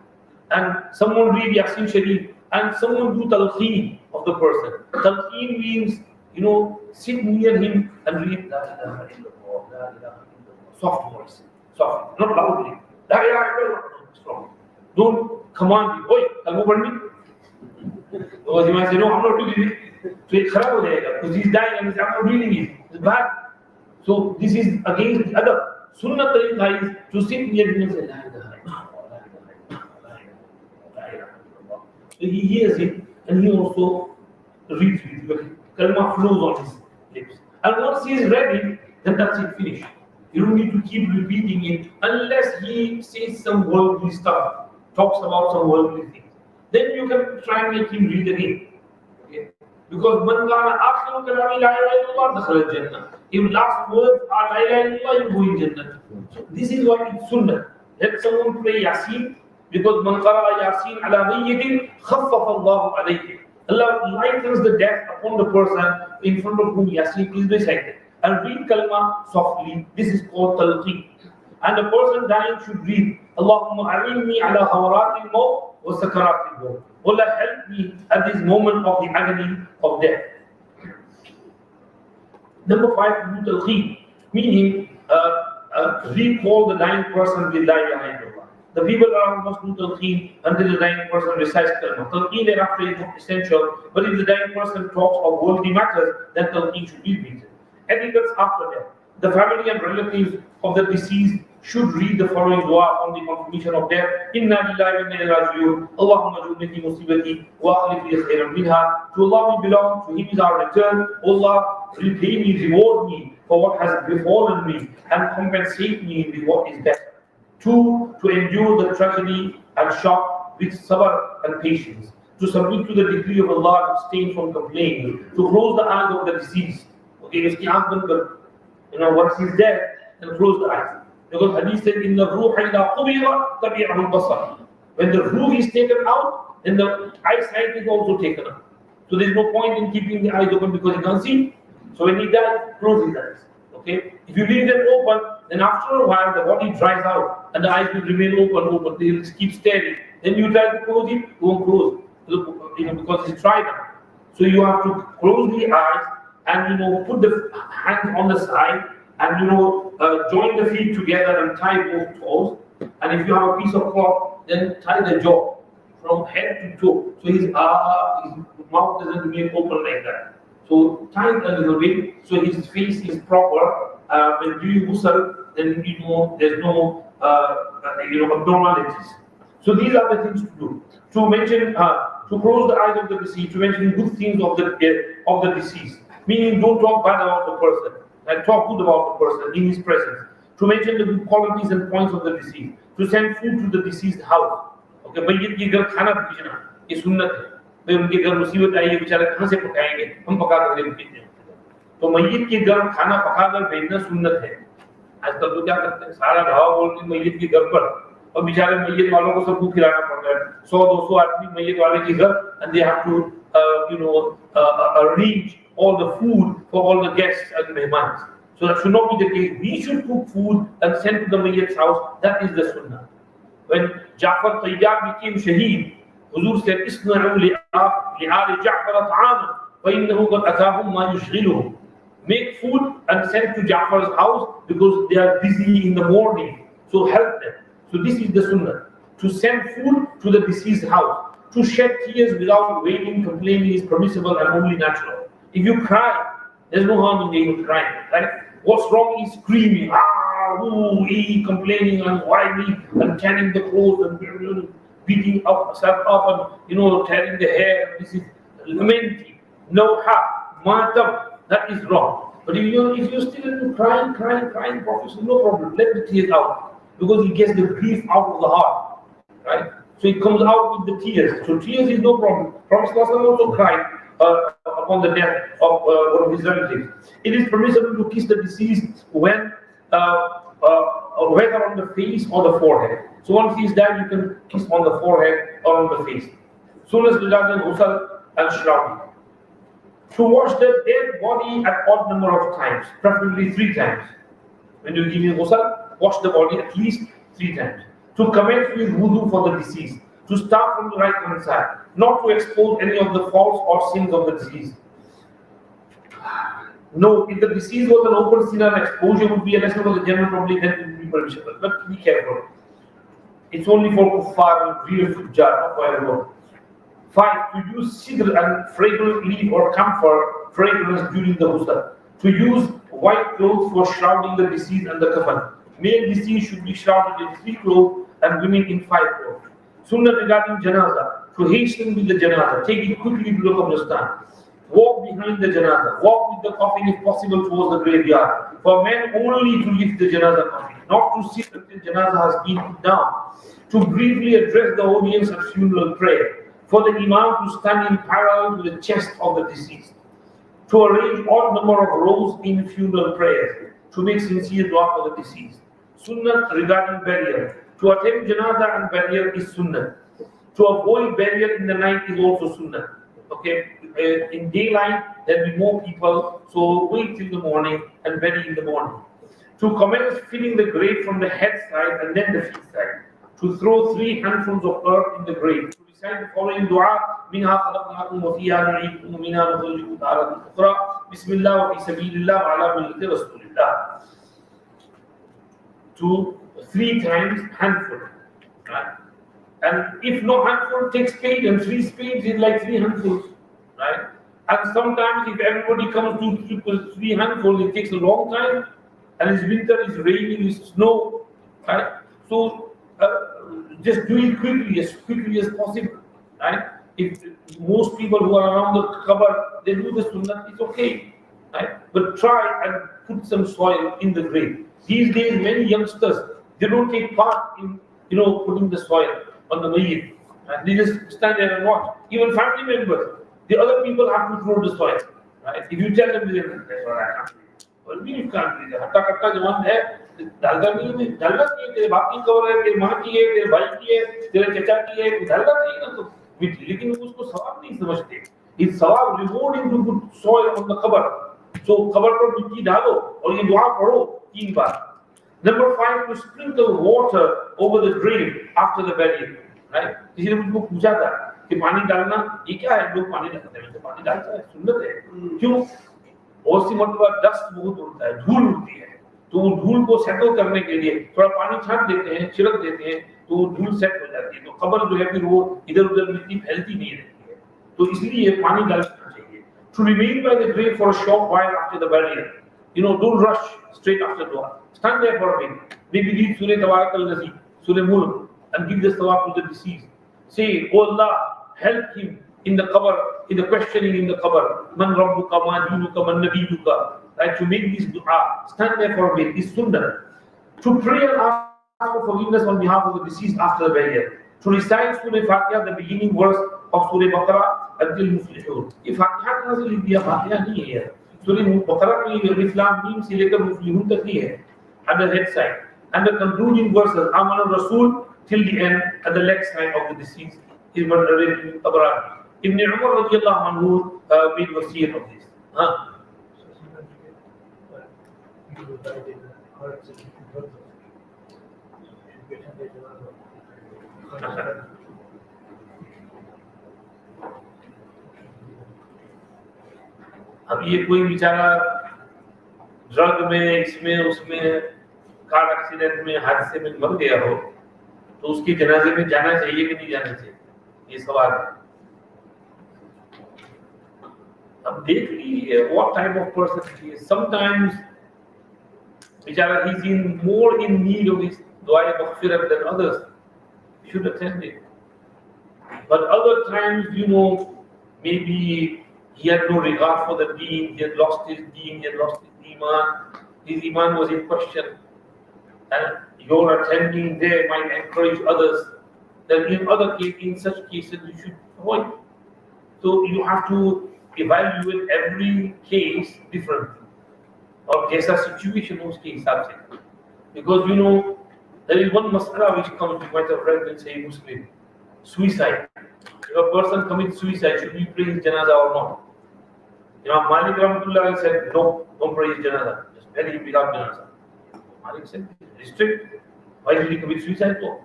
And someone read Yasin Sharif and someone do talqeen of the person. Talqeen means, sit near him and read La ilaha illallah, La ilaha illallah. Soft voice. Soft, not loudly. La ilaha illallah. Strong. Don't command him. Oi, kalma padni. Because he might say, no, I'm not doing it. So it's kharab ho jayega. Because he's dying and I'm not reading it. It's bad. So this is against the adab. Sunnah tariqah is to sit near him and say, La ilaha illallah. So he hears it and he also reads it. Kalma flows on his lips. And once he is ready, then that's it, finished. You don't need to keep repeating it unless he says some worldly stuff, talks about some worldly things. Then you can try and make him read again. Okay? Because man kana akhiru kalami la ilaha illallah dakhala al-jannah. If last words are la ilaha illallah, you go in Jannah. So this is what it's sunnah. Let someone play Yasin, because man qara'a Yasin ala mayyitin khaffafa Allahu alayhi. Allah lightens the death upon the person in front of whom Yasin is recited. And read kalma softly. This is called talqeen. And the person dying should read Allahumma a'inni ala ghawarat al-maut wa sakarat al-maut. Allah help me at this moment of the agony of death. Number 5, do talqeen, meaning recall the dying person with la ilaha illallah. The people around must do talqeen until the dying person recites kalma. Talqeen thereafter is not essential, but if the dying person talks of worldly matters, then talqeen should be repeated. Etiquettes after death. The family and relatives of the deceased should read the following dua on the confirmation of death. Inna lillahi wa inna ilayhi raji'un. Allahumma jurni fi musibati wa akhlif li khairan minha. To Allah we belong, to Him is our return. Allah, repay me, reward me for what has befallen me, and compensate me with what is better. 2, to endure the tragedy and shock with sabr and patience. To submit to the decree of Allah and abstain from complaining. To close the eyes of the deceased. Okay, once he's dead, then close the eyes. Because Hadith said, in the ruh ila qubira tabi'ahu basar. When the ruh is taken out, then the eyesight is also taken out. So there is no point in keeping the eyes open because he can't see. So when he dies, close his eyes. Okay? If you leave them open, then after a while the body dries out and the eyes will remain open. They will keep staring. Then you try to close it, you won't close. Because it's dried out. So you have to close the eyes and put the hands on the side and join the feet together and tie both toes. And if you have a piece of cloth, then tie the jaw from head to toe. So his mouth doesn't remain open like that. So tie it a little bit so his face is proper. When doing ghusl, then there's no abnormalities. So these are the things to do. To mention, to close the eyes of the deceased, to mention good things of the deceased. Meaning, don't talk bad about the person, and talk good about the person in his presence. To mention the good qualities and points of the deceased. To send food to the deceased house. Okay, mayyit ke ghar khana bhejna, ye sunnat hai. Bhai unke ghar musibat aayi hai, बेचारे कहाँ से पकाएंगे? हम पका कर दे देते हैं. तो मय्यत के घर खाना पका कर भेजना सुन्नत है. आजकल तो क्या करते हैं, सारा ढाबा बोलते हैं मय्यत के घर पर, और बेचारे मय्यत वालों को सबको खिलाना पड़ता है. 100-200 आदमी मय्यत वाले के घर, and they have to arrange all the food for all the guests and mehmans. So that should not be the case. We should cook food and send to the mayyit's house. That is the sunnah. When Ja'far Tayyar became shaheed, Huzur said, "Isna'u li'ali Ja'far ta'ama, fa innahu qad atahum ma yushghiluhum." Make food and send to Ja'far's house because they are busy in the morning. So help them. So this is the sunnah. To send food to the deceased house. To shed tears without wailing, complaining is permissible and only natural. If you cry, there's no harm in you crying, right? What's wrong is screaming, complaining and whining and tearing the clothes and beating yourself up and tearing the hair. This is lamenting. No harm, matam. That is wrong. But if you're still crying, Prophet says, no problem. Let the tears out because he gets the grief out of the heart, right? So it comes out with the tears. So tears is no problem. Prophet also cried upon the death of one of his relatives. It is permissible to kiss the deceased when whether on the face or the forehead. So once he is dead, you can kiss on the forehead or on the face. Sunnah regarding ghusl and shrouding. To wash the dead body at odd number of times, preferably 3 times. When you give him ghusl, wash the body at least 3 times. To commence with wudu for the deceased. To start from the right hand side. Not to expose any of the faults or sins of the deceased. No, if the deceased was an open sin and exposure would be a lesson for the general public, then it would be permissible. But be careful. It's only for kuffar and real fujjar, not for everyone. 5. To use sidr and fragrant leaf or camphor fragrance during the ghusl. To use white clothes for shrouding the deceased and the kafan. Male deceased should be shrouded in 3 clothes and women in 5 clothes. Sunnah regarding janazah. To hasten with the janazah. Take it quickly to the qabristan. Walk behind the janazah. Walk with the coffin if possible towards the graveyard. For men only to lift the janazah coffin. Not to sit until janazah has been put down. To briefly address the audience at funeral prayer. For the imam to stand in parallel to the chest of the deceased. To arrange odd number of rows in funeral prayers. To make sincere dua for the deceased. Sunnah regarding burial. To attend janazah and burial is sunnah. To avoid burial in the night is also sunnah. Okay, in daylight there will be more people, so wait till the morning and bury in the morning. To commence filling the grave from the head side and then the feet side. To throw 3 handfuls of earth in the grave. To recite the following dua: Minha khalaqnakum wa fiha nu'idukum wa minha nukhrijukum taratan ukhra. Bismillah wa fi sabilillah wa ala millati rasulillah. To 3 times handful, right? And if no handful, take spade, and 3 spades is like 3 handfuls, right? And sometimes if everybody comes to 3 handfuls, it takes a long time, and it's winter, it's raining, it's snow, right? So just do it quickly as possible, right? If most people who are around the cover, they do the sunnah, it's okay, right? But try and put some soil in the grave. These days, many youngsters, they don't take part in, putting the soil on the mayyit. And they just stand there and watch. Even family members, the other people have to throw the soil, right? If you tell them, well, you can't do that. Hatta jaman hai, dalda nahi, dalda ki hai, tere baap ki cover hai, tere maa ki hai, tere bhai ki hai, tere chacha ki hai, dalda nahi na to. Lekin usko sawab nahi samajhte. It's sawab rewarding to put soil on the cover. So cover par mitti dalo aur ye dua padho 3 baar. Number 5, to sprinkle water over the grave after the burial, right? किसी ने मुझको पूछा था कि पानी डालना ये क्या है? लोग पानी डालते हैं, तो पानी डालता है, सुन्नत है। क्यों? बहुत सी मरतबा डस्ट बहुत उड़ता है, धूल उड़ती है, तो वो धूल को सेटल करने के लिए थोड़ा पानी छांट देते हैं, छिड़क देते हैं, तो वो धूल सेट हो जाती है। तो कब्र जो है फिर वो इधर-उधर मिट्टी फैलती नहीं रहती है, तो इसलिए पानी डालना चाहिए। To remain by the grave for a short while after the burial, don't rush straight after dua. Stand there for a bit. Maybe read Surah Tabarak al-Nazi, Surah Mulk, and give the sawab to the deceased. Say, oh Allah, help him in the qabr, in the questioning in the qabr. Man rabbuka, ma dinuka, man nabiyuka. Right? To make this dua. Stand there for a bit. This sunnah. To pray and ask for forgiveness on behalf of the deceased after the burial. To recite Surah Fatiha, the beginning verse of Surah Baqarah, until Muflihun. If Fatiha nazil liya, Fatiha nahi hai. Surah Baqarah में Alif Lam Mim से लेकर मुस्लिमून तक ही है at the head side, and the concluding verses Aman Rasul till the end at the leg side of the deceased is what Ibn Tabarani. Ibn Umar radiallahu anhu made wasiyat of this. अब ये कोई बेचारा drug में, इसमें उसमें, car accident में, हादसे में मर गया हो तो उसके जनाजे में जाना चाहिए कि नहीं जाना चाहिए, ये सवाल है। अब देख लीजिए what type of person he is. Sometimes बेचारा he's more in need of this dua maghfirat than others. You should attend it. But other times, maybe he had no regard for the deen, he had lost his deen, he had lost his iman was in question. And your attending there might encourage others. Then in such cases, you should avoid. So you have to evaluate every case differently. Or kaisa situation uske hisab se. Because there is one mas'ala which comes, you might have read in Sahih Muslim. Suicide. If a person commits suicide, should we pray his janazah or not? Imam Malik Rahmatullah said, no, don't pray his janazah. Just bury him without janazah. Malik said, restrict. Why did he commit suicide? No.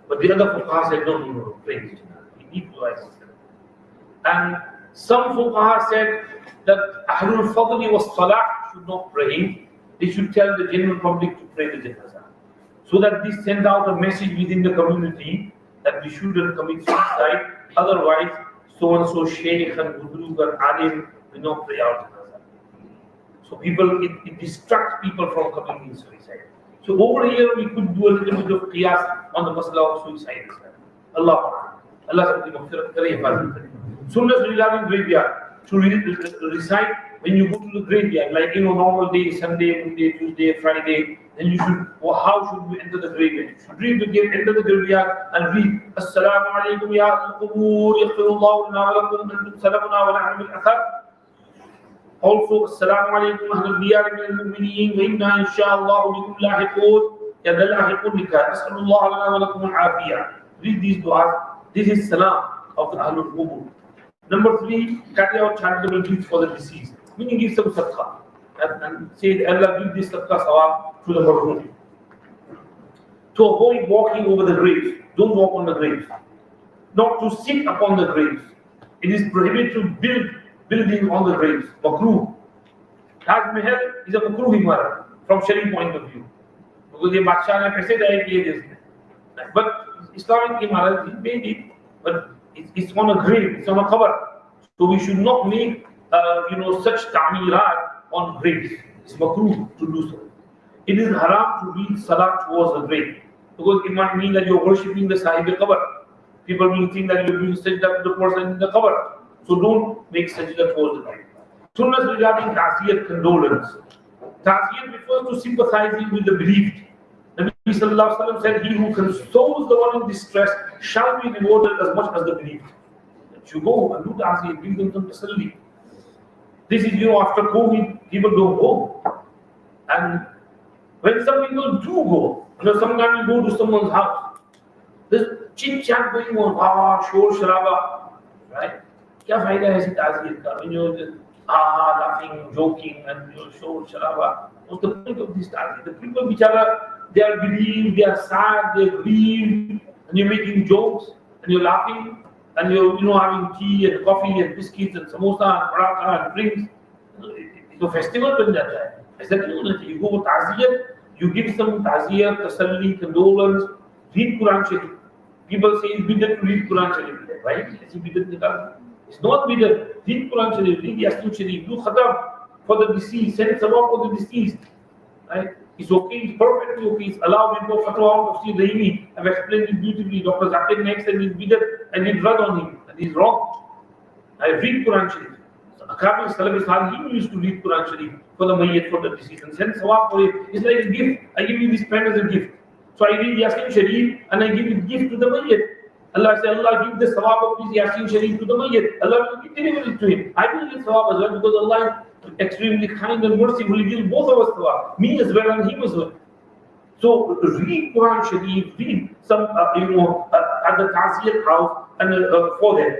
But the other fuqaha said, no, pray his janazah. He needs to rise. And some fuqaha said that Ahlul Fadli was Salah should not pray. They should tell the general public to pray the janazah. So that this sends out a message within the community that we shouldn't commit suicide. Otherwise, so-and-so sheikh and budrug and alim will not pray out janazah. So it distracts people from committing suicide. So over here we could do a little bit of qiyas on the masala of suicide. Allah sabki maghfirat kare, hifazat kare. Sunnahs regarding graveyard, to recite when you go to the graveyard, like normal day, Sunday, Monday, Tuesday, Friday, then you should, how should we enter the graveyard? You should enter the graveyard and read As-salamu alaykum ya al-qubur, yaghfirullahu lana wa lakum, antum salamuna wa na'am al-athar. Also, As-salamu alaykum ahlul diyar min al-mu'mineen, wa inna insha'Allahu bikum lahiqun, ya dal lahiqun lika, as'alullahu lana wa lakum al-afiyah. Read these du'as. This is salam of the ahlul qubur. Number 3, carry out charitable deeds for the deceased. Meaning give some sadaqah. And say, Allah give this sadaqah sawab to the marhum. To avoid walking over the graves. Don't walk on the graves. Not to sit upon the graves. It is prohibited to build building on the graves. Makruh. Taj Mahal is a makruh imarat from Shari point of view. Because the Badshah ne paise daye kiye jisne. But Islamic imarat, he made it, but it's on a grave, it's on a cover. So we should not make such ta'mirat on graves. It's makruh to do so. It is haram to read salah towards the grave. Because it might mean that you're worshipping the sahib al-qabr. People will think that you're doing sajda to the person in the qabr. So don't make sajda towards the grave. Sunnahs regarding ta'ziyat, condolence. Ta'ziyat refers to sympathizing with the bereaved. Nabi sallallahu alaihi wasallam said, he who consoles the one in distress shall be rewarded as much as the bereaved. You go and do ta'ziyat, give them some tasalli. This is, after COVID, people don't go. And when some people do go, sometimes you go to someone's house, there's chit-chat going on, shor sharaba, right? Kya fayda hai isi ta'ziyat ka? When you're just laughing, joking, and shor sharaba. What's the point of this ta'ziyat? The people, bichara, they are bereaved, they are sad, they are grieved, and you're making jokes, and you're laughing, and you're having tea and coffee and biscuits and samosa and paratha and drinks. It's a festival ban jata hai. Aisa nahi hona chahiye. You go for ta'ziyat, you give some ta'ziyat, tasalli, condolence, read Quran Sharif. People say it's bidat to read Quran Sharif, right? It's not bidat. Read Quran Sharif, read Yasin Sharif, do khatam for the deceased, send sabab for the deceased, right? It's okay, it's perfectly okay, it's allowed. We go fatwa out of Sri I've explained it beautifully. Dr. Zakir next and he's bidat and he's run on him and he's wrong. I read Quran Sharif. So Akabir Salaf Islam, he used to read Quran Sharif for the mayyat, for the deceased, and send sawab for it. It's like a gift. I give you this pen as a gift. So I read Yasin Sharif and I give it gift to the mayyat. Allah says, Allah give the sawab of this Yasin Sharif to the mayyat. Allah will deliver it to him. I will give sawab as well because Allah is extremely kind and merciful. He gives both of us sawab, me as well and him as well. So read Quran Sharif, read some, at the ta'ziyat house and for them.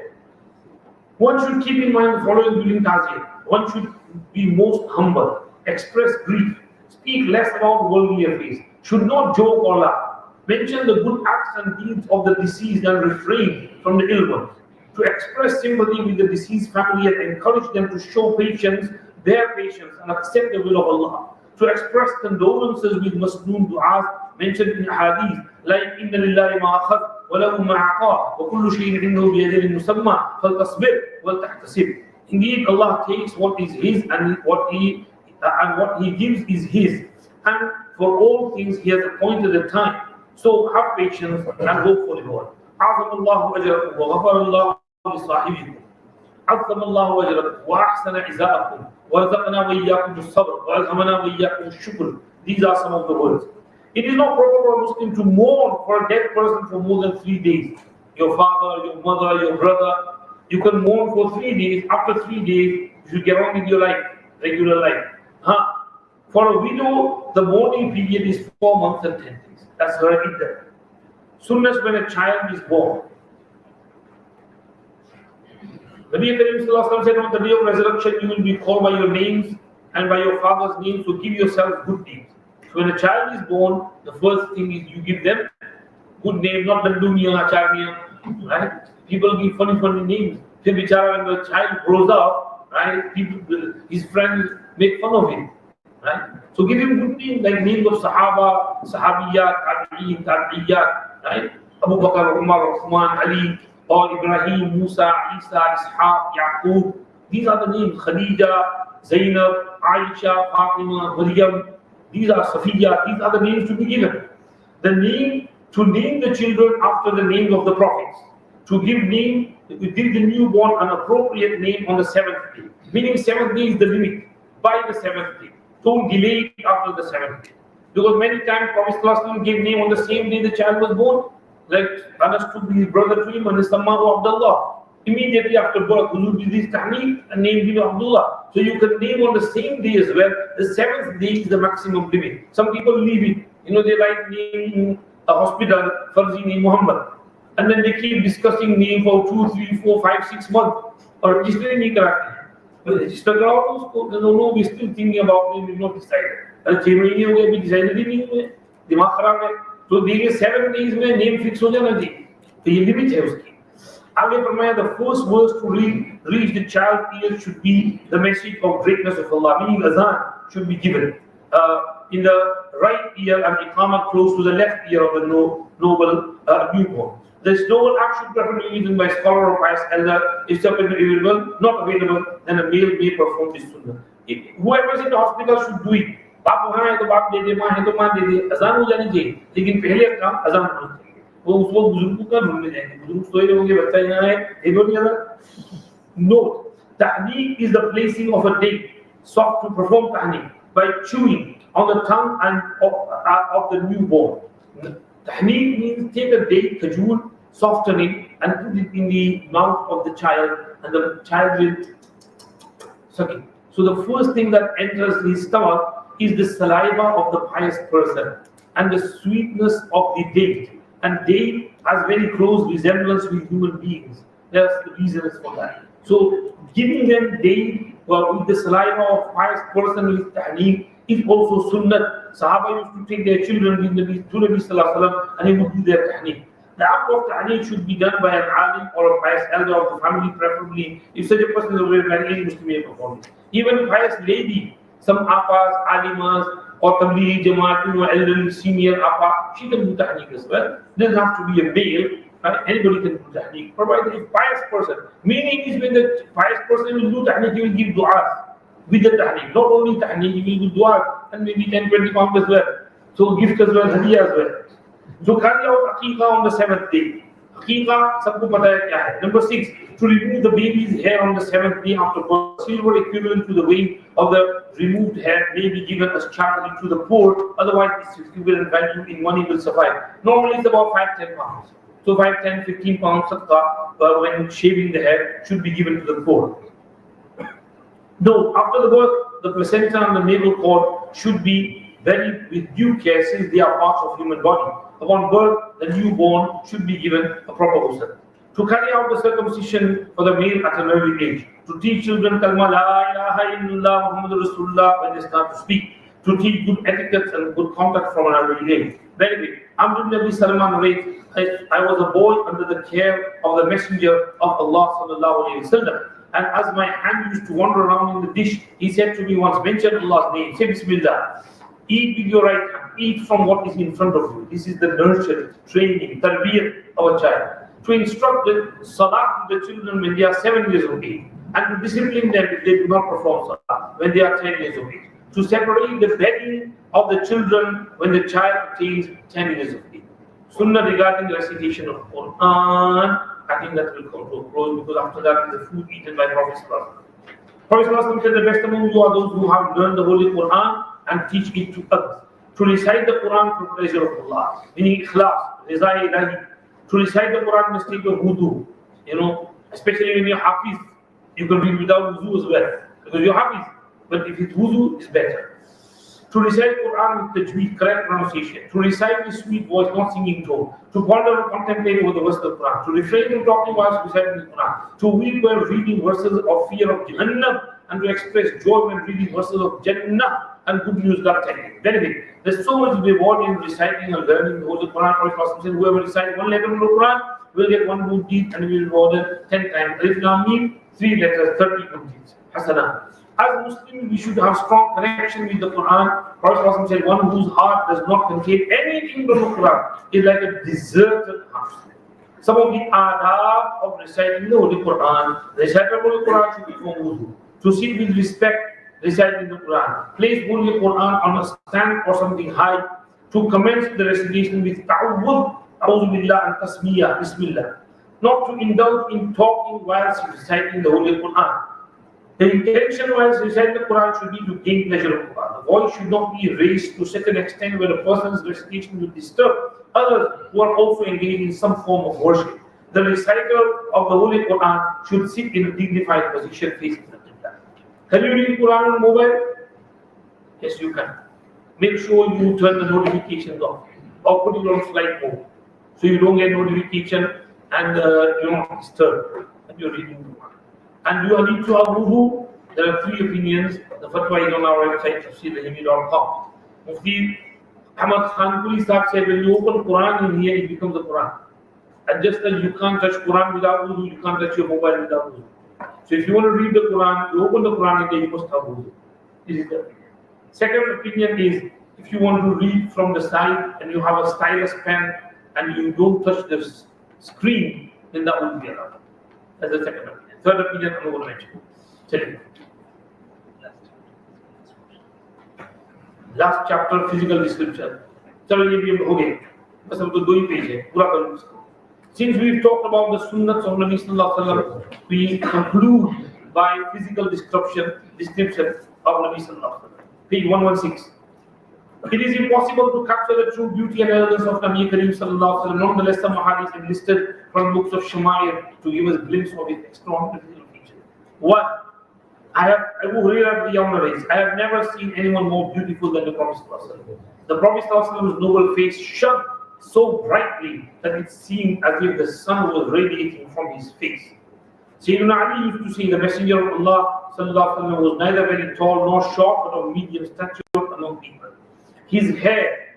One should keep in mind the following during ta'ziyat. One should be most humble, express grief, speak less about worldly affairs, should not joke or laugh, mention the good acts and deeds of the deceased and refrain from the ill ones. To express sympathy with the deceased family and encourage them to show patience bear patience and accept the will of Allah, to express condolences with masnoon du'as mentioned in hadith like inna lillahi ma akhadh wa lahu ma a'ta wa kullu shay'in 'indahu bi ajalin musamma faltasbir wal tahtasib. Indeed, Allah takes what is His and what He gives is His, and for all things He has appointed a time. So have patience and hope for the Lord. عظم الله أجركم وغفر الله لصاحبكم. عظم الله أجركم وأحسن عزاءكم ورزقنا وإياكم الصبر وألهمنا وإياكم الشكر. These are some of the words. It is not proper for a Muslim to mourn for a dead person for more than 3 days. Your father, your mother, your brother, you can mourn for 3 days. After 3 days, you should get on with your life, regular life. For a widow, the mourning period is 4 months and 10 days. That's her iddah. Sunnah when a child is born. Nabi Karim Sallallahu Alaihi Wasallam said, on the day of resurrection, you will be called by your names and by your father's name, so give yourself good deeds. So when a child is born, the first thing is you give them good name, not Dandumiya, Acharya, right? People give funny names. Then bichara, when the child grows up, right, his friends make fun of him, right? So give him good names, like names of Sahaba, Sahabiyat, Tabi'in, Tabi'iyat, right? Abu Bakr, Umar, Uthman, Ali, or Ibrahim, Musa, Isa, Ishaq, Yaqub. These are the names. Khadija, Zainab, Aisha, Fatima, Maryam. These are Safiya. These are the names to be given. The name, to name the children after the names of the prophets. To give the newborn an appropriate name on the 7th day. Meaning 7th day is the limit. By the 7th day. Don't delay it after the 7th day. Because many times Prophet ﷺ gave name on the same day the child was born. Like Anas took his brother to him and Sammahu Abdullah. Immediately after birth, Huzur did his tahneek and named him Abdullah. So you can name on the same day as well. The 7th day is the maximum limit. Some people leave it. They write name in a hospital, Farzi name Muhammad. And then they keep discussing name for 2, 3, 4, 5, 6 months. Or register nahi karate. But register karao usko. No, we're still thinking about name, we've not decided. 6 mahine ho gaye, abhi decided hi nahi hue. Dimag kharab hai. तो देखिए 7 days में name fix हो जाना चाहिए, तो ये limit है उसकी. आगे फरमाया, the first words to reach the child ear should be the message of greatness of Allah, meaning azan should be given in the right ear and iqamah close to the left ear of the noble newborn. This noble act should preferably be done by scholar or pious elder. If not available, then a male may perform this sunnah. Whoever is in the hospital should do it. बाप वहाँ है तो बाप दे दे, माँ है तो माँ दे दे, अजान हो जानी चाहिए, लेकिन पहले काम अजान होना चाहिए. वो उस वक्त बुजुर्गों का ढूंढने जाएंगे, बुजुर्ग सोए रहेंगे, बच्चा यहाँ है, ये नहीं आता. Note, tahneek is the placing of a date, soft to perform tahneek by chewing on the tongue and of the newborn. Tahneek means take a date, kajur, soften it and put it in the mouth of the child, and the child will suck it. So the first thing that enters his stomach is the saliva of the pious person and the sweetness of the date. And date has very close resemblance with human beings. That's the reason for that. So giving them date with the saliva of pious person with tahneek is also sunnah. Sahaba used to take their children to Nabi Sallallahu Alaihi Wasallam and they would do their tahneek. The act of tahneek should be done by an alim or a pious elder of the family, preferably. If such a person is already married, any Muslim may perform it. Even a pious lady, some appas, alimas, or tablighi jamaat, elderly, senior appa, she can do tahneek as well. Doesn't have to be a male, right? Anybody can do tahneek, provided a pious person. Meaning is when the pious person will do tahneek, he will give du'as with the tahneek. Not only tahneek, he will do du'as and maybe 10, 20 pounds as well. So gift as well, hadiyah as well. So carry out aqiqah on the 7th day. Aqiqah, sabko pata hai kya hai. Number 6, to remove the baby's hair on the 7th day after birth. Silver equivalent to the weight of the removed hair may be given as charity to the poor. Otherwise, its equivalent value in money will suffice. Normally, it's about 5-10 pounds. So 5, 10, 15 pounds sadaqah when shaving the hair should be given to the poor. Though after the birth, the placenta and the navel cord should be buried with due care, since they are parts of human body. Upon birth, the newborn should be given a proper ghusl. To carry out the circumcision for the male at an early age. To teach children kalma la ilaha illallah Muhammadur Rasulullah when they start to speak. To teach good etiquette and good conduct from an early age. Very good. Amr ibn Abi Salman narrates, I was a boy under the care of the Messenger of Allah sallallahu alaihi wasallam. And as my hand used to wander around in the dish, he said to me once, mention Allah's name, say Bismillah. Eat with your right hand, eat from what is in front of you. This is the nurturing, training, tarbiyat of a child. To instruct the salah to the children when they are 7 years of age, and to discipline them if they do not perform salah when they are 10 years of age. To separate the bedding of the children when the child attains 10 years of age. Sunnah regarding the recitation of Quran, I think that will come to a close, because after that is the food eaten by Prophet Sallallahu. Prophet Sallallahu said, the best among you are those who have learned the Holy Quran and teach it to others. To recite the Quran for pleasure of Allah, meaning ikhlas, rizai ilahi. To recite the Quran in the state of wudu, especially when you're hafiz, you can read without wudu as well, because you're hafiz. But if it's wudu, it's better. To recite Quran with tajweed, correct pronunciation. To recite with sweet voice, not singing tone. To ponder and contemplate over the verse of the Quran. To refrain from talking whilst reciting the Quran. To weep while reading verses of fear of Jahannam, and to express joy when reading verses of Jannah and good news God telling. Benefit. There's so much reward in reciting and learning the Holy Quran. Prophet said, whoever recites one letter of the Quran will get one good deed and will be rewarded 10 times. Alif Lam Mim, 3 letters, 30 good deeds. Hasana. As Muslims, we should have strong connection with the Quran. Prophet said, one whose heart does not contain anything but the Quran is like a deserted house. Some of the adab of reciting the Holy Quran, recitable Quran should be from wudu. To sit with respect, reciting the Quran. Place Holy Quran on a stand or something high. To commence the recitation with ta'awwud, a'udhu billah and tasmiyah, bismillah. Not to indulge in talking whilst reciting the Holy Quran. The intention whilst reciting the Quran should be to gain pleasure of Quran. The voice should not be raised to such an extent where a person's recitation will disturb others who are also engaged in some form of worship. The reciter of the Holy Quran should sit in a dignified position facing the Qibla. Can you read Quran on mobile? Yes, you can. Make sure you turn the notifications off or put it on flight mode so you don't get notification and you're not disturbed when you're reading the Quran. And you need to have wudu. There are 3 opinions. The fatwa is on our website, tafsirrahimi.com. Mufti Ahmad Khan Kuli Sahib said, when you open Quran in here, it becomes the Quran. And just as you can't touch Quran without wudu, you can't touch your mobile without wudu. So if you want to read the Quran, you open the Quran in there, you must have wudu. This is the opinion. Second opinion is, if you want to read from the side and you have a stylus pen and you don't touch the screen, then that will be allowed. That's the second opinion. Third opinion, I'm going to mention. Tell you. Last chapter, physical description. Since we've talked about the sunnahs of Nabi Sallallahu Alaihi Wasallam, we conclude by physical description of Nabi Sallallahu Alaihi Wasallam. Page 116. It is impossible to capture the true beauty and elegance of Nabi Kareem Sallallahu Alaihi Wasallam. Nonetheless, some hadiths enlisted from books of Shama'ir to give us a glimpse of his extraordinary physical features. One, Abu Hurairah narrates, I have never seen anyone more beautiful than the Prophet Sallallahu Alaihi Wasallam. The Prophet Sallallahu Alaihi Wasallam's noble face shone so brightly that it seemed as if the sun was radiating from his face. Sayyidina Ali used to say, the Messenger of Allah Sallallahu Alaihi Wasallam was neither very tall nor short, but of medium stature among people. His hair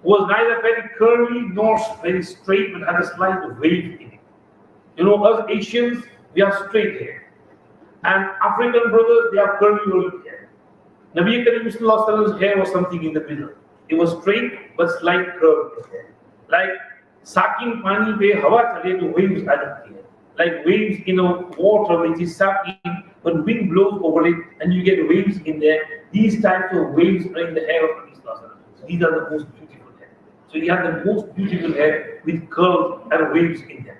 was neither very curly nor very straight, but had a slight wave in it. Us Asians, we have straight hair. And African brothers, they have curly rolling hair. Nabi Kareem Sallallahu Alaihi Wasallam's hair was something in the middle. It was straight, but slight curve. Like sakin pani pe hawa chale to waves aa jati hai. Like waves in a water which is sakin, but wind blows over it and you get waves in there. These types of waves are in the hair of Nabi Sallallahu Alaihi Wasallam. These are the most beautiful hair. So he had the most beautiful hair with curls and waves in them.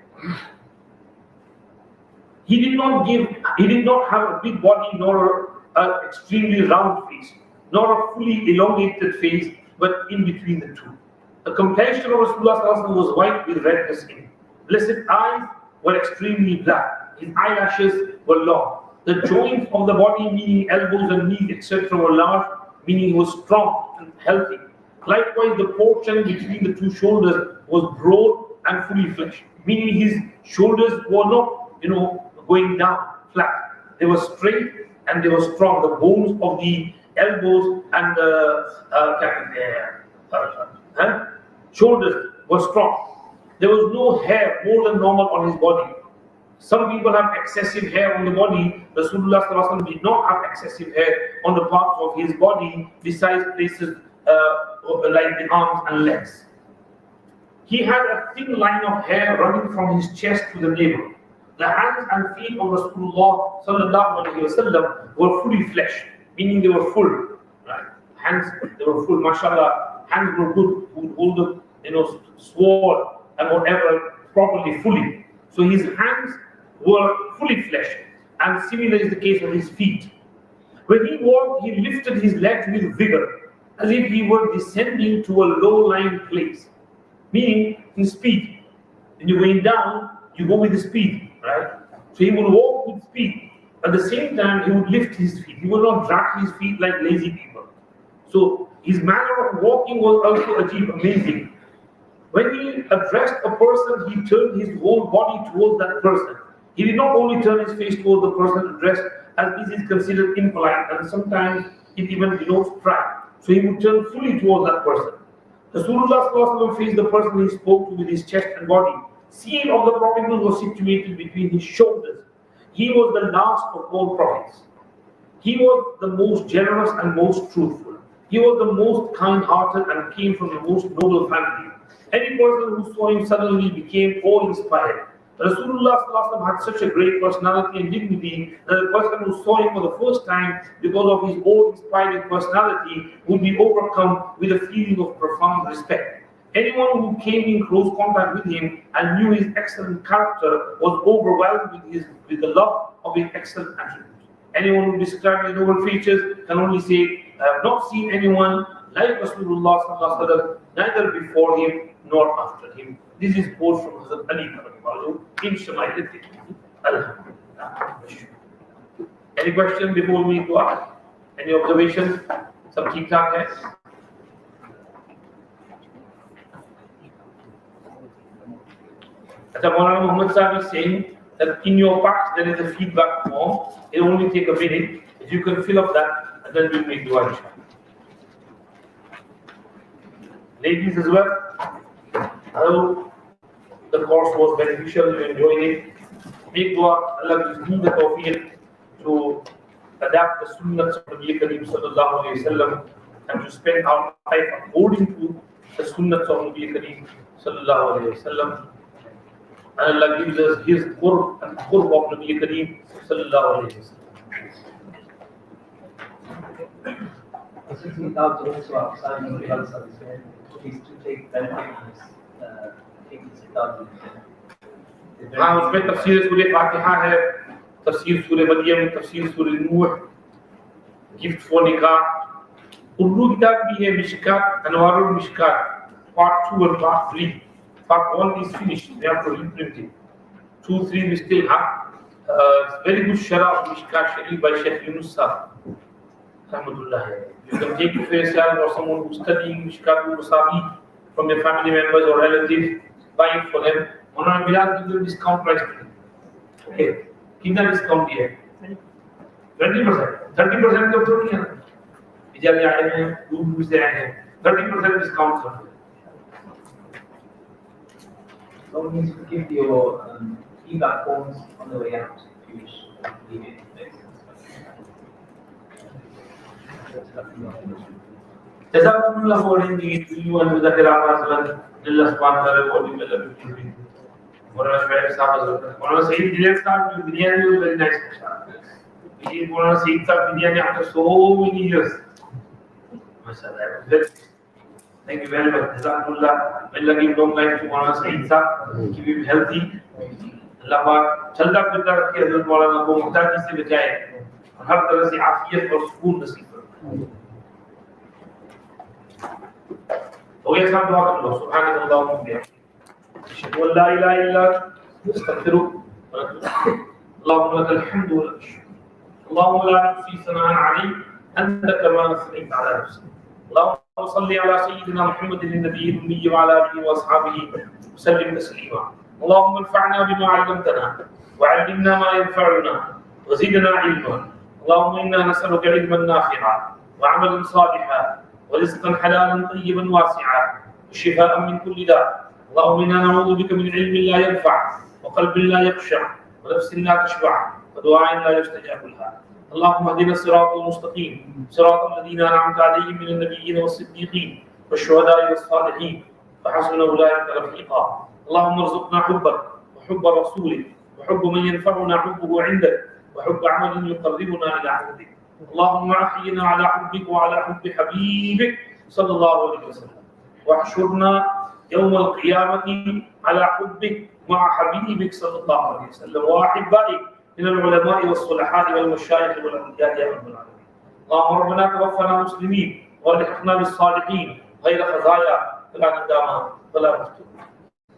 He did not have a big body nor an extremely round face, nor a fully elongated face, but in between the two. The complexion of Rasulullah was white with redness in it. Blessed eyes were extremely black. His eyelashes were long. The joints of the body, meaning elbows and knees, etc., were large, meaning he was strong and healthy. Likewise, the portion between the two shoulders was broad and fully fleshed, meaning his shoulders were not, going down flat. They were straight and they were strong. The bones of the elbows and the shoulders were strong. There was no hair more than normal on his body. Some people have excessive hair on the body. Rasulullah sallallahu alaihi wasallam did not have excessive hair on the parts of his body besides places like the arms and legs. He had a thin line of hair running from his chest to the navel. The hands and feet of Rasulullah sallallahu alaihi wasallam were fully flesh, meaning they were full. Right? Hands, they were full. Mashallah, hands were good. Would hold the sword and whatever properly, fully. So his hands were fully flesh, and similar is the case of his feet. When he walked, he lifted his legs with vigor, as if he were descending to a low-lying place. Meaning, in speed. When you're going down, you go with the speed, right? So he would walk with speed. At the same time, he would lift his feet. He would not drag his feet like lazy people. So his manner of walking was also amazing. When he addressed a person, he turned his whole body towards that person. He did not only turn his face towards the person addressed, as this is considered impolite, and sometimes it even denotes pride. So he would turn fully towards that person. Rasulullah faced the person he spoke to with his chest and body. Seal of the Prophet was situated between his shoulders. He was the last of all prophets. He was the most generous and most truthful. He was the most kind-hearted and came from the most noble family. Any person who saw him suddenly became awe-inspired. Rasulullah had such a great personality and dignity that the person who saw him for the first time, because of his awe-inspiring personality, would be overcome with a feeling of profound respect. Anyone who came in close contact with him and knew his excellent character was overwhelmed with the love of his excellent attributes. Anyone who described his noble features can only say, I have not seen anyone like Rasulullah, neither before him nor after him. This is quote from Hazrat Ali in Shama'il al-Alhamdulillah. Any question before we go on? Any observation? Sab theek thaak hai? Maulana Muhammad Sahib is saying that in your box there is a feedback form. It will only take a minute. If you can fill up that, and then we'll make dua inshallah. Ladies as well, I hope the course was beneficial, you enjoyed it. Make dua, Allah gives me the tawfiq to adapt the sunnahs of Nabi Kareem sallallahu alayhi wa sallam and to spend our life according to the sunnahs of Nabi Kareem sallallahu alayhi wa sallam. And Allah gives us His qurb and qurb of Nabi Kareem sallallahu alayhi wa sallam. Since we thought also outside of the service, please to take benefit of this, take this without हाँ उसमें तफसीर सूरह फातिहा है, तफसीर सूरह मरियम, तफसीर सूरह नूह, gift for निकाह, उर्दू किताब भी है Mishkat, Anwarul Mishkat, part 2 and part 3. Part 1 is finished, we have to reprint it. 2, 3 we still have. Very good sharah of Mishkat Sharif by Sheikh Yunus Sahib. You can take it for yourself or someone who's studying Mishkat al-Musabi from your family members or relatives, buy it for them. Honorable Bilal gives you discount price. Okay, कितना discount दिया है? 20%, 30% तो नहीं है. इजाज़त आए हैं, दूर से आए हैं, 30% discount है. So means to give your feedback forms on the way out if you wish. Leave it there. Jazakumullah for indeed you and the Khilafah Allah subhanahu wa ta'ala for the benefit. Maulana Shuaib Sahib, Maulana Sayyid Dilek Sahib, Biryani was very nice. Maulana Sayyid Sahib, Biryani after so many years. MashaAllah. Thank you very much. Jazakumullah. May Allah give long life to Maulana Sayyid Sahib, keep him healthy. Allah पाक चलता फिरता रखे हज़रत मौलाना को मुहताजी से बचाए और हर तरह से आफियत और सुकून नसीब फरमाए. हो गया सब दुआ कर लो. सुभान अल्लाह व बिहम्दिही अशहदु अन ला इलाहा इल्ला अंत अस्तगफिरुका व अतूबु इलैक. अल्लाहुम्मा लकल हम्दु व लकल शुक्र. अल्लाहुम्मा ला नुहसी सनाअन अलैक अंत कमा असनैत अला नफ्सिक. अल्लाहुम्मा सल्लि अला सय्यिदिना मुहम्मदिन नबिय्यिल उम्मी व अला आलिहि व अस्हाबिहि वसल्लिम तस्लीमा. اللهم انفعنا بما علمتنا وعلمنا ما ينفعنا وزدنا علما. اللهم انا نسالك علما نافعا وعملا صالحا ورزقا حلالا طيبا واسعا وشفاء من كل داء. اللهم انا نعوذ بك من علم لا ينفع وقلب لا يخشع ونفس لا تشبع ودعاء لا يستجاب لها. اللهم اهدنا الصراط المستقيم صراط الذين أنعمت عليهم من النبيين والصديقين والشهداء والصالحين وحسن أولئك رفيقا. اللهم ارزقنا حبك وحب رسولك وحب من ينفعنا حبه عندك وحب عمل يقربنا إلى حبك. اللهم أحينا على حبك وعلى حب حبيبك صلى الله عليه وسلم واحشرنا يوم القيامة على حبك مع حبيبك صلى الله عليه وسلم وأحبائك من العلماء والصلحاء والمشايخ والأنبياء يا رب العالمين. اللهم ربنا توفنا مسلمين والحقنا بالصالحين غير خزايا فلا ندامة ولا مفتون.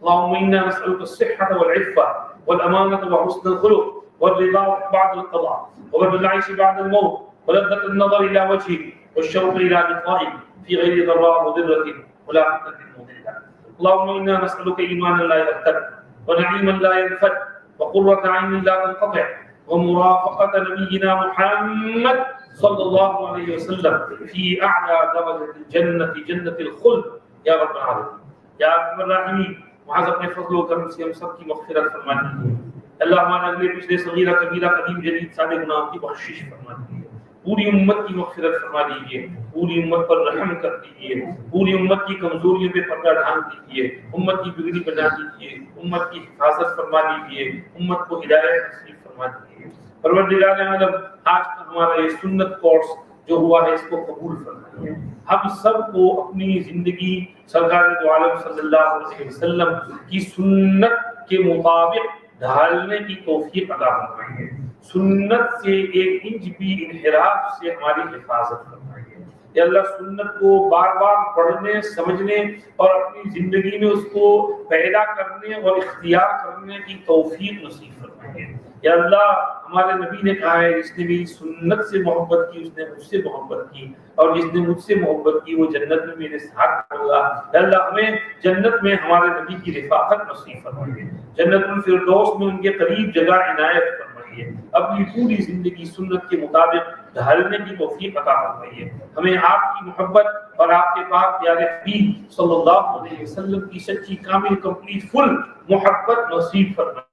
اللهم إنا نسألك الصحة والعفة والأمانة وحسن الخلق والرضا بعد القضاء وبرد العيش بعد الموت ولذة النظر إلى وجهك والشوق إلى لقائك في غير ضراء مضرة ولا فتنة مضلة. اللهم إنا نسألك إيمانا لا يرتد ونعيما لا ينفد وقرة عين لا تنقطع ومرافقة نبينا محمد صلى الله عليه وسلم في أعلى درجة الجنة جنة الخلد يا رب العالمين. या अर्हमर्राहिमीन, वहाँ अपने फज़ल व करम से हम सब की मग़फ़िरत फरमा दीजिए। अल्लाह हमारे अगले पिछले सगीरा कबीरा कदीम जदीद सारे गुनाहों की बख्शिश फरमा दीजिए। पूरी उम्मत की मग़फ़िरत फरमा दीजिए। पूरी उम्मत पर रहम कर दीजिए। पूरी उम्मत की कमज़ोरियों पे पर्दा ढांक दीजिए। उम्मत की बिगड़ी बना दीजिए। उम्मत की हिफाजत फरमा दीजिए। उम्मत को हिदायत नसीब फरमा दीजिए। परवरदिगार आलम, आज का हमारा ये सुन्नत कोर्स जो हुआ है इसको कबूल फरमाइए। हम सबको अपनी जिंदगी सरकार दो आलम सल्लल्लाहु अलैहि वसल्लम की सुन्नत के मुताबिक ढालने की तौफीक अता फरमाइए। सुन्नत से एक इंच भी इन्हिराफ से हमारी हिफाजत फरमाइए। या अल्लाह सुन्नत को बार बार पढ़ने, समझने और अपनी जिंदगी में उसको पैदा करने और इख्तियार करने की तौफीक नसीब फरमाइए। या अल्लाह, हमारे नबी ने कहा है, जिसने मेरी सुन्नत से मोहब्बत की उसने मुझसे मोहब्बत की, और जिसने मुझसे मोहब्बत की वो जन्नत में मेरे साथ होगा। या अल्लाह, हमें जन्नत में हमारे नबी की रिफाकत नसीब फरमाइए। जन्नतुल फिरदौस में उनके करीब जगह इनायत फरमाइए। अपनी पूरी जिंदगी सुन्नत के मुताबिक ढालने की तौफीक अता फरमाइए। हमें आपकी मोहब्बत और आपके पाक प्यारे हबीब सल्लल्लाहु अलैहि वसल्लम की सच्ची कामिल कंप्लीट फुल मोहब्बत नसीब फरमाइए।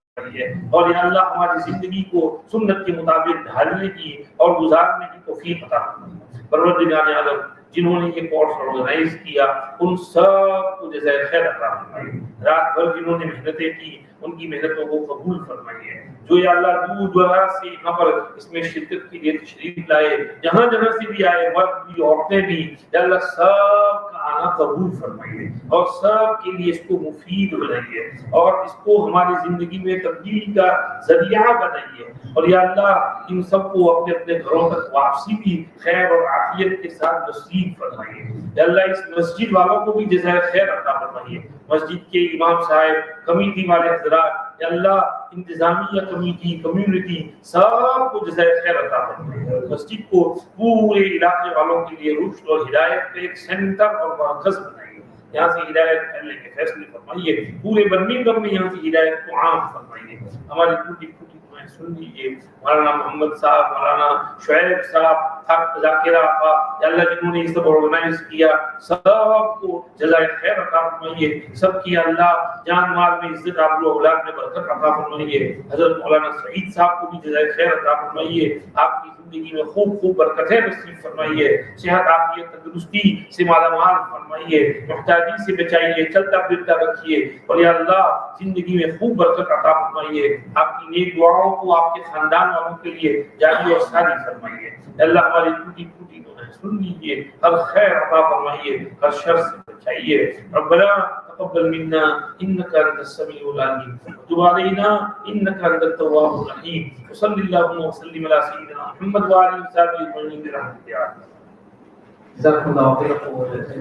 और या अल्लाह, हमारी जिंदगी को सुन्नत के मुताबिक ढालने की और गुजारने की तौफीक अता फरमाइए। परवरदिगार आलम, जिन्होंने ये कोर्स ऑर्गेनाइज किया उन सब को जज़ाए खैर अता फरमाइए। रात भर जिन्होंने मेहनतें की उनकी मेहनतों को कबूल फरमाइए। जो या अल्लाह दूर दराज से यहाँ पर इसमें शिरकत के लिए तशरीफ लाए, जहाँ जहाँ से भी आए, मर्द भी औरतें भी, या अल्लाह सब का आना कबूल फरमाइए और सब के लिए इसको मुफीद बनाइए और इसको हमारी जिंदगी में तब्दीली का जरिया बनाइए। और या अल्लाह, इन सबको अपने अपने घरों तक वापसी भी खैर और आफियत के साथ नसीब फरमाइए। या अल्लाह, इस मस्जिद वालों को भी जज़ाए खैर अता फरमाइए। मस्जिद के इमाम साहब, कमेटी वाले हज़रात, या अल्लाह, इंतजामिया कमेटी, कम्युनिटी, सबको जज़ाए खैर अता फरमाइए। मस्जिद को पूरे इलाके वालों के लिए रुश्द और हिदायत का एक सेंटर और मरकज़ बनाइए। यहाँ से हिदायत करने के फैसले फरमाइए। पूरे बर्मिंघम में यहाँ से हिदायत को आम फरमाइए। हमारी टूटी फूटी दुआएं सुन लीजिए। मौलाना मोहम्मद साहब, मौलाना शुएब साहब, जाकिरा आपा, अल्लाह जिन्होंने ये सब ऑर्गेनाइज किया सबको जज़ाए खैर अता फरमाइए। सबकी अल्लाह जान माल में इज्जत, आबरू औलाद में बरकत अता फरमाइए। हज़रत मौलाना सईद साहब को भी जज़ाए खैर अता फरमाइए। आपकी जिंदगी में खूब खूब बरकतें नसीब फरमाइए। सेहत, आफियत, तंदुरुस्ती से मालामाल फरमाइए। मुहताजी से बचाइए, चलता फिरता रखिए। और या अल्लाह, जिंदगी में खूब बरकत अता फरमाइए। आपकी नेक दुआओं को आपके खानदान वालों के लिए जारी और सारी फरमाइए। अल्लाह, हमारी टूटी फूटी दुआएं सुन लीजिए। हर खैर अता फरमाइए, हर शर से बचाइए। रब्बना तक़ब्बल मिन्ना इन्नका अंतस समीउल अलीम व तुब अलैना इन्नका अंतत तव्वाबुर रहीम। सल्लल्लाहु व सल्लिम अला सय्यिदिना मुहम्मद व आलिहि व सहबिहि अजमईन बिरहमतिका। जज़ाकुमुल्लाहु खैरन।